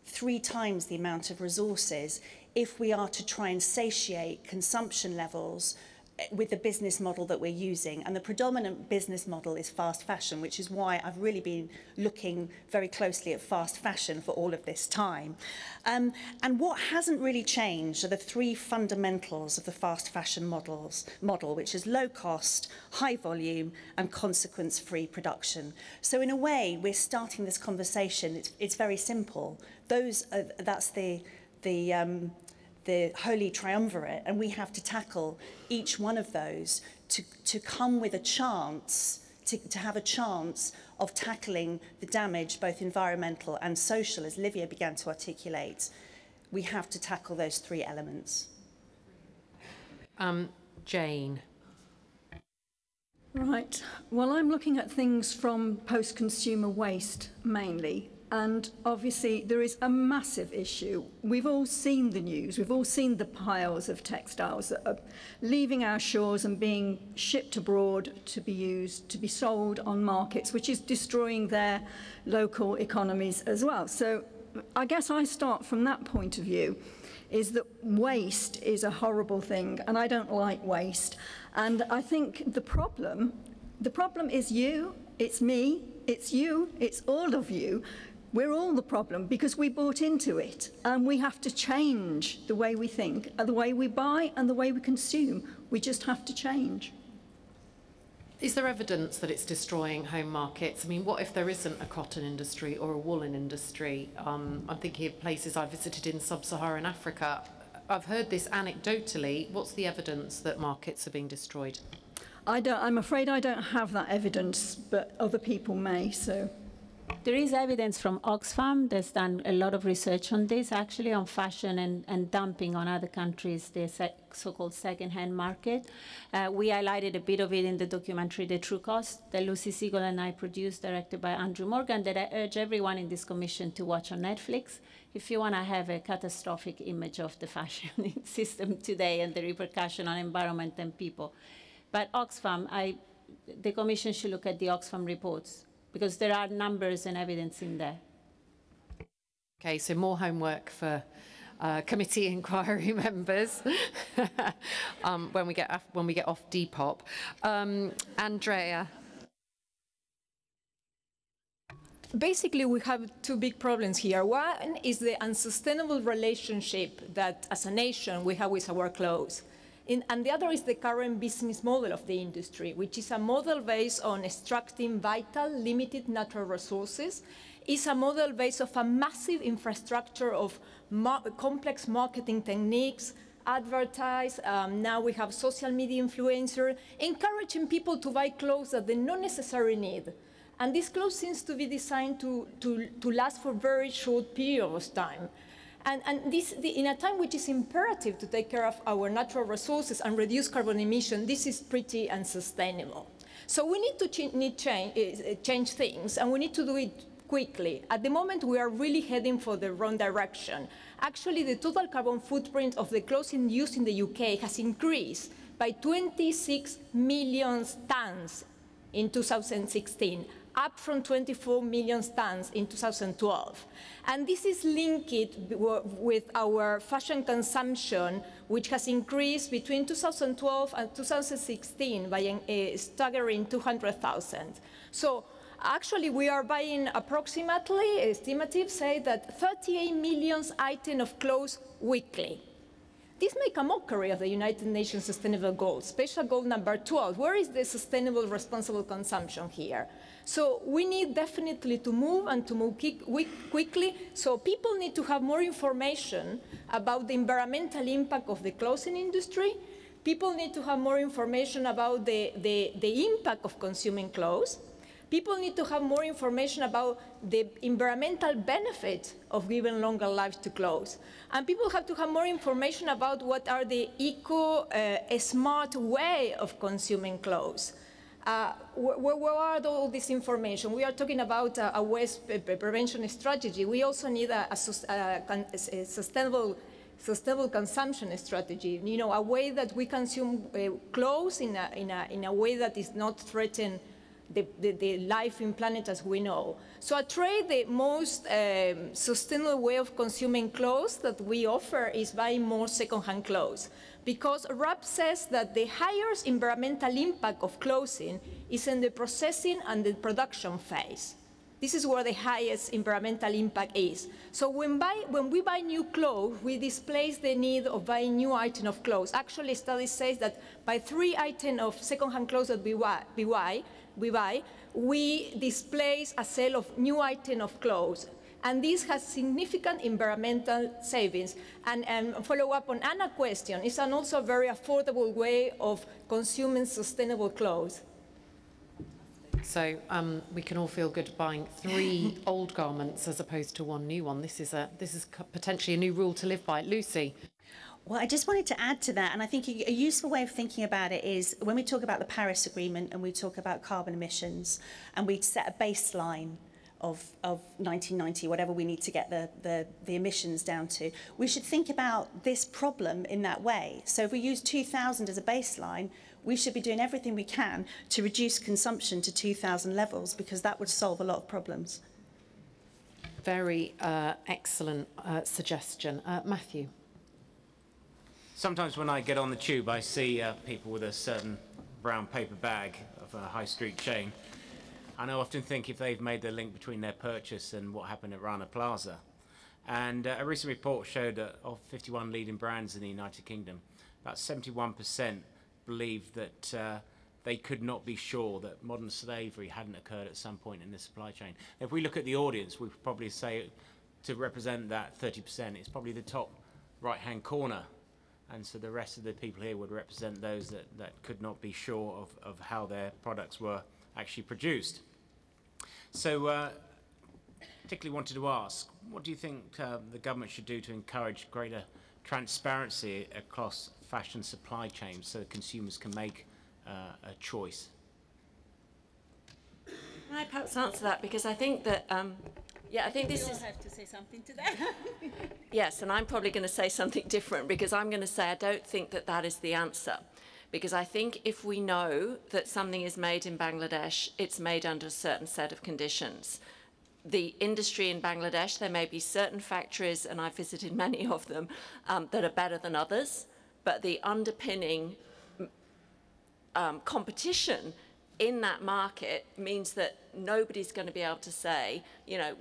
3 times the amount of resources if we are to try and satiate consumption levels with the business model that we're using. And the predominant business model is fast fashion, which is why I've really been looking very closely at fast fashion for all of this time. And what hasn't really changed are the 3 fundamentals of the fast fashion model, which is low cost, high volume, and consequence-free production. So in a way, we're starting this conversation. It's very simple. That's the holy triumvirate, and we have to tackle each one of those to come with a chance, to have a chance of tackling the damage, both environmental and social, as Livia began to articulate. We have to tackle those 3 elements. Jane. Right. Well, I'm looking at things from post-consumer waste mainly. And obviously there is a massive issue. We've all seen the news. We've all seen the piles of textiles that are leaving our shores and being shipped abroad to be used, to be sold on markets, which is destroying their local economies as well. So I guess I start from that point of view, is that waste is a horrible thing, and I don't like waste. And I think the problem is you, it's me, it's you, it's all of you. We're all the problem because we bought into it, and we have to change the way we think, the way we buy and the way we consume. We just have to change. Is there evidence that it's destroying home markets? I mean, what if there isn't a cotton industry or a woolen industry? I'm thinking of places I visited in sub-Saharan Africa. I've heard this anecdotally. What's the evidence that markets are being destroyed? I'm afraid I don't have that evidence, but other people may, so. There is evidence from Oxfam that's done a lot of research on this, actually, on fashion and dumping on other countries, the so-called second-hand market. We highlighted a bit of it in the documentary The True Cost that Lucy Siegel and I produced, directed by Andrew Morgan, that I urge everyone in this commission to watch on Netflix if you want to have a catastrophic image of the fashion system today and the repercussion on environment and people. But Oxfam, the commission should look at the Oxfam reports, because there are numbers and evidence in there. Okay, so more homework for committee inquiry members when we get off Depop. Andrea. Basically, we have 2 big problems here. One is the unsustainable relationship that, as a nation, we have with our clothes. And the other is the current business model of the industry, which is a model based on extracting vital, limited natural resources. It's a model based on a massive infrastructure of complex marketing techniques, advertise. Now we have social media influencers, encouraging people to buy clothes that they not necessarily need. And this clothes seems to be designed to last for very short periods of time. And this, in a time which is imperative to take care of our natural resources and reduce carbon emission, this is pretty unsustainable. So we need to change things, and we need to do it quickly. At the moment, we are really heading for the wrong direction. Actually, the total carbon footprint of the clothes used in the UK has increased by 26 million tons in 2016, up from 24 million tons in 2012. And this is linked with our fashion consumption, which has increased between 2012 and 2016 by a staggering 200,000. So actually, we are buying approximately, estimates say that 38 million items of clothes weekly. This makes a mockery of the United Nations Sustainable Goals, special goal number 12. Where is the sustainable, responsible consumption here? So we need definitely to move and to move quickly. So people need to have more information about the environmental impact of the clothing industry. People need to have more information about the impact of consuming clothes. People need to have more information about the environmental benefit of giving longer lives to clothes. And people have to have more information about what are the smart way of consuming clothes. Where are all this information? We are talking about a waste prevention strategy. We also need a sustainable consumption strategy. You know, a way that we consume clothes in a way that is not threatening the life in planet as we know. So at Trade, the most sustainable way of consuming clothes that we offer is buying more second-hand clothes, because RAP says that the highest environmental impact of clothing is in the processing and the production phase. This is where the highest environmental impact is. So when we buy new clothes, we displace the need of buying new items of clothes. Actually, studies say that by 3 items of second-hand clothes that we buy, we displace a sale of new item of clothes. And this has significant environmental savings. And follow up on Anna's question, it's also a very affordable way of consuming sustainable clothes. So we can all feel good buying 3 old garments as opposed to 1 new one. This is potentially a new rule to live by. Lucy. Well, I just wanted to add to that, and I think a useful way of thinking about it is when we talk about the Paris Agreement and we talk about carbon emissions, and we set a baseline of 1990, whatever we need to get the emissions down to, we should think about this problem in that way. So if we use 2000 as a baseline, we should be doing everything we can to reduce consumption to 2000 levels, because that would solve a lot of problems. Very excellent suggestion. Matthew. Sometimes when I get on the tube, I see people with a certain brown paper bag of a high street chain. And I often think if they've made the link between their purchase and what happened at Rana Plaza. And a recent report showed that of 51 leading brands in the United Kingdom, about 71% believed that they could not be sure that modern slavery hadn't occurred at some point in the supply chain. If we look at the audience, we could probably say to represent that 30%, it's probably the top right-hand corner. And so the rest of the people here would represent those that could not be sure of how their products were actually produced. So particularly wanted to ask, what do you think the government should do to encourage greater transparency across fashion supply chains so that consumers can make a choice? Can I perhaps answer that? Because I think that, I think this is... You have to say something to that. Yes, and I'm probably going to say something different, because I'm going to say I don't think that that is the answer. Because I think if we know that something is made in Bangladesh, it's made under a certain set of conditions. The industry in Bangladesh, there may be certain factories, and I've visited many of them, that are better than others, but the underpinning competition in that market means that nobody's going to be able to say, you know,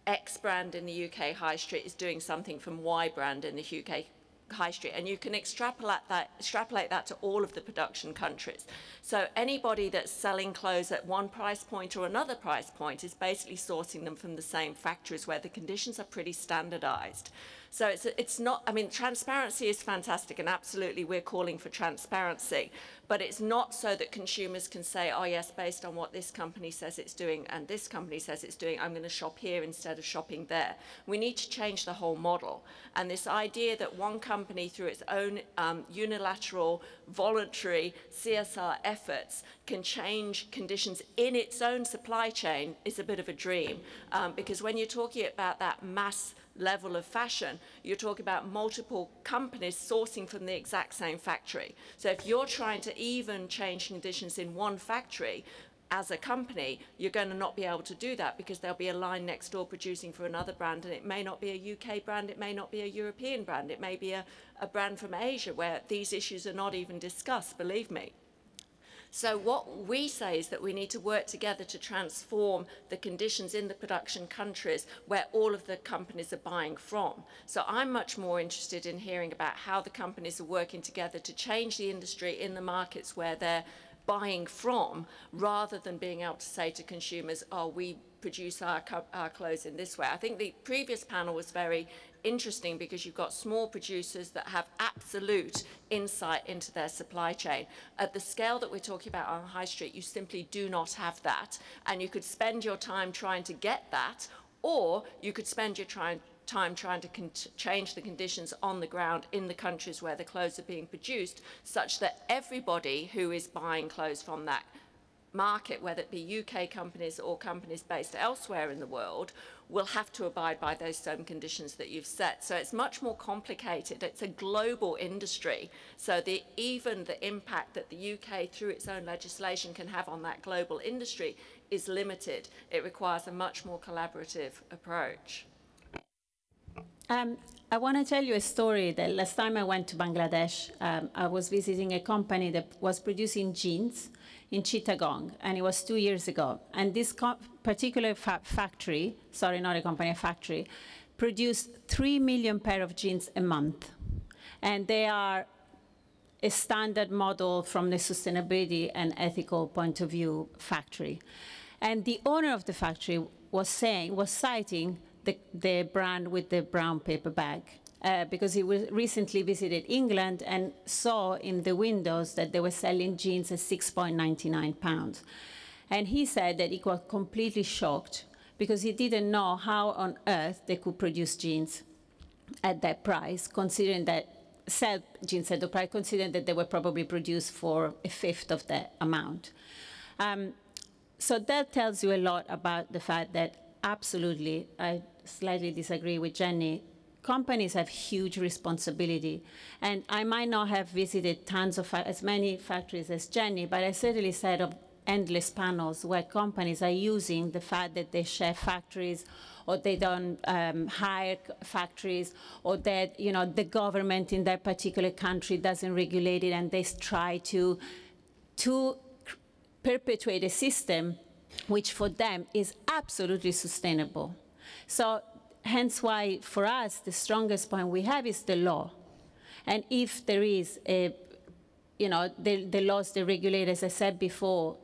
X brand in the UK high street is doing something from Y brand in the UK high street, and you can extrapolate that to all of the production countries. So anybody that's selling clothes at one price point or another price point is basically sourcing them from the same factories where the conditions are pretty standardized. So it's not, I mean, transparency is fantastic, and absolutely we're calling for transparency, but it's not so that consumers can say, oh yes, based on what this company says it's doing and this company says it's doing, I'm going to shop here instead of shopping there. We need to change the whole model. And this idea that one company through its own unilateral, voluntary CSR efforts can change conditions in its own supply chain is a bit of a dream. Because when you're talking about that mass level of fashion, you're talking about multiple companies sourcing from the exact same factory. So if you're trying to even change conditions in one factory, as a company, you're going to not be able to do that, because there'll be a line next door producing for another brand, and it may not be a UK brand, it may not be a European brand, it may be a brand from Asia where these issues are not even discussed, believe me. So what we say is that we need to work together to transform the conditions in the production countries where all of the companies are buying from. So I'm much more interested in hearing about how the companies are working together to change the industry in the markets where they're buying from, rather than being able to say to consumers, oh, we produce our clothes in this way. I think the previous panel was very interesting, because you've got small producers that have absolute insight into their supply chain. At the scale that we're talking about on high street, you simply do not have that. And you could spend your time trying to get that, or you could spend your time trying to change the conditions on the ground in the countries where the clothes are being produced, such that everybody who is buying clothes from that market, whether it be UK companies or companies based elsewhere in the world, will have to abide by those same conditions that you've set. So it's much more complicated. It's a global industry. So even the impact that the UK, through its own legislation, can have on that global industry is limited. It requires a much more collaborative approach. I want to tell you a story that last time I went to Bangladesh, I was visiting a company that was producing jeans in Chittagong, and it was 2 years ago. And this particular factory, sorry, not a company, a factory, produced 3 million pair of jeans a month. And they are a standard model from the sustainability and ethical point of view factory. And the owner of the factory was citing the brand with the brown paper bag. Because he recently visited England and saw in the windows that they were selling jeans at £6.99. And he said that he was completely shocked because he didn't know how on earth they could produce jeans at that price, considering that sell jeans at the price, considering that they were probably produced for a fifth of that amount. So that tells you a lot about the fact that absolutely, I slightly disagree with Jenny, companies have huge responsibility. And I might not have visited tons of as many factories as Jenny, but I certainly set up endless panels where companies are using the fact that they share factories, or they don't hire factories, or that the government in their particular country doesn't regulate it, and they try to perpetuate a system which for them is absolutely sustainable. So hence why, for us, the strongest point we have is the law. And if there is the laws that regulate, as I said before,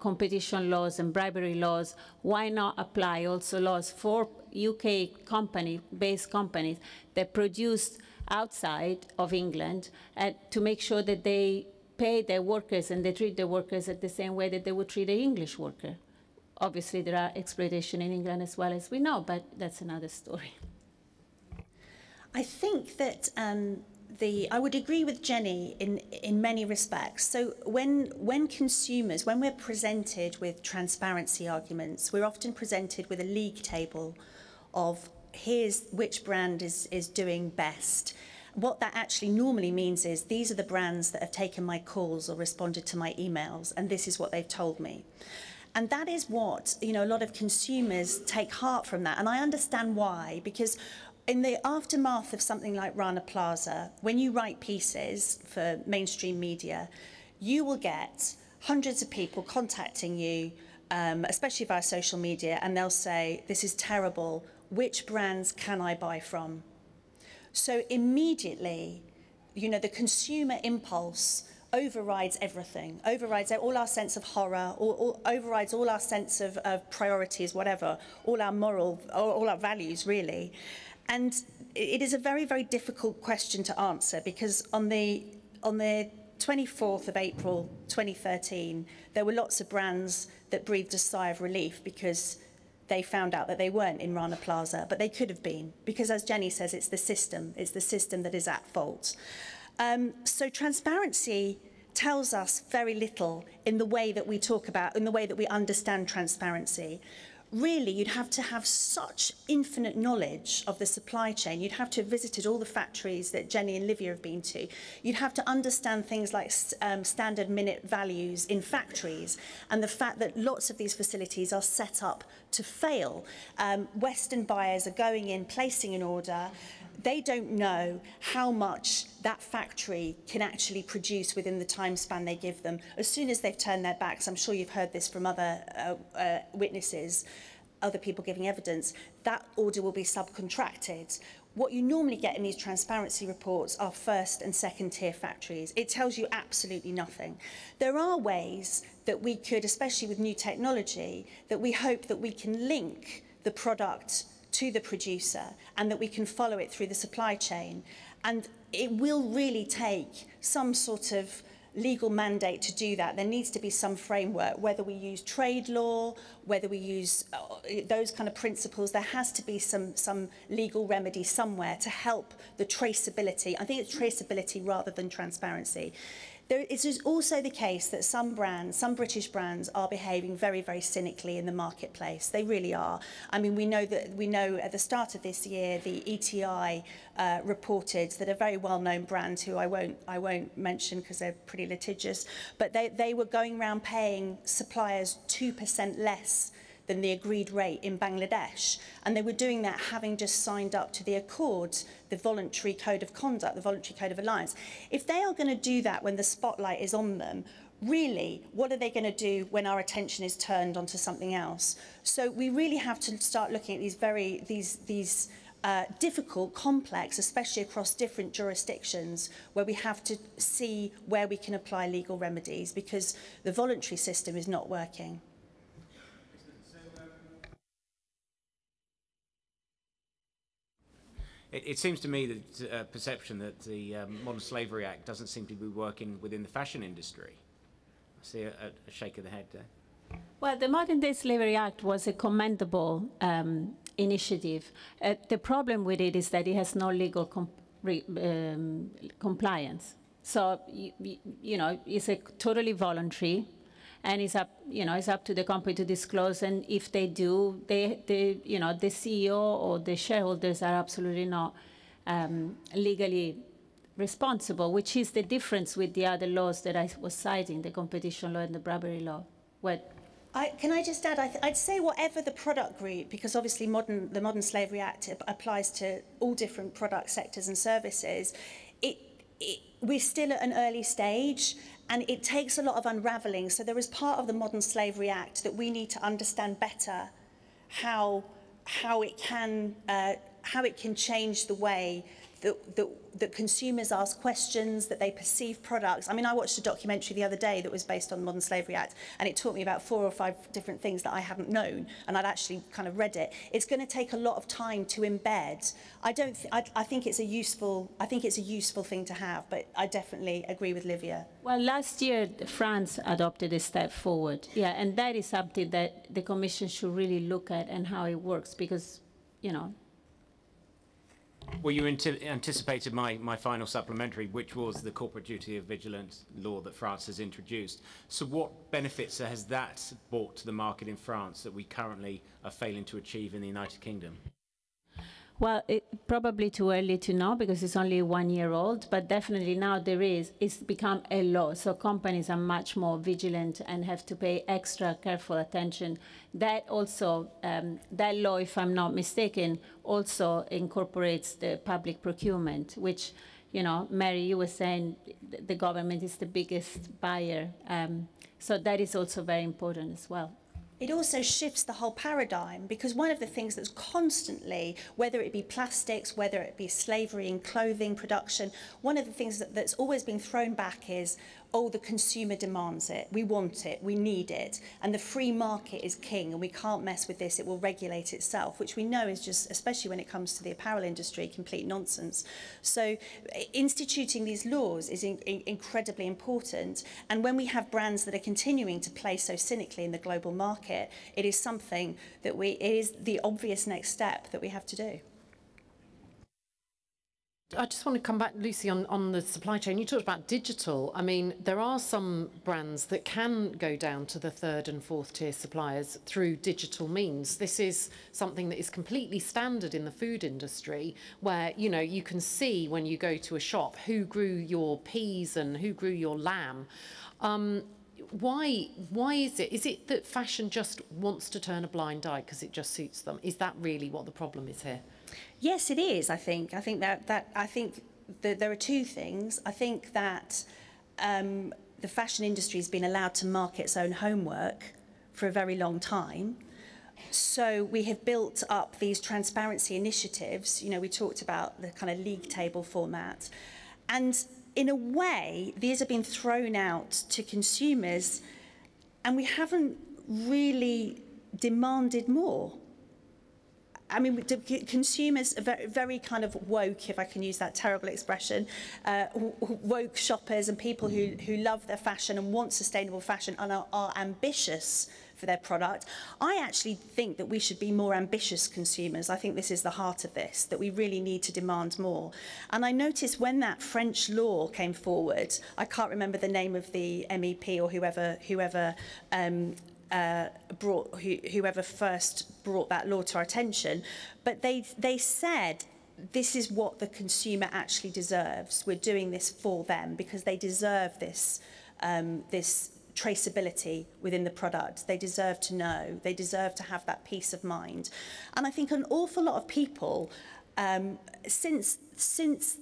competition laws and bribery laws, why not apply also laws for UK based companies that produce outside of England to make sure that they pay their workers and they treat their workers at the same way that they would treat an English worker. Obviously, there are exploitation in England as well, as we know, but that's another story. I think that I would agree with Jenny in many respects. So when consumers, when we're presented with transparency arguments, we're often presented with a league table of here's which brand is doing best. What that actually normally means is these are the brands that have taken my calls or responded to my emails, and this is what they've told me. And that is what, a lot of consumers take heart from that. And I understand why, because in the aftermath of something like Rana Plaza, when you write pieces for mainstream media, you will get hundreds of people contacting you, especially via social media, and they'll say, this is terrible, which brands can I buy from? So immediately, the consumer impulse overrides everything, overrides all our sense of horror, overrides all our sense of priorities, whatever, all our values, really. And it is a very, very difficult question to answer, because on the 24th of April 2013, there were lots of brands that breathed a sigh of relief because they found out that they weren't in Rana Plaza, but they could have been, because as Jenny says, it's the system that is at fault. So transparency tells us very little in the way that we talk about, in the way that we understand transparency. Really, you'd have to have such infinite knowledge of the supply chain. You'd have to have visited all the factories that Jenny and Livia have been to. You'd have to understand things like standard minute values in factories, and the fact that lots of these facilities are set up to fail. Western buyers are going in, placing an order. They don't know how much that factory can actually produce within the time span they give them. As soon as they've turned their backs, I'm sure you've heard this from other witnesses, other people giving evidence, that order will be subcontracted. What you normally get in these transparency reports are first and second tier factories. It tells you absolutely nothing. There are ways that we could, especially with new technology, that we hope that we can link the product to the producer and that we can follow it through the supply chain. And it will really take some sort of legal mandate to do that. There needs to be some framework, whether we use trade law, whether we use those kind of principles. There has to be some legal remedy somewhere to help the traceability. I think it's traceability rather than transparency. It is also the case that some brands, some British brands, are behaving very, very cynically in the marketplace. They really are. I mean, we know at the start of this year, the ETI reported that a very well-known brand, who I won't mention because they're pretty litigious, but they were going around paying suppliers 2% less than the agreed rate in Bangladesh. And they were doing that having just signed up to the Accord, the voluntary code of conduct, the voluntary code of alliance. If they are going to do that when the spotlight is on them, really, what are they going to do when our attention is turned onto something else? So we really have to start looking at these difficult, complex, especially across different jurisdictions, where we have to see where we can apply legal remedies, because the voluntary system is not working. It seems to me that perception that the Modern Slavery Act doesn't seem to be working within the fashion industry. I see a shake of the head there. Well, the Modern Day Slavery Act was a commendable initiative. The problem with it is that it has no legal compliance. So, you know, it's a totally voluntary, and it's up, it's up to the company to disclose. And if they do, the CEO or the shareholders are absolutely not legally responsible, which is the difference with the other laws that I was citing, the competition law and the bribery law. Can I just add, I'd say whatever the product group, because obviously the Modern Slavery Act applies to all different product sectors and services, we're still at an early stage, and it takes a lot of unravelling. So there is part of the Modern Slavery Act that we need to understand better how it can change the way that consumers ask questions, that they perceive products. I mean, I watched a documentary the other day that was based on the Modern Slavery Act, and it taught me about 4 or 5 different things that I hadn't known, and I'd actually kind of read it. It's going to take a lot of time to embed. I think it's a useful thing to have, but I definitely agree with Livia. Well, last year France adopted a step forward, and that is something that the Commission should really look at and how it works, because, Well, you anticipated my final supplementary, which was the corporate duty of vigilance law that France has introduced. So what benefits has that brought to the market in France that we currently are failing to achieve in the United Kingdom? Well, probably too early to know because it's only 1 year old, but definitely now it's become a law. So companies are much more vigilant and have to pay extra careful attention. That also, that law, if I'm not mistaken, also incorporates the public procurement, which, Mary, you were saying the government is the biggest buyer. So that is also very important as well. It also shifts the whole paradigm, because one of the things that's constantly, whether it be plastics, whether it be slavery in clothing production, one of the things that's always been thrown back is, oh, the consumer demands it, we want it, we need it, and the free market is king, and we can't mess with this, it will regulate itself, which we know is just, especially when it comes to the apparel industry, complete nonsense. So instituting these laws is incredibly important, and when we have brands that are continuing to play so cynically in the global market, it is something that it is the obvious next step that we have to do. I just want to come back, Lucy, on the supply chain. You talked about digital. I mean, there are some brands that can go down to the 3rd and 4th tier suppliers through digital means. This is something that is completely standard in the food industry, where, you can see when you go to a shop who grew your peas and who grew your lamb. Why is it? Is it that fashion just wants to turn a blind eye because it just suits them? Is that really what the problem is here? Yes, it is. I think that there are 2 things. I think that the fashion industry has been allowed to mark its own homework for a very long time. So we have built up these transparency initiatives. We talked about the kind of league table format, and in a way, these have been thrown out to consumers, and we haven't really demanded more. I mean, consumers are very, very kind of woke, if I can use that terrible expression, woke shoppers and people who love their fashion and want sustainable fashion and are ambitious for their product. I actually think that we should be more ambitious consumers. I think this is the heart of this, that we really need to demand more. And I noticed when that French law came forward, I can't remember the name of the MEP or whoever first brought that law to our attention, but they said this is what the consumer actually deserves. We're doing this for them because they deserve this this traceability within the product. They deserve to know. They deserve to have that peace of mind. And I think an awful lot of people, since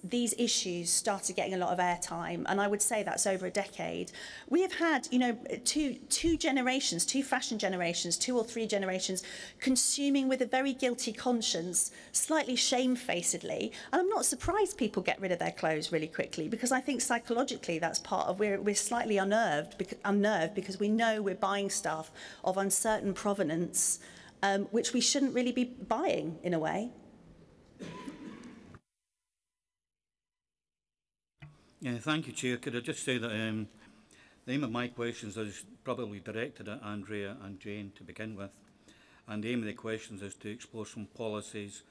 these issues started getting a lot of airtime, and I would say that's over a decade, we have had, you know, two generations, two fashion generations, 2 or 3 generations, consuming with a very guilty conscience, slightly shamefacedly. And I'm not surprised people get rid of their clothes really quickly, because I think psychologically that's part of, we're slightly unnerved because we know we're buying stuff of uncertain provenance, which we shouldn't really be buying in a way. Yeah, thank you, Chair. Could I just say that the aim of my questions is probably directed at Andrea and Jane to begin with, and the aim of the questions is to explore some policies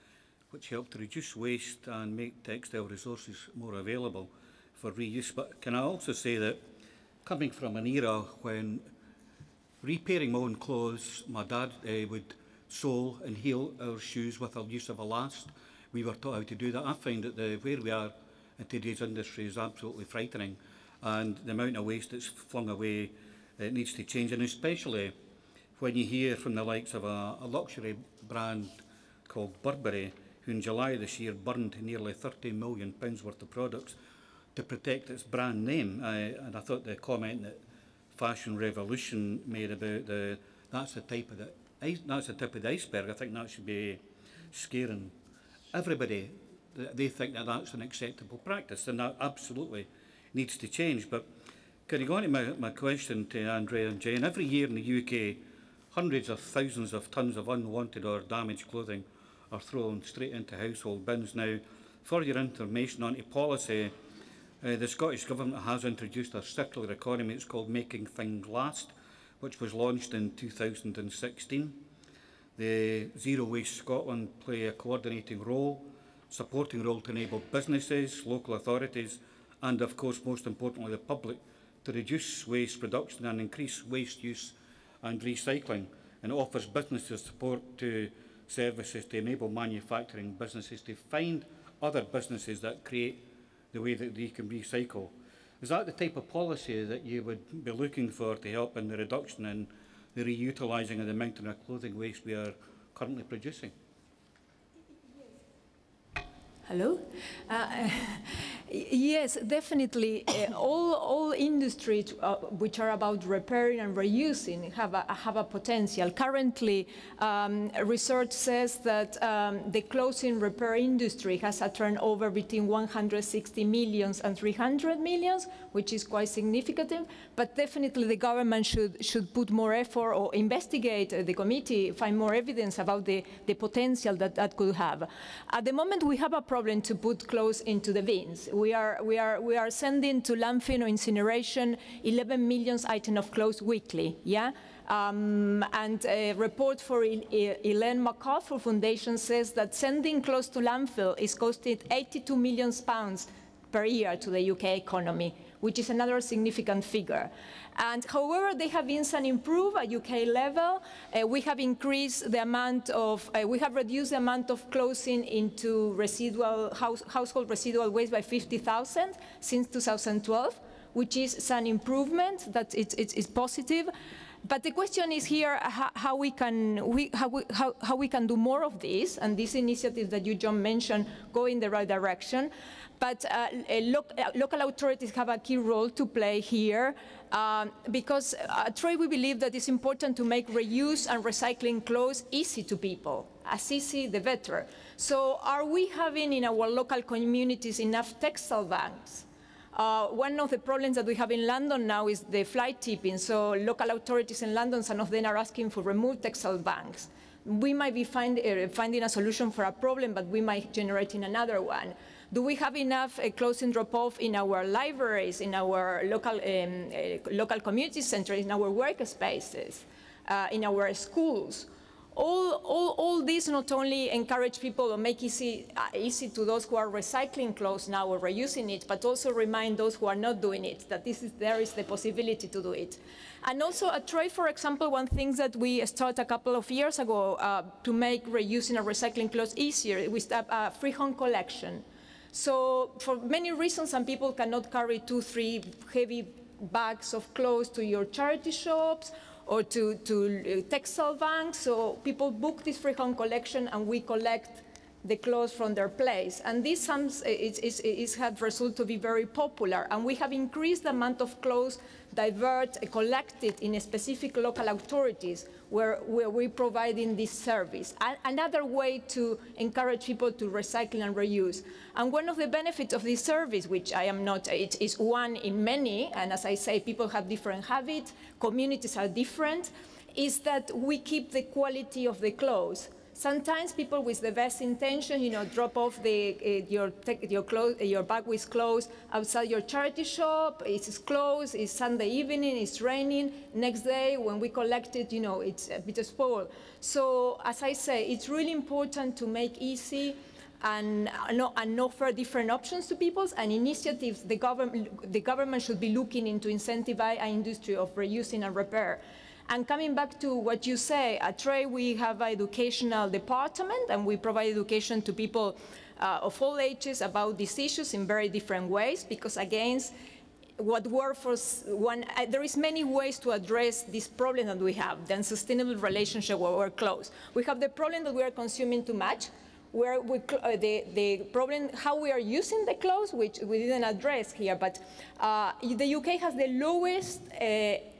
which help to reduce waste and make textile resources more available for reuse. But can I also say that coming from an era when repairing my own clothes, my dad would sole and heel our shoes with the use of a last. We were taught how to do that. I find that where we are in today's industry is absolutely frightening, and the amount of waste that's flung away needs to change, and especially when you hear from the likes of a luxury brand called Burberry, who in July this year burned nearly £30 million worth of products to protect its brand name. And I thought the comment that Fashion Revolution made about that's the tip of the iceberg, I think that should be scaring everybody. They think that that's an acceptable practice, and that absolutely needs to change. But can I go on to my question to Andrea and Jane? Every year in the UK, hundreds of thousands of tonnes of unwanted or damaged clothing are thrown straight into household bins. Now, for your information on policy, the Scottish Government has introduced a circular economy. It's called Making Things Last, which was launched in 2016. The Zero Waste Scotland play a coordinating role, supporting role to enable businesses, local authorities, and of course, most importantly, the public, to reduce waste production and increase waste use and recycling. And it offers businesses support to services to enable manufacturing businesses to find other businesses that create the way that they can recycle. Is that the type of policy that you would be looking for to help in the reduction and the reutilising of the mountain of clothing waste we are currently producing? Hello? Yes, definitely. All industries which are about repairing and reusing have a potential. Currently, research says that the clothing repair industry has a turnover between 160 million and 300 million, which is quite significant. But definitely the government should put more effort or investigate, the committee, find more evidence about the potential that could have. At the moment, we have a problem to put clothes into the bins. We are sending to landfill or incineration 11 million items of clothes weekly. Yeah. And a report for Elaine MacArthur Foundation says that sending clothes to landfill is costing £82 million per year to the UK economy, which is another significant figure. And however, there have been some improvement at UK level. We have increased the amount of, we have reduced the amount of clothing into residual household residual waste by 50,000 since 2012, which is an improvement that it's positive. But the question is here how we can do more of this, and these initiatives that you, John, mentioned go in the right direction. But local authorities have a key role to play here because at Trade we believe that it's important to make reuse and recycling clothes easy to people. As easy, the better. So are we having in our local communities enough textile banks? One of the problems that we have in London now is the fly tipping. So local authorities in London, some of them are asking for removed textile banks. We might be finding a solution for a problem, but we might generate another one. Do we have enough clothes and drop-off in our libraries, in our local community centers, in our workspaces, in our schools? All these not only encourage people or make easy to those who are recycling clothes now or reusing it, but also remind those who are not doing it that there is the possibility to do it. And also at Trade, for example, one thing that we started a couple of years ago to make reusing and recycling clothes easier, we started a free home collection. So for many reasons, some people cannot carry 2-3 heavy bags of clothes to your charity shops or to textile banks. So people book this free home collection and we collect the clothes from their place. And this has resulted to be very popular. And we have increased the amount of clothes collected in specific local authorities where we're providing this service. Another way to encourage people to recycle and reuse. And one of the benefits of this service, which I am not, it is one in many, and as I say, people have different habits, communities are different, is that we keep the quality of the clothes. Sometimes people with the best intention, drop off your bag with clothes outside your charity shop. It's closed. It's Sunday evening. It's raining. Next day, when we collect it, it's a bit spoiled. So, as I say, it's really important to make easy and offer different options to people and initiatives. The government should be looking into incentivize an industry of reusing and repair. And coming back to what you say, at Trade we have an educational department and we provide education to people of all ages about these issues in very different ways because, again, what works there is many ways to address this problem that we have, the unsustainable relationship with our clothes. We have the problem that we are consuming too much, where the problem, how we are using the clothes, which we didn't address here, but the UK has the lowest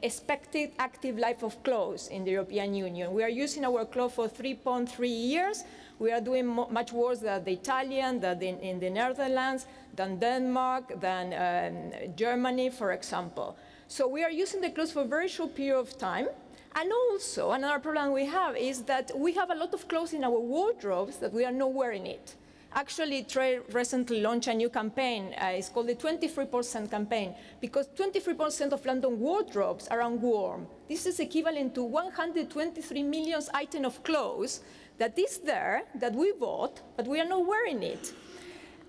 expected active life of clothes in the European Union. We are using our clothes for 3.3 years. We are doing much worse than the Italian, than in the Netherlands, than Denmark, than Germany, for example. So we are using the clothes for a very short period of time. And also, another problem we have is that we have a lot of clothes in our wardrobes that we are not wearing it. Actually, Trade recently launched a new campaign. It's called the 23% campaign, because 23% of London wardrobes are unworn. This is equivalent to 123 million items of clothes that is there, that we bought, but we are not wearing it.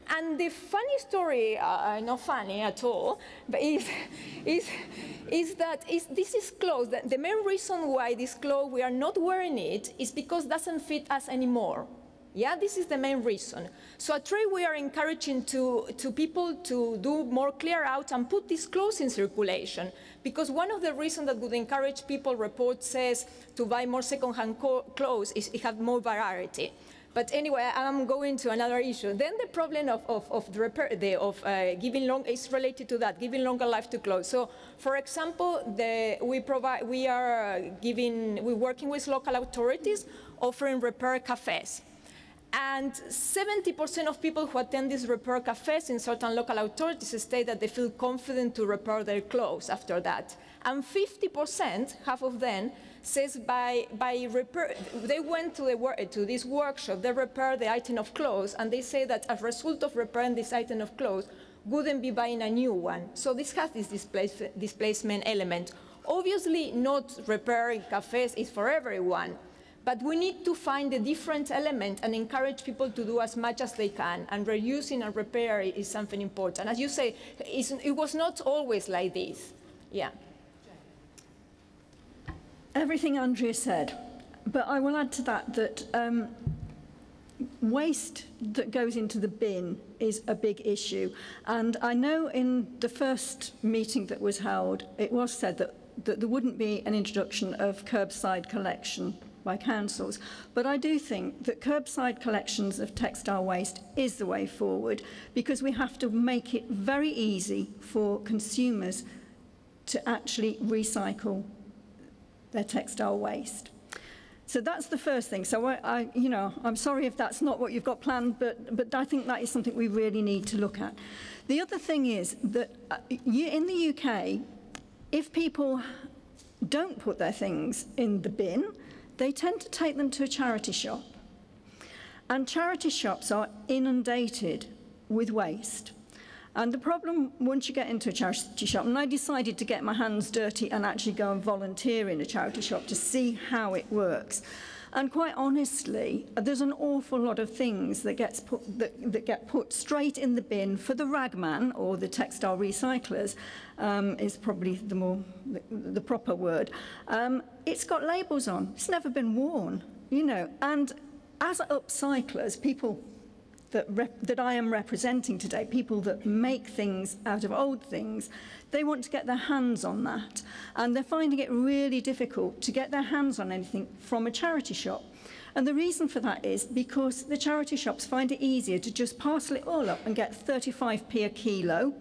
And the funny story, not funny at all, but this is clothes. The main reason why this clothes we are not wearing it is because it doesn't fit us anymore. Yeah, this is the main reason. So at Trade we are encouraging to people to do more clear out and put these clothes in circulation, because one of the reasons that would encourage people, report says, to buy more second-hand clothes is it has more variety. But anyway, I'm going to another issue. Then the problem of giving long is related to that, giving longer life to clothes. So, for example, we're working with local authorities offering repair cafes. And 70% of people who attend these repair cafes in certain local authorities state that they feel confident to repair their clothes after that. And 50%, half of them, says by repair, they went to this workshop, they repaired the item of clothes, and they say that as a result of repairing this item of clothes, wouldn't be buying a new one. So this has this displacement element. Obviously, not repairing cafes is for everyone, but we need to find a different element and encourage people to do as much as they can, and reusing and repair is something important. As you say, it was not always like this. Yeah. Everything Andrea said, but I will add to that waste that goes into the bin is a big issue. And I know in the first meeting that was held, it was said that there wouldn't be an introduction of curbside collection by councils. But I do think that curbside collections of textile waste is the way forward, because we have to make it very easy for consumers to actually recycle their textile waste. So that's the first thing. So I'm sorry if that's not what you've got planned, but I think that is something we really need to look at. The other thing is that in the UK, if people don't put their things in the bin, they tend to take them to a charity shop. And charity shops are inundated with waste. And the problem, once you get into a charity shop, and I decided to get my hands dirty and actually go and volunteer in a charity shop to see how it works. And quite honestly, there's an awful lot of things that get put straight in the bin for the ragman, or the textile recyclers, is probably the proper word. It's got labels on. It's never been worn, you know. And as upcyclers, people that I am representing today, people that make things out of old things, they want to get their hands on that. And they're finding it really difficult to get their hands on anything from a charity shop. And the reason for that is because the charity shops find it easier to just parcel it all up and get 35p a kilo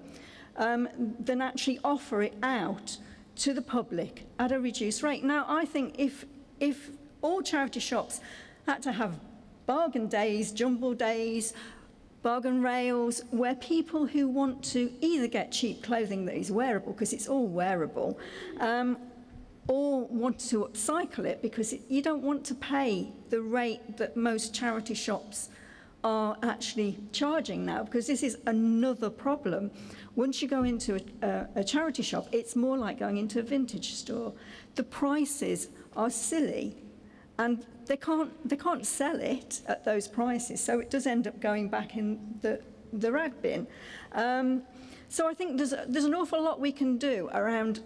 than actually offer it out to the public at a reduced rate. Now, I think if all charity shops had to have bargain days, jumble days, bargain rails, where people who want to either get cheap clothing that is wearable, because it's all wearable, or want to upcycle it because you don't want to pay the rate that most charity shops are actually charging now, because this is another problem. Once you go into a charity shop, it's more like going into a vintage store. The prices are silly, and they can't sell it at those prices, so it does end up going back in the rag bin. So I think there's an awful lot we can do around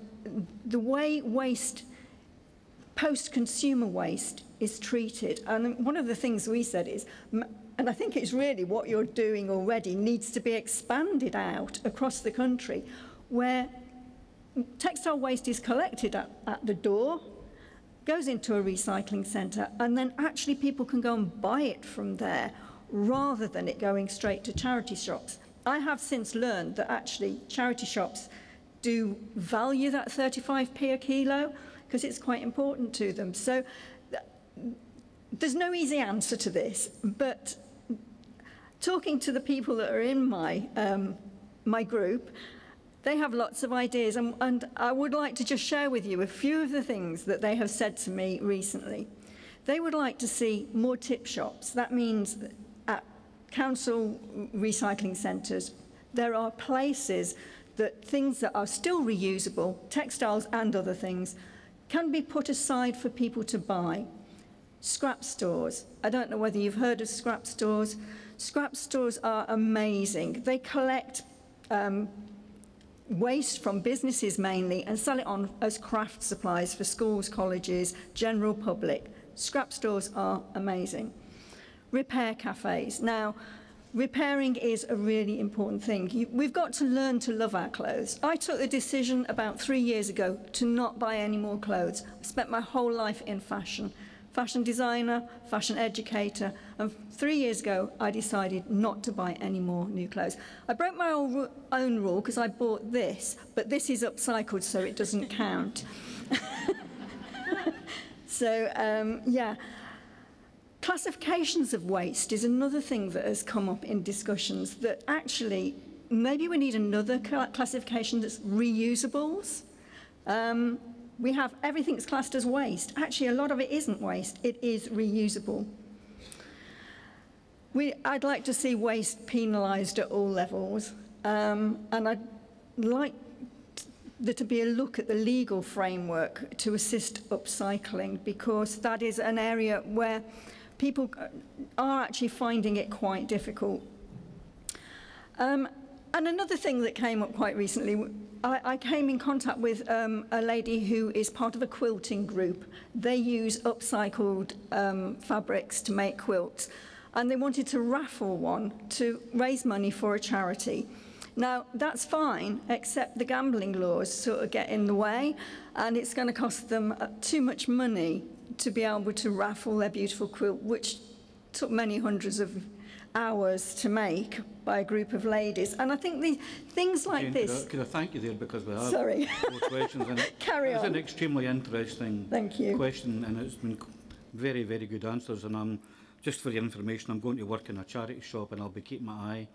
the way waste, post-consumer waste, is treated. And one of the things we said is, and I think it's really what you're doing already, needs to be expanded out across the country, where textile waste is collected at the door, goes into a recycling centre, and then actually people can go and buy it from there rather than it going straight to charity shops. I have since learned that actually charity shops do value that 35p a kilo because it's quite important to them. So there's no easy answer to this, but talking to the people that are in my group, they have lots of ideas, and I would like to just share with you a few of the things that they have said to me recently. They would like to see more tip shops. That means at council recycling centres, there are places that things that are still reusable, textiles and other things, can be put aside for people to buy. Scrap stores. I don't know whether you've heard of scrap stores. Scrap stores are amazing. They collect waste from businesses mainly and sell it on as craft supplies for schools, colleges, general public. Scrap stores are amazing. Repair cafes. Now, repairing is a really important thing. We've got to learn to love our clothes. I took the decision about 3 years ago to not buy any more clothes. I spent my whole life in fashion. Fashion designer, fashion educator, and 3 years ago I decided not to buy any more new clothes. I broke my own rule because I bought this, but this is upcycled so it doesn't count. So, yeah. Classifications of waste is another thing that has come up in discussions, that actually maybe we need another classification that's reusables. We have everything's classed as waste. Actually, a lot of it isn't waste. It is reusable. I'd like to see waste penalised at all levels. And I'd like there to be a look at the legal framework to assist upcycling, because that is an area where people are actually finding it quite difficult. And another thing that came up quite recently, I came in contact with a lady who is part of a quilting group. They use upcycled fabrics to make quilts, and they wanted to raffle one to raise money for a charity. Now, that's fine, except the gambling laws sort of get in the way, and it's going to cost them too much money to be able to raffle their beautiful quilt, which took many hundreds of hours to make by a group of ladies. And I think things like Jane, this... Could I thank you there, because we have Sorry. more questions. And Carry on. It's an extremely interesting question, and it's been very, very good answers. And just for your information, I'm going to work in a charity shop, and I'll be keeping my eye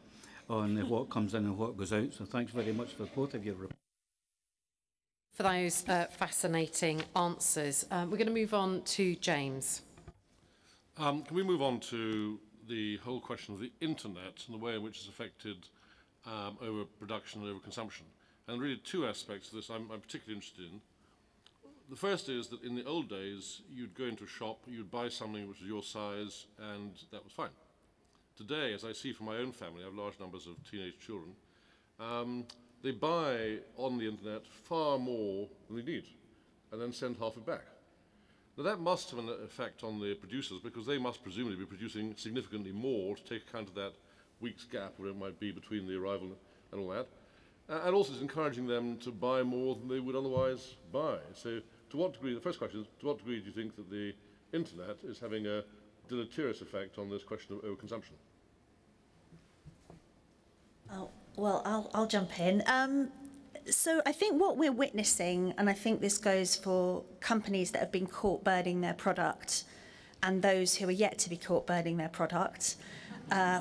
on what comes in and what goes out. So thanks very much for both of your reports. For those fascinating answers. We're going to move on to James. Can we move on to the whole question of the internet and the way in which it's affected overproduction and overconsumption? And really two aspects of this I'm particularly interested in. The first is that in the old days, you'd go into a shop, you'd buy something which was your size, and that was fine. Today, as I see from my own family, I have large numbers of teenage children, they buy on the internet far more than they need, and then send half it back. Now that must have an effect on the producers, because they must presumably be producing significantly more to take account of that week's gap, whatever it might be, between the arrival and all that. And also it's encouraging them to buy more than they would otherwise buy. So to what degree, the first question is, to what degree do you think that the internet is having a deleterious effect on this question of overconsumption? Oh, well, I'll jump in. So I think what we're witnessing, and I think this goes for companies that have been caught burning their product and those who are yet to be caught burning their product,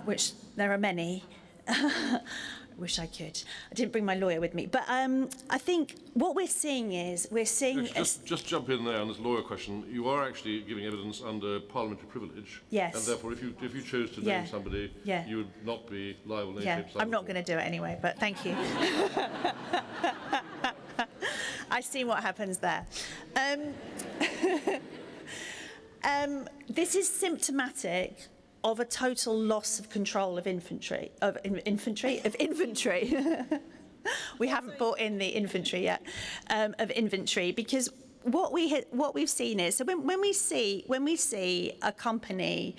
which there are many. I wish I could. I didn't bring my lawyer with me. But I think what we're seeing is, Just jump in there on this lawyer question. You are actually giving evidence under parliamentary privilege. Yes. And therefore, if you chose to name somebody, you would not be liable in any shape. I'm not going to do it anyway, but thank you. I see what happens there. This is symptomatic of a total loss of control of inventory. We haven't brought in the inventory yet, of inventory, because what we've seen is, so when we see a company,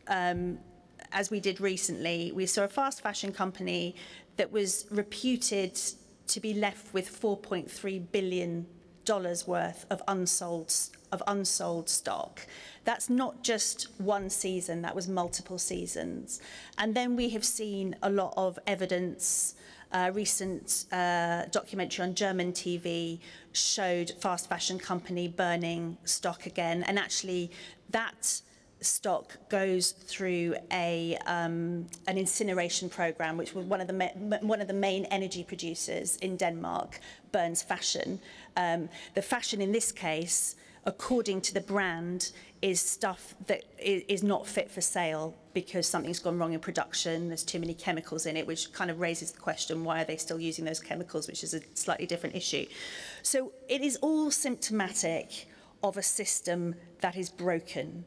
as we did recently, we saw a fast fashion company that was reputed to be left with $4.3 billion worth of unsold stock. That's not just one season, that was multiple seasons. And then we have seen a lot of evidence. Recent documentary on German TV showed fast fashion company burning stock again, and actually that stock goes through an incineration program, which was one of the main energy producers in Denmark, burns fashion. The fashion in this case, according to the brand, is stuff that is not fit for sale because something's gone wrong in production, there's too many chemicals in it, which kind of raises the question, why are they still using those chemicals, which is a slightly different issue. So it is all symptomatic of a system that is broken.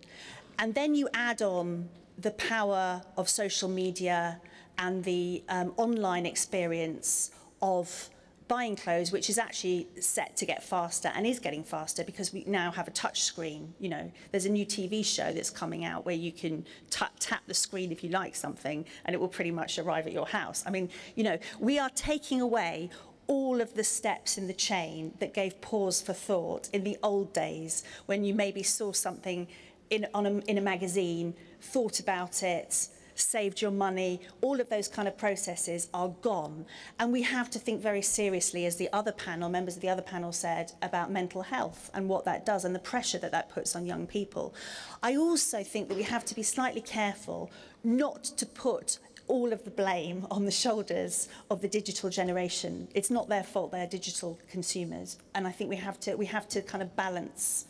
And then you add on the power of social media and the online experience of buying clothes, which is actually set to get faster and is getting faster because we now have a touch screen. You know, there's a new TV show that's coming out where you can tap the screen if you like something and it will pretty much arrive at your house. I mean, you know, we are taking away all of the steps in the chain that gave pause for thought in the old days when you maybe saw something in a magazine, thought about it, saved your money. All of those kind of processes are gone. And we have to think very seriously, as the other panel, members of the other panel said, about mental health and what that does and the pressure that that puts on young people. I also think that we have to be slightly careful not to put all of the blame on the shoulders of the digital generation. It's not their fault, they're digital consumers. And I think we have to kind of balance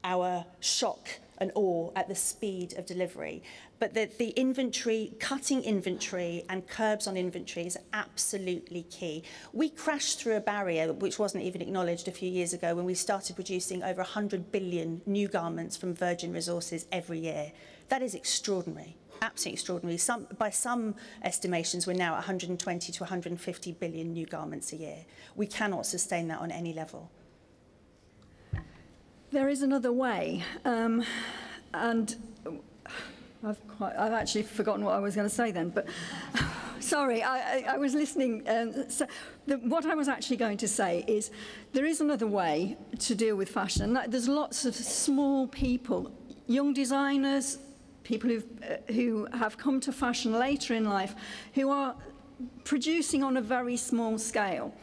our shock and awe at the speed of delivery. But the inventory, cutting inventory and curbs on inventory is absolutely key. We crashed through a barrier which wasn't even acknowledged a few years ago when we started producing over 100 billion new garments from virgin resources every year. That is extraordinary, absolutely extraordinary. By some estimations, we're now at 120 to 150 billion new garments a year. We cannot sustain that on any level. There is another way, and I've actually forgotten what I was going to say then, but sorry, I was listening. What I was actually going to say is there is another way to deal with fashion. There's lots of small people, young designers, people who have come to fashion later in life, who are producing on a very small scale.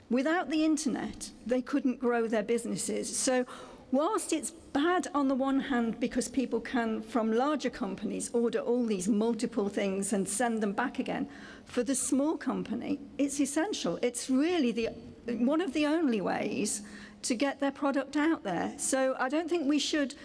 Without the internet, they couldn't grow their businesses. So whilst it's bad on the one hand because people can, from larger companies, order all these multiple things and send them back again, for the small company, it's essential. It's really one of the only ways to get their product out there. So I don't think we should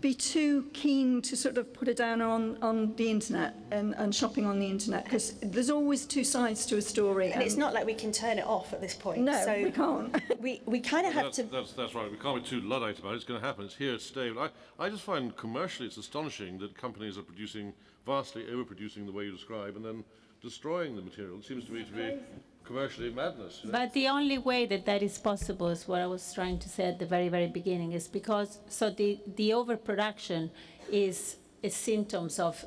be too keen to sort of put it down on the internet and shopping on the internet, because there's always two sides to a story. And it's not like we can turn it off at this point. No, so we can't. we kind of have to... That's right. We can't be too Luddite about it. It's going to happen. It's here to stay. But I just find commercially it's astonishing that companies are producing, vastly overproducing the way you describe, and then destroying the material. It seems to me to be commercially madness. You know? But the only way that that is possible is what I was trying to say at the very, very beginning, is because, so the overproduction is symptoms of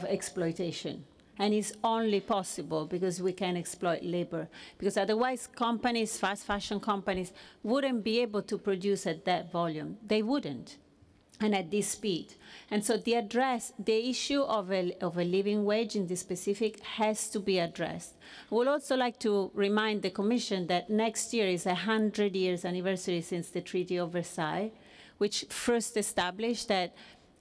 exploitation. And it's only possible because we can exploit labor. Because otherwise companies, fast fashion companies, wouldn't be able to produce at that volume. They wouldn't. And at this speed. And so the issue of a living wage in this specific has to be addressed. I would also like to remind the Commission that next year is 100 years anniversary since the Treaty of Versailles, which first established that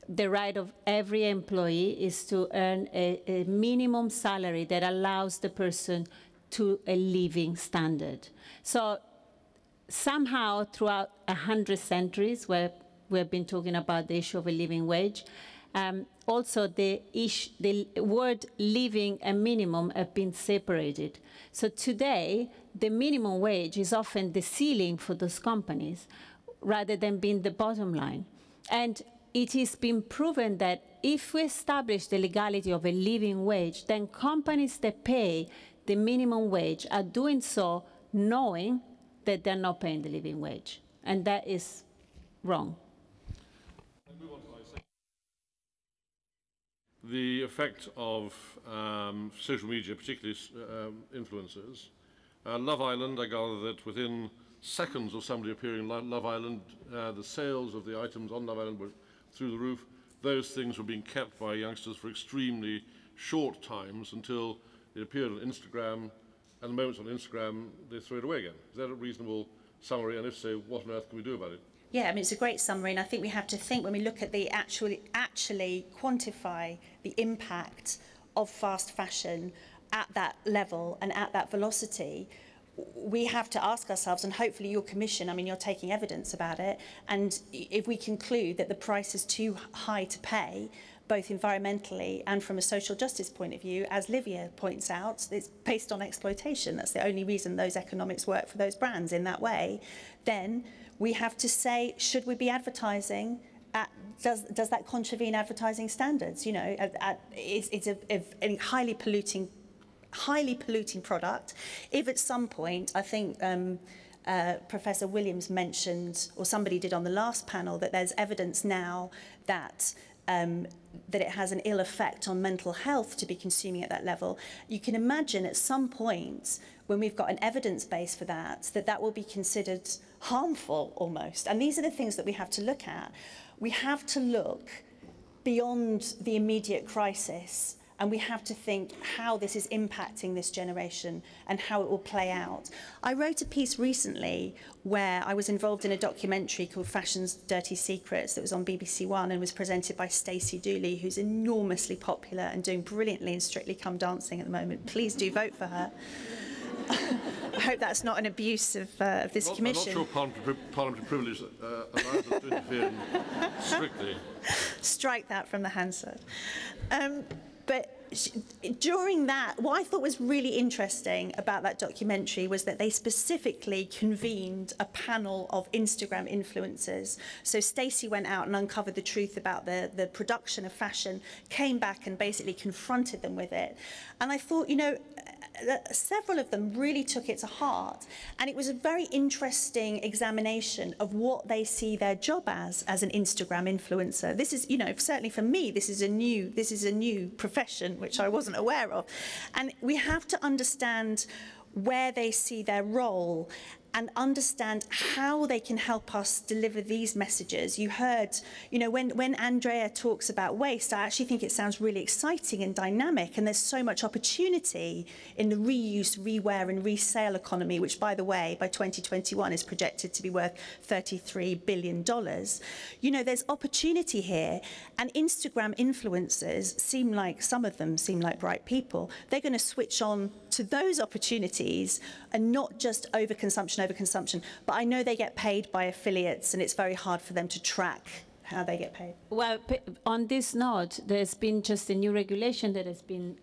the right of every employee is to earn a minimum salary that allows the person to a living standard. So somehow throughout 100 centuries, where we have been talking about the issue of a living wage. Also, the word living and minimum have been separated. So today, the minimum wage is often the ceiling for those companies, rather than being the bottom line. And it has been proven that if we establish the legality of a living wage, then companies that pay the minimum wage are doing so knowing that they're not paying the living wage. And that is wrong. The effect of social media, particularly influencers. Love Island, I gather that within seconds of somebody appearing on Love Island, the sales of the items on Love Island were through the roof. Those things were being kept by youngsters for extremely short times until it appeared on Instagram, and the moment it's on Instagram, they throw it away again. Is that a reasonable summary? And if so, what on earth can we do about it? Yeah, I mean, it's a great summary, and I think we have to think when we look at the actually quantify the impact of fast fashion at that level and at that velocity. We have to ask ourselves, and hopefully your commission, I mean, you're taking evidence about it, and if we conclude that the price is too high to pay, both environmentally and from a social justice point of view, as Livia points out, it's based on exploitation. That's the only reason those economics work for those brands in that way. Then we have to say, should we be advertising? Does that contravene advertising standards? You know, it's a highly polluting product. If at some point, I think Professor Williams mentioned, or somebody did on the last panel, that there's evidence now that it has an ill effect on mental health to be consuming at that level. You can imagine at some point, when we've got an evidence base for that, that will be considered harmful almost. And these are the things that we have to look at. We have to look beyond the immediate crisis, and we have to think how this is impacting this generation and how it will play out. I wrote a piece recently where I was involved in a documentary called Fashion's Dirty Secrets that was on BBC One and was presented by Stacey Dooley, who's enormously popular and doing brilliantly in Strictly Come Dancing at the moment. Please do vote for her. I hope that's not an abuse of this commission. I'm not sure parliamentary privilege allows us to interfere in Strictly. Strike that from the Hansard. But during that, what I thought was really interesting about that documentary was that they specifically convened a panel of Instagram influencers. So Stacey went out and uncovered the truth about the production of fashion, came back and basically confronted them with it. And I thought, you know, several of them really took it to heart, and it was a very interesting examination of what they see their job as an Instagram influencer. This is, you know, certainly for me, this is a new profession which I wasn't aware of, and we have to understand where they see their role and understand how they can help us deliver these messages. You heard, you know, when Andrea talks about waste, I actually think it sounds really exciting and dynamic, and there's so much opportunity in the reuse, rewear and resale economy, which, by the way, by 2021 is projected to be worth $33 billion. You know, there's opportunity here, and Instagram influencers seem like, some of them seem like bright people. They're going to switch on to those opportunities and not just overconsumption, but I know they get paid by affiliates, and it's very hard for them to track how they get paid. Well, on this note, there's been just a new regulation that has been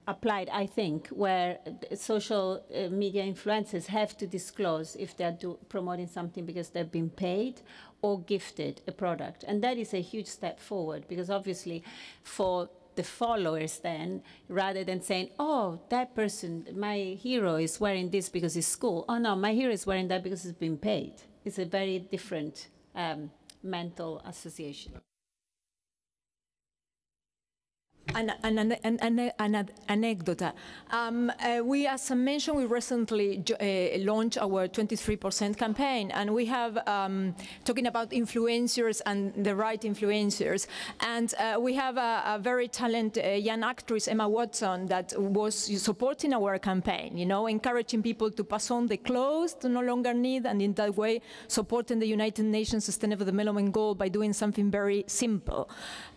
applied, I think, where social media influencers have to disclose if they're promoting something because they've been paid or gifted a product. And that is a huge step forward, because obviously for the followers then, rather than saying, oh, that person, my hero is wearing this because it's cool. Oh no, my hero is wearing that because it's been paid. It's a very different mental association. An anecdote. We, as I mentioned, we recently launched our 23% campaign, and we have talking about influencers and the right influencers. And we have a very talented young actress, Emma Watson, that was supporting our campaign, you know, encouraging people to pass on the clothes to no longer need, and in that way supporting the United Nations Sustainable Development Goal by doing something very simple.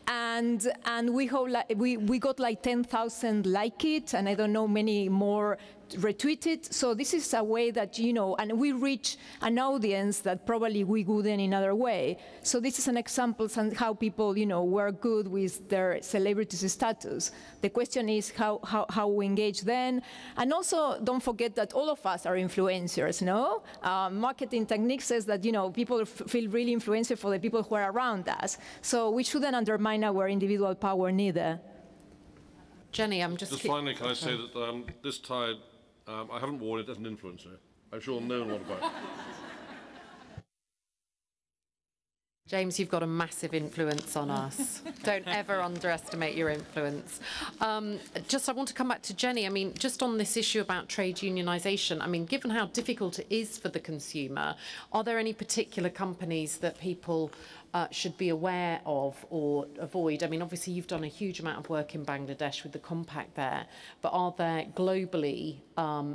And we hope we got like 10,000 like it, and I don't know, many more retweeted. So this is a way that, you know, and we reach an audience that probably we wouldn't in other way. So this is an example of how people, you know, were good with their celebrity status. The question is how we engage then. And also, don't forget that all of us are influencers, no? Marketing technique says that, you know, people feel really influential for the people who are around us. So we shouldn't undermine our individual power neither. Jenny, I'm just finally, can I say that this tie, I haven't worn it as an influencer. I'm sure no one will about it. James, you've got a massive influence on us. Don't ever underestimate your influence. I want to come back to Jenny. I mean, just on this issue about trade unionisation, I mean, given how difficult it is for the consumer, are there any particular companies that people should be aware of or avoid? I mean, obviously, you've done a huge amount of work in Bangladesh with the compact there, but are there globally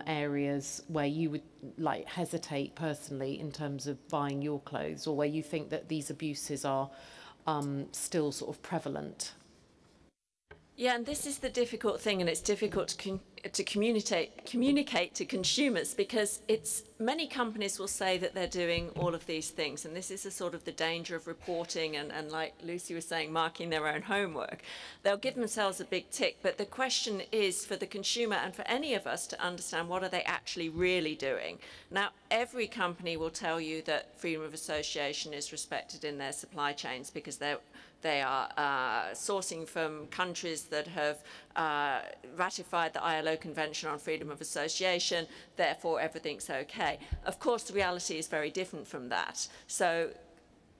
areas where you would like hesitate personally in terms of buying your clothes, or where you think that these abuses are still sort of prevalent? Yeah, and this is the difficult thing, and it's difficult to communicate to consumers, because many companies will say that they're doing all of these things, and this is a sort of the danger of reporting and like Lucy was saying, marking their own homework. They'll give themselves a big tick, but the question is for the consumer and for any of us to understand, what are they actually really doing? Now, every company will tell you that freedom of association is respected in their supply chains, because they are sourcing from countries that have ratified the ILO Convention on Freedom of Association, therefore everything's okay. Of course, the reality is very different from that. So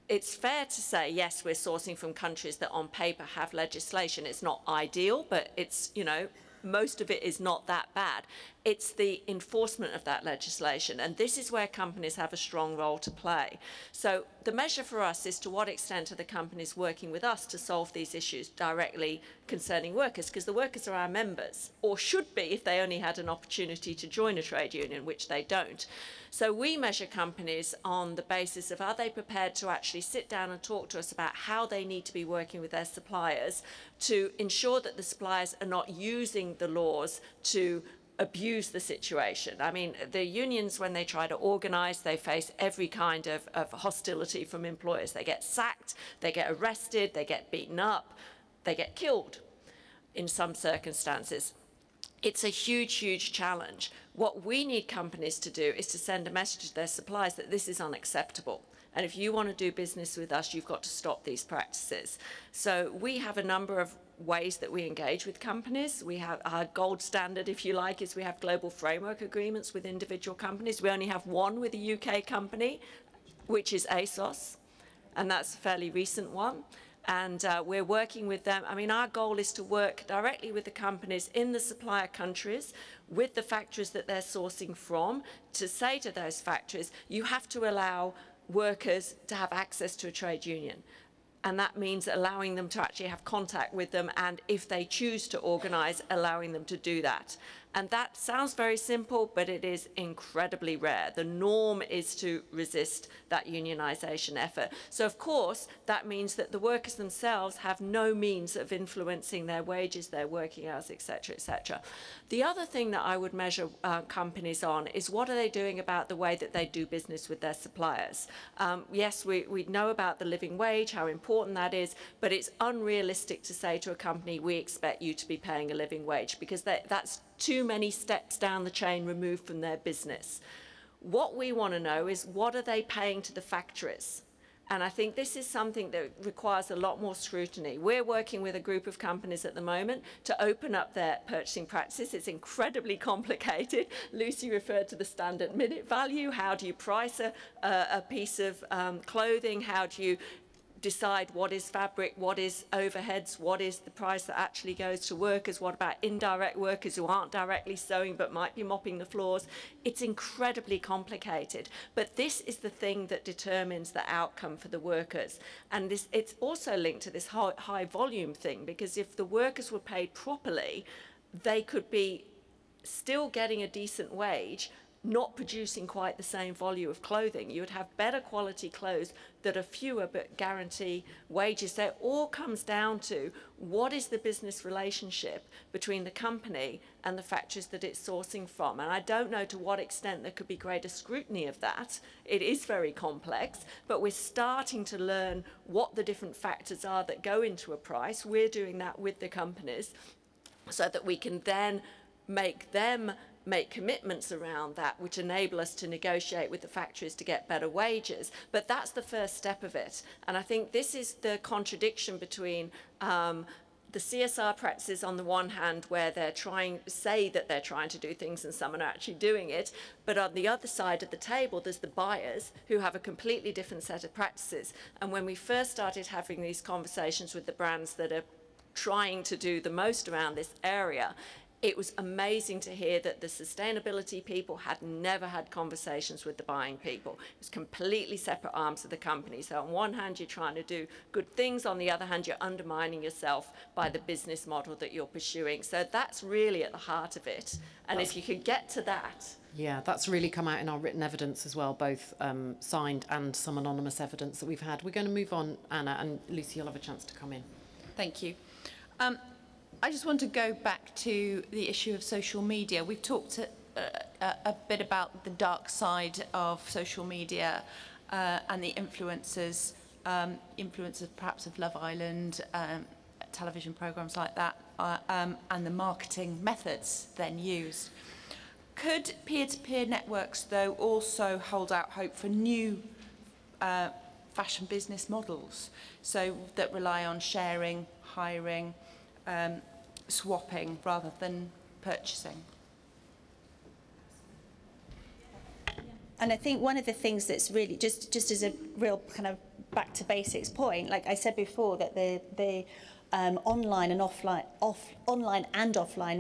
it's fair to say, yes, we're sourcing from countries that on paper have legislation. It's not ideal, but it's, you know, most of it is not that bad. It's the enforcement of that legislation, and this is where companies have a strong role to play. So the measure for us is to what extent are the companies working with us to solve these issues directly concerning workers, because the workers are our members, or should be if they only had an opportunity to join a trade union, which they don't. So we measure companies on the basis of, are they prepared to actually sit down and talk to us about how they need to be working with their suppliers to ensure that the suppliers are not using the laws to abuse the situation. I mean, the unions, when they try to organise, they face every kind of hostility from employers. They get sacked, they get arrested, they get beaten up, they get killed in some circumstances. It's a huge, huge challenge. What we need companies to do is to send a message to their suppliers that this is unacceptable. And if you want to do business with us, you've got to stop these practices. So we have a number of ways that we engage with companies. We have our gold standard, if you like, is we have global framework agreements with individual companies. We only have one with a UK company, which is ASOS, and that's a fairly recent one. And we're working with them. I mean, our goal is to work directly with the companies in the supplier countries, with the factories that they're sourcing from, to say to those factories, you have to allow workers to have access to a trade union. And that means allowing them to actually have contact with them, and if they choose to organise, allowing them to do that. And that sounds very simple, but it is incredibly rare. The norm is to resist that unionisation effort. So, of course, that means that the workers themselves have no means of influencing their wages, their working hours, etc., etc. The other thing that I would measure companies on is what are they doing about the way that they do business with their suppliers. Yes, we know about the living wage, how important that is, but it's unrealistic to say to a company, we expect you to be paying a living wage, because that's too many steps down the chain removed from their business. What we want to know is, what are they paying to the factories? And I think this is something that requires a lot more scrutiny. We're working with a group of companies at the moment to open up their purchasing practices. It's incredibly complicated. Lucy referred to the standard minute value. How do you price a piece of clothing? How do you decide what is fabric, what is overheads, what is the price that actually goes to workers, what about indirect workers who aren't directly sewing but might be mopping the floors. It's incredibly complicated, but this is the thing that determines the outcome for the workers. And it's also linked to this high volume thing, because if the workers were paid properly, they could be still getting a decent wage, not producing quite the same volume of clothing. You would have better quality clothes that are fewer but guarantee wages. So it all comes down to, what is the business relationship between the company and the factories that it's sourcing from? And I don't know to what extent there could be greater scrutiny of that. It is very complex, but we're starting to learn what the different factors are that go into a price. We're doing that with the companies so that we can then make them make commitments around that, which enable us to negotiate with the factories to get better wages. But that's the first step of it. And I think this is the contradiction between the CSR practices on the one hand, where they're say that they're trying to do things and some are actually doing it, but on the other side of the table there's the buyers who have a completely different set of practices. And when we first started having these conversations with the brands that are trying to do the most around this area, it was amazing to hear that the sustainability people had never had conversations with the buying people. It was completely separate arms of the company. So on one hand, you're trying to do good things. On the other hand, you're undermining yourself by the business model that you're pursuing. So that's really at the heart of it. And if you could get to that. Yeah, that's really come out in our written evidence as well, both signed and some anonymous evidence that we've had. We're going to move on, Anna, and Lucy, you'll have a chance to come in. Thank you. I just want to go back to the issue of social media. We've talked a bit about the dark side of social media and the influences perhaps of Love Island, television programmes like that, and the marketing methods then used. Could peer-to-peer networks, though, also hold out hope for new fashion business models, so that rely on sharing, hiring, swapping rather than purchasing? And I think one of the things that's really, just as a real kind of back to basics point, like I said before, that the online and offline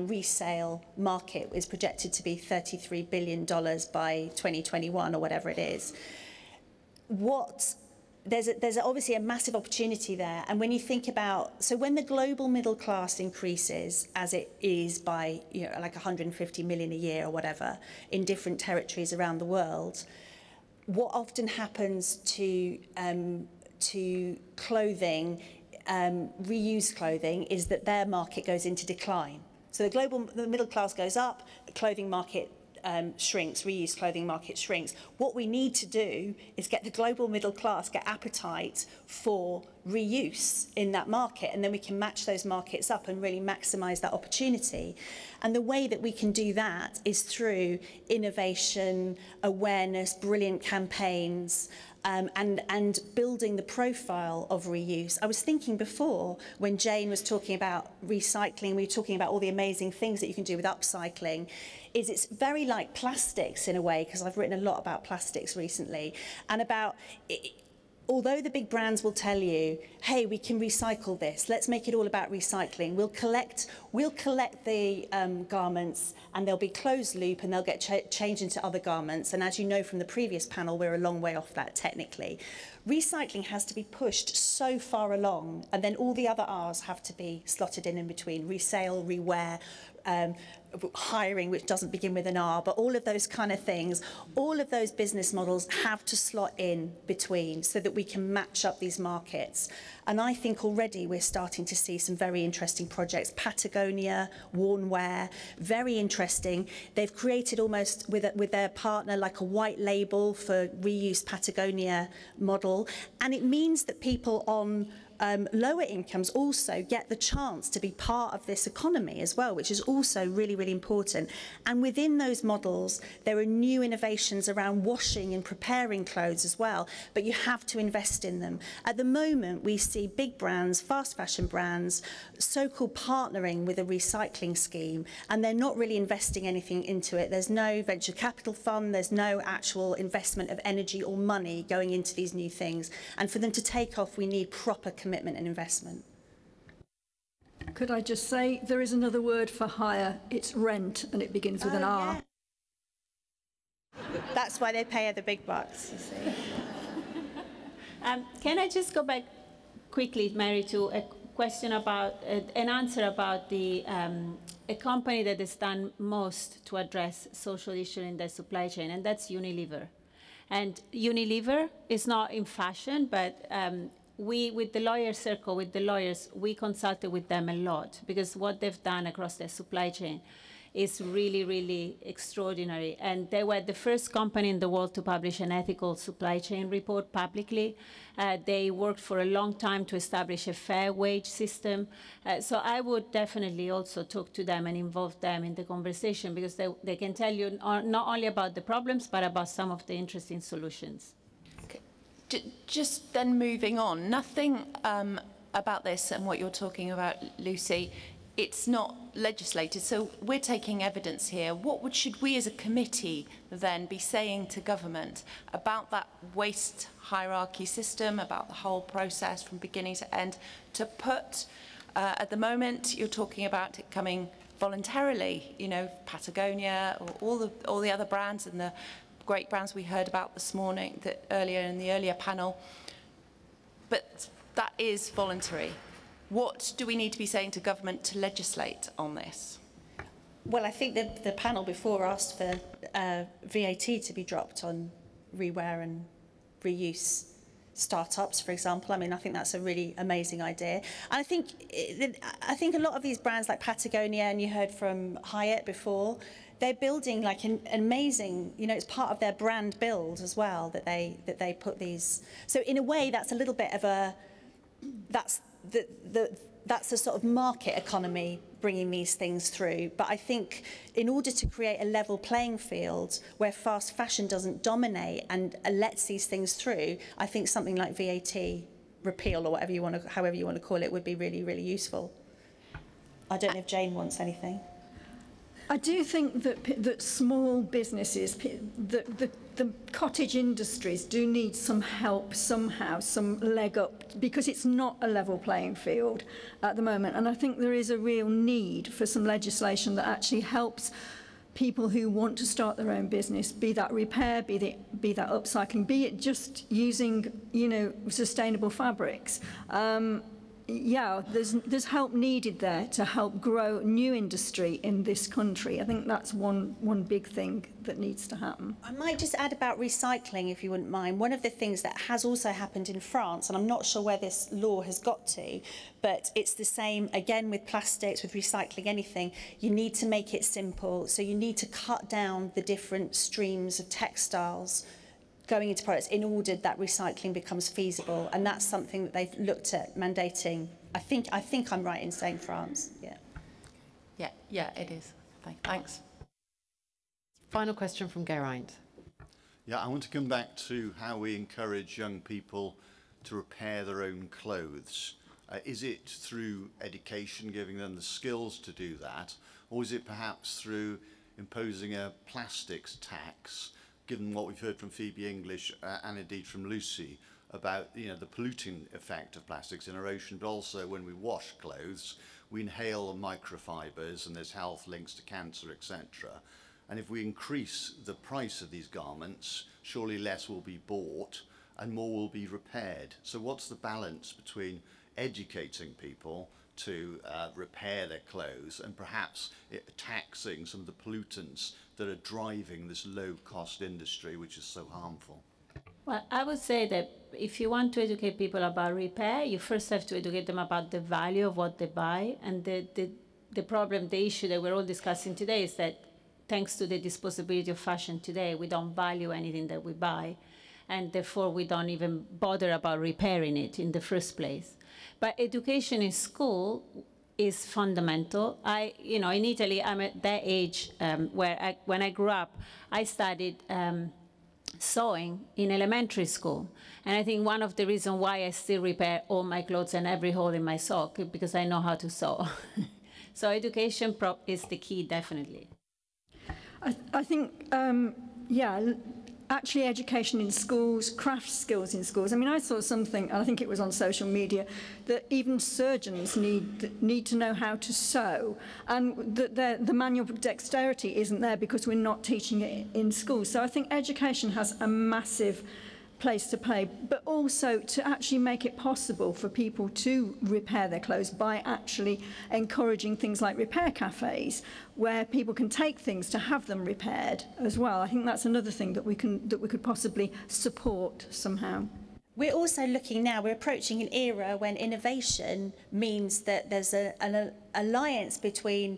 resale market is projected to be $33 billion by 2021 or whatever it is. There's obviously a massive opportunity there. And when you think about, so when the global middle class increases, as it is by, like 150 million a year or whatever, in different territories around the world, what often happens to clothing, reused clothing, is that their market goes into decline. So the middle class goes up, the clothing market shrinks, reused clothing market shrinks. What we need to do is get the global middle class, get appetite for reuse in that market, and then we can match those markets up and really maximise that opportunity. And the way that we can do that is through innovation, awareness, brilliant campaigns, and building the profile of reuse. I was thinking before, when Jane was talking about recycling, we were talking about all the amazing things that you can do with upcycling, it's very like plastics in a way, because I've written a lot about plastics recently, and about although the big brands will tell you, hey, we can recycle this, let's make it all about recycling. We'll collect the garments and they'll be closed loop and they'll get changed into other garments. And as you know from the previous panel, we're a long way off that technically. Recycling has to be pushed so far along, and then all the other R's have to be slotted in between: resale, rewear, hiring, which doesn't begin with an R, but all of those kind of things, all of those business models have to slot in between so that we can match up these markets. And I think already we're starting to see some very interesting projects. Patagonia, Wornwear, very interesting. They've created almost with their partner like a white label for reuse Patagonia model. And it means that people on lower incomes also get the chance to be part of this economy as well, which is also really, really important. And within those models, there are new innovations around washing and preparing clothes as well, but you have to invest in them. At the moment, we see big brands, fast fashion brands, so-called partnering with a recycling scheme, and they're not really investing anything into it. There's no venture capital fund, there's no actual investment of energy or money going into these new things. And for them to take off, we need proper commitment and investment. Could I just say, there is another word for hire, it's rent, and it begins with an R. Yeah. That's why they pay the big bucks, you see. Can I just go back quickly, Mary, to a question about, an answer about the, a company that has done most to address social issues in their supply chain, and that's Unilever. And Unilever is not in fashion, but we, with the lawyer circle, with the lawyers, we consulted with them a lot, because what they've done across their supply chain is really, really extraordinary. And they were the first company in the world to publish an ethical supply chain report publicly. They worked for a long time to establish a fair wage system. So I would definitely also talk to them and involve them in the conversation, because they can tell you not only about the problems, but about some of the interesting solutions. Just then moving on, nothing about this and what you're talking about, Lucy, it's not legislated, so we're taking evidence here. What should we as a committee then be saying to government about that waste hierarchy system, about the whole process from beginning to end, to put, at the moment, you're talking about it coming voluntarily, you know, Patagonia, or all the other brands and the great brands we heard about this morning, earlier in the earlier panel, but that is voluntary. What do we need to be saying to government to legislate on this? Well, I think the panel before asked for VAT to be dropped on rewear and reuse startups, for example. I mean, I think that's a really amazing idea. And I think a lot of these brands like Patagonia, and you heard from Hyatt before, they're building like an amazing, you know, it's part of their brand build as well, that they put these. So in a way, that's a little bit of a, that's the sort of market economy bringing these things through. But I think in order to create a level playing field where fast fashion doesn't dominate and lets these things through, I think something like VAT repeal, or whatever you want to, however you want to call it, would be really, really useful. I don't know if Jane wants anything. I do think that small businesses, the cottage industries do need some help somehow, some leg up, because it's not a level playing field at the moment. And I think there is a real need for some legislation that actually helps people who want to start their own business, be that repair, be that upcycling, be it just using, you know, sustainable fabrics. Yeah, there's help needed there to help grow new industry in this country. I think that's one big thing that needs to happen. I might just add about recycling, if you wouldn't mind. One of the things that has also happened in France, and I'm not sure where this law has got to, but it's the same, again, with plastics, with recycling, anything. You need to make it simple. So you need to cut down the different streams of textiles going into products in order that recycling becomes feasible, and that's something that they've looked at mandating. I think I'm right in saying France. Yeah, it is. Thanks. Final question from Geraint. Yeah, I want to come back to how we encourage young people to repair their own clothes. Is it through education, giving them the skills to do that, or is it perhaps through imposing a plastics tax, given what we've heard from Phoebe English and indeed from Lucy, about the polluting effect of plastics in our ocean, but also when we wash clothes, we inhale microfibers and there's health links to cancer, etc. And if we increase the price of these garments, surely less will be bought and more will be repaired. So what's the balance between educating people to repair their clothes and perhaps taxing some of the pollutants that are driving this low-cost industry, which is so harmful? Well, I would say that if you want to educate people about repair, you first have to educate them about the value of what they buy. And the problem, the issue that we're all discussing today is that thanks to the disposability of fashion today, we don't value anything that we buy. And therefore, we don't even bother about repairing it in the first place. But education in school is fundamental. In Italy, I'm at that age where when I grew up, I studied sewing in elementary school. And I think one of the reasons why I still repair all my clothes and every hole in my sock is because I know how to sew. So education is the key, definitely. I think, yeah, actually education in schools, craft skills in schools. I mean, I saw something, I think it was on social media, that even surgeons need to know how to sew, and that the manual dexterity isn't there because we're not teaching it in schools. So I think education has a massive place to play, but also to actually make it possible for people to repair their clothes by actually encouraging things like repair cafes, where people can take things to have them repaired as well. I think that's another thing that we could possibly support somehow. We're also looking now, we're approaching an era when innovation means that there's an alliance between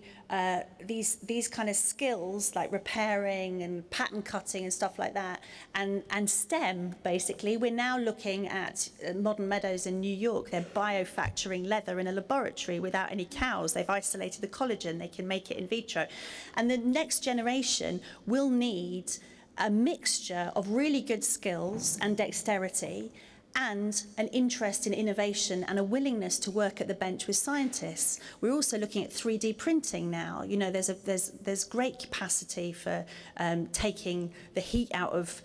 these kind of skills like repairing and pattern cutting and stuff like that, and STEM, basically. We're now looking at Modern Meadows in New York. They're biofactoring leather in a laboratory without any cows. They've isolated the collagen. They can make it in vitro. And the next generation will need a mixture of really good skills and dexterity and an interest in innovation and a willingness to work at the bench with scientists. We're also looking at 3D printing now. You know, there's great capacity for taking the heat out of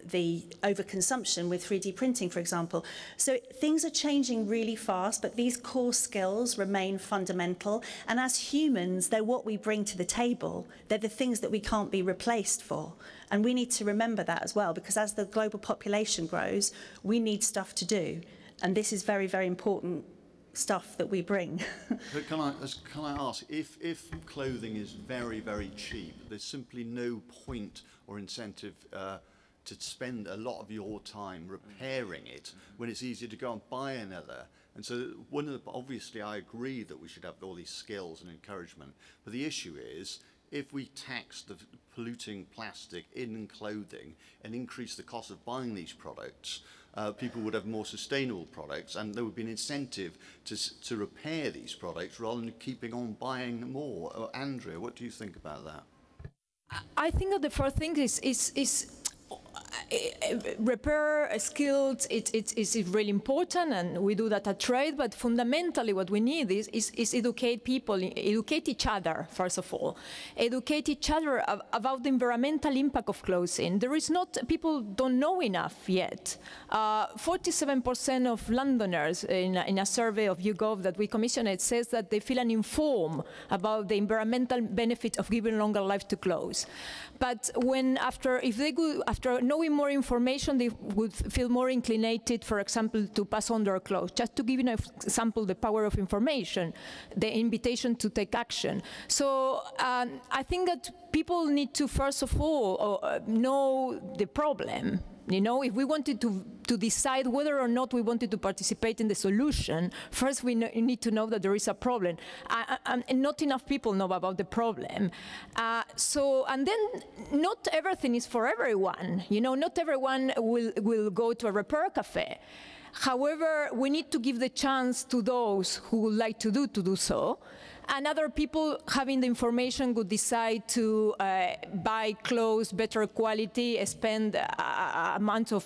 the overconsumption with 3D printing, for example. So things are changing really fast, but these core skills remain fundamental. And as humans, they're what we bring to the table. They're the things that we can't be replaced for. And we need to remember that as well, because as the global population grows, we need stuff to do. And this is very, very important stuff that we bring. Can I ask, if clothing is very, very cheap, there's simply no point or incentive to spend a lot of your time repairing it when it's easier to go and buy another. And so obviously I agree that we should have all these skills and encouragement, but the issue is if we tax the polluting plastic in clothing and increase the cost of buying these products, people would have more sustainable products, and there would be an incentive to repair these products rather than keeping on buying more. Andrea, what do you think about that? I think that the first thing is repair skills. It's really important, and we do that at Trade, but fundamentally what we need is educate people, educate each other, first of all. Educate each other about the environmental impact of clothing. People don't know enough yet. 47% of Londoners in a survey of YouGov that we commissioned, it says that they feel uninformed about the environmental benefit of giving longer life to clothes. But after knowing more information, they would feel more inclinated, for example, to pass on their clothes. Just to give you an example, the power of information, the invitation to take action. So I think that people need to, first of all, know the problem. You know, if we wanted to decide whether or not we wanted to participate in the solution, first we need to know that there is a problem. And not enough people know about the problem. And then not everything is for everyone. You know, not everyone will go to a repair cafe. However, we need to give the chance to those who would like to do so. And other people having the information would decide to buy clothes, better quality, spend amounts of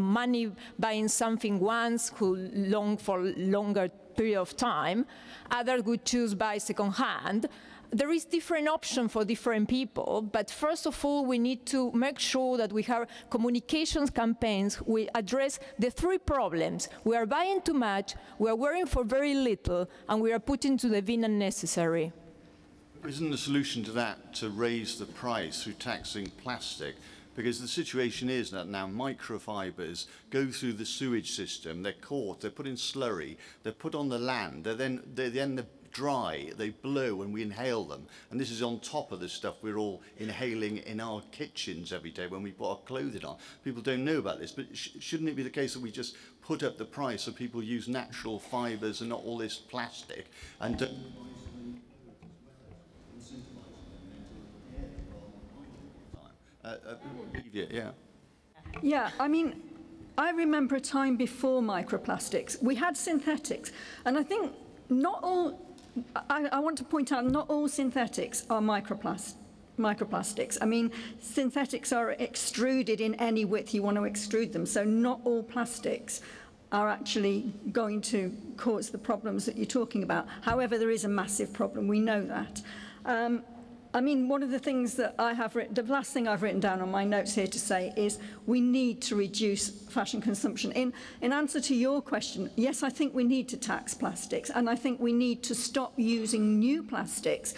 money buying something once, who long for longer period of time. Others would choose buy second hand. there is different option for different people, but first of all, we need to make sure that we have communications campaigns. We address the three problems. We are buying too much, we are wearing for very little, and we are putting to the bin unnecessary. Isn't the solution to that to raise the price through taxing plastic? Because the situation is that now microfibres go through the sewage system, they're caught, they're put in slurry, they're put on the land, they're dry, they blow and we inhale them. And this is on top of the stuff we're all inhaling in our kitchens every day when we put our clothing on. People don't know about this, but shouldn't it be the case that we just put up the price so people use natural fibres and not all this plastic? And yeah. Yeah, I mean, I remember a time before microplastics. We had synthetics, and I think not all, I want to point out, not all synthetics are microplastics. I mean, synthetics are extruded in any width you want to extrude them, so not all plastics are actually going to cause the problems that you're talking about. However, there is a massive problem, we know that. I mean, one of the things that I have written, the last thing I've written down on my notes here to say is we need to reduce fashion consumption. In answer to your question, yes, I think we need to tax plastics, and I think we need to stop using new plastics.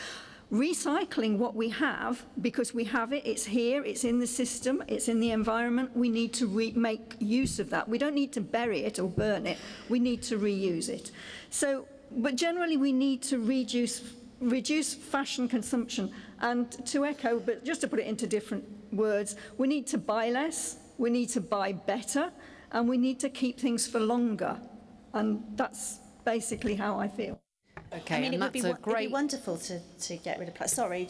Recycling what we have, because we have it, it's here, it's in the system, it's in the environment, we need to make use of that. We don't need to bury it or burn it, we need to reuse it. So, but generally we need to reduce fashion consumption, and to echo, but just to put it into different words, we need to buy less, we need to buy better, and we need to keep things for longer. And that's basically how I feel. Okay, I mean, and it'd be wonderful to get rid of plastic. Sorry,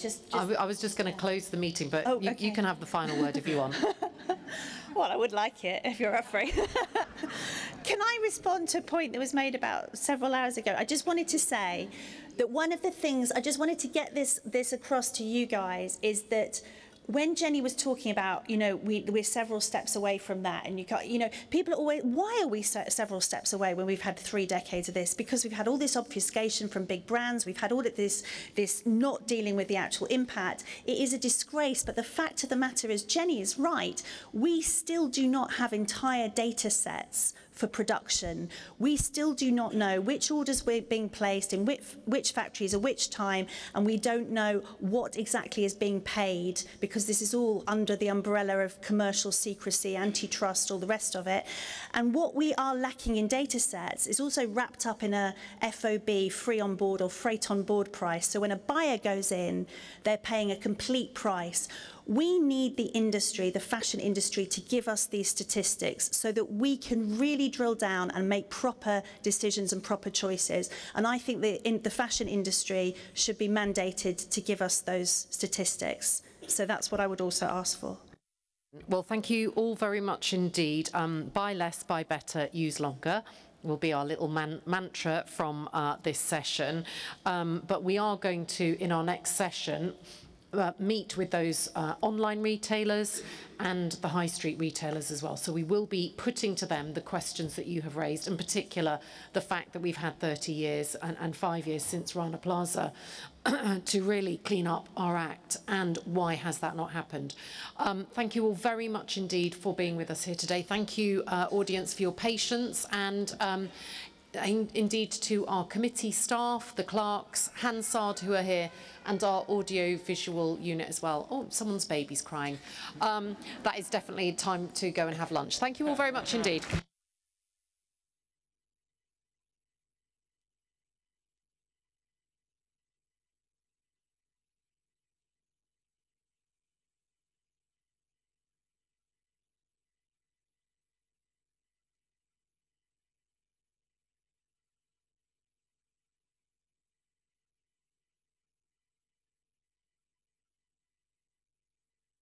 I was just going to close the meeting, but you can have the final word if you want. Well, I would like it if you're offering. Can I respond to a point that was made about several hours ago? I just wanted to say that one of the things, I just wanted to get this across to you guys, is that when Jenny was talking about, we're several steps away from that, and people are always, why are we several steps away when we've had 3 decades of this? Because we've had all this obfuscation from big brands, we've had all of this not dealing with the actual impact. It is a disgrace, but the fact of the matter is, Jenny is right, we still do not have entire data sets for production. We still do not know which orders were being placed in which factories at which time, and we don't know what exactly is being paid, because this is all under the umbrella of commercial secrecy, antitrust, all the rest of it. And what we are lacking in data sets is also wrapped up in a FOB, free on board or freight on board price. So when a buyer goes in, they're paying a complete price. We need the industry, the fashion industry, to give us these statistics so that we can really drill down and make proper decisions and proper choices. And I think the fashion industry should be mandated to give us those statistics. So that's what I would also ask for. Well, thank you all very much indeed. Buy less, buy better, use longer will be our little mantra from this session. But we are going to, in our next session, meet with those online retailers and the high street retailers as well. So we will be putting to them the questions that you have raised, in particular the fact that we've had 30 years and 5 years since Rana Plaza to really clean up our act, and why has that not happened. Thank you all very much indeed for being with us here today. Thank you, audience, for your patience, and indeed to our committee staff, the clerks, Hansard, who are here, and our audio-visual unit as well. Oh, someone's baby's crying. That is definitely time to go and have lunch. Thank you all very much indeed.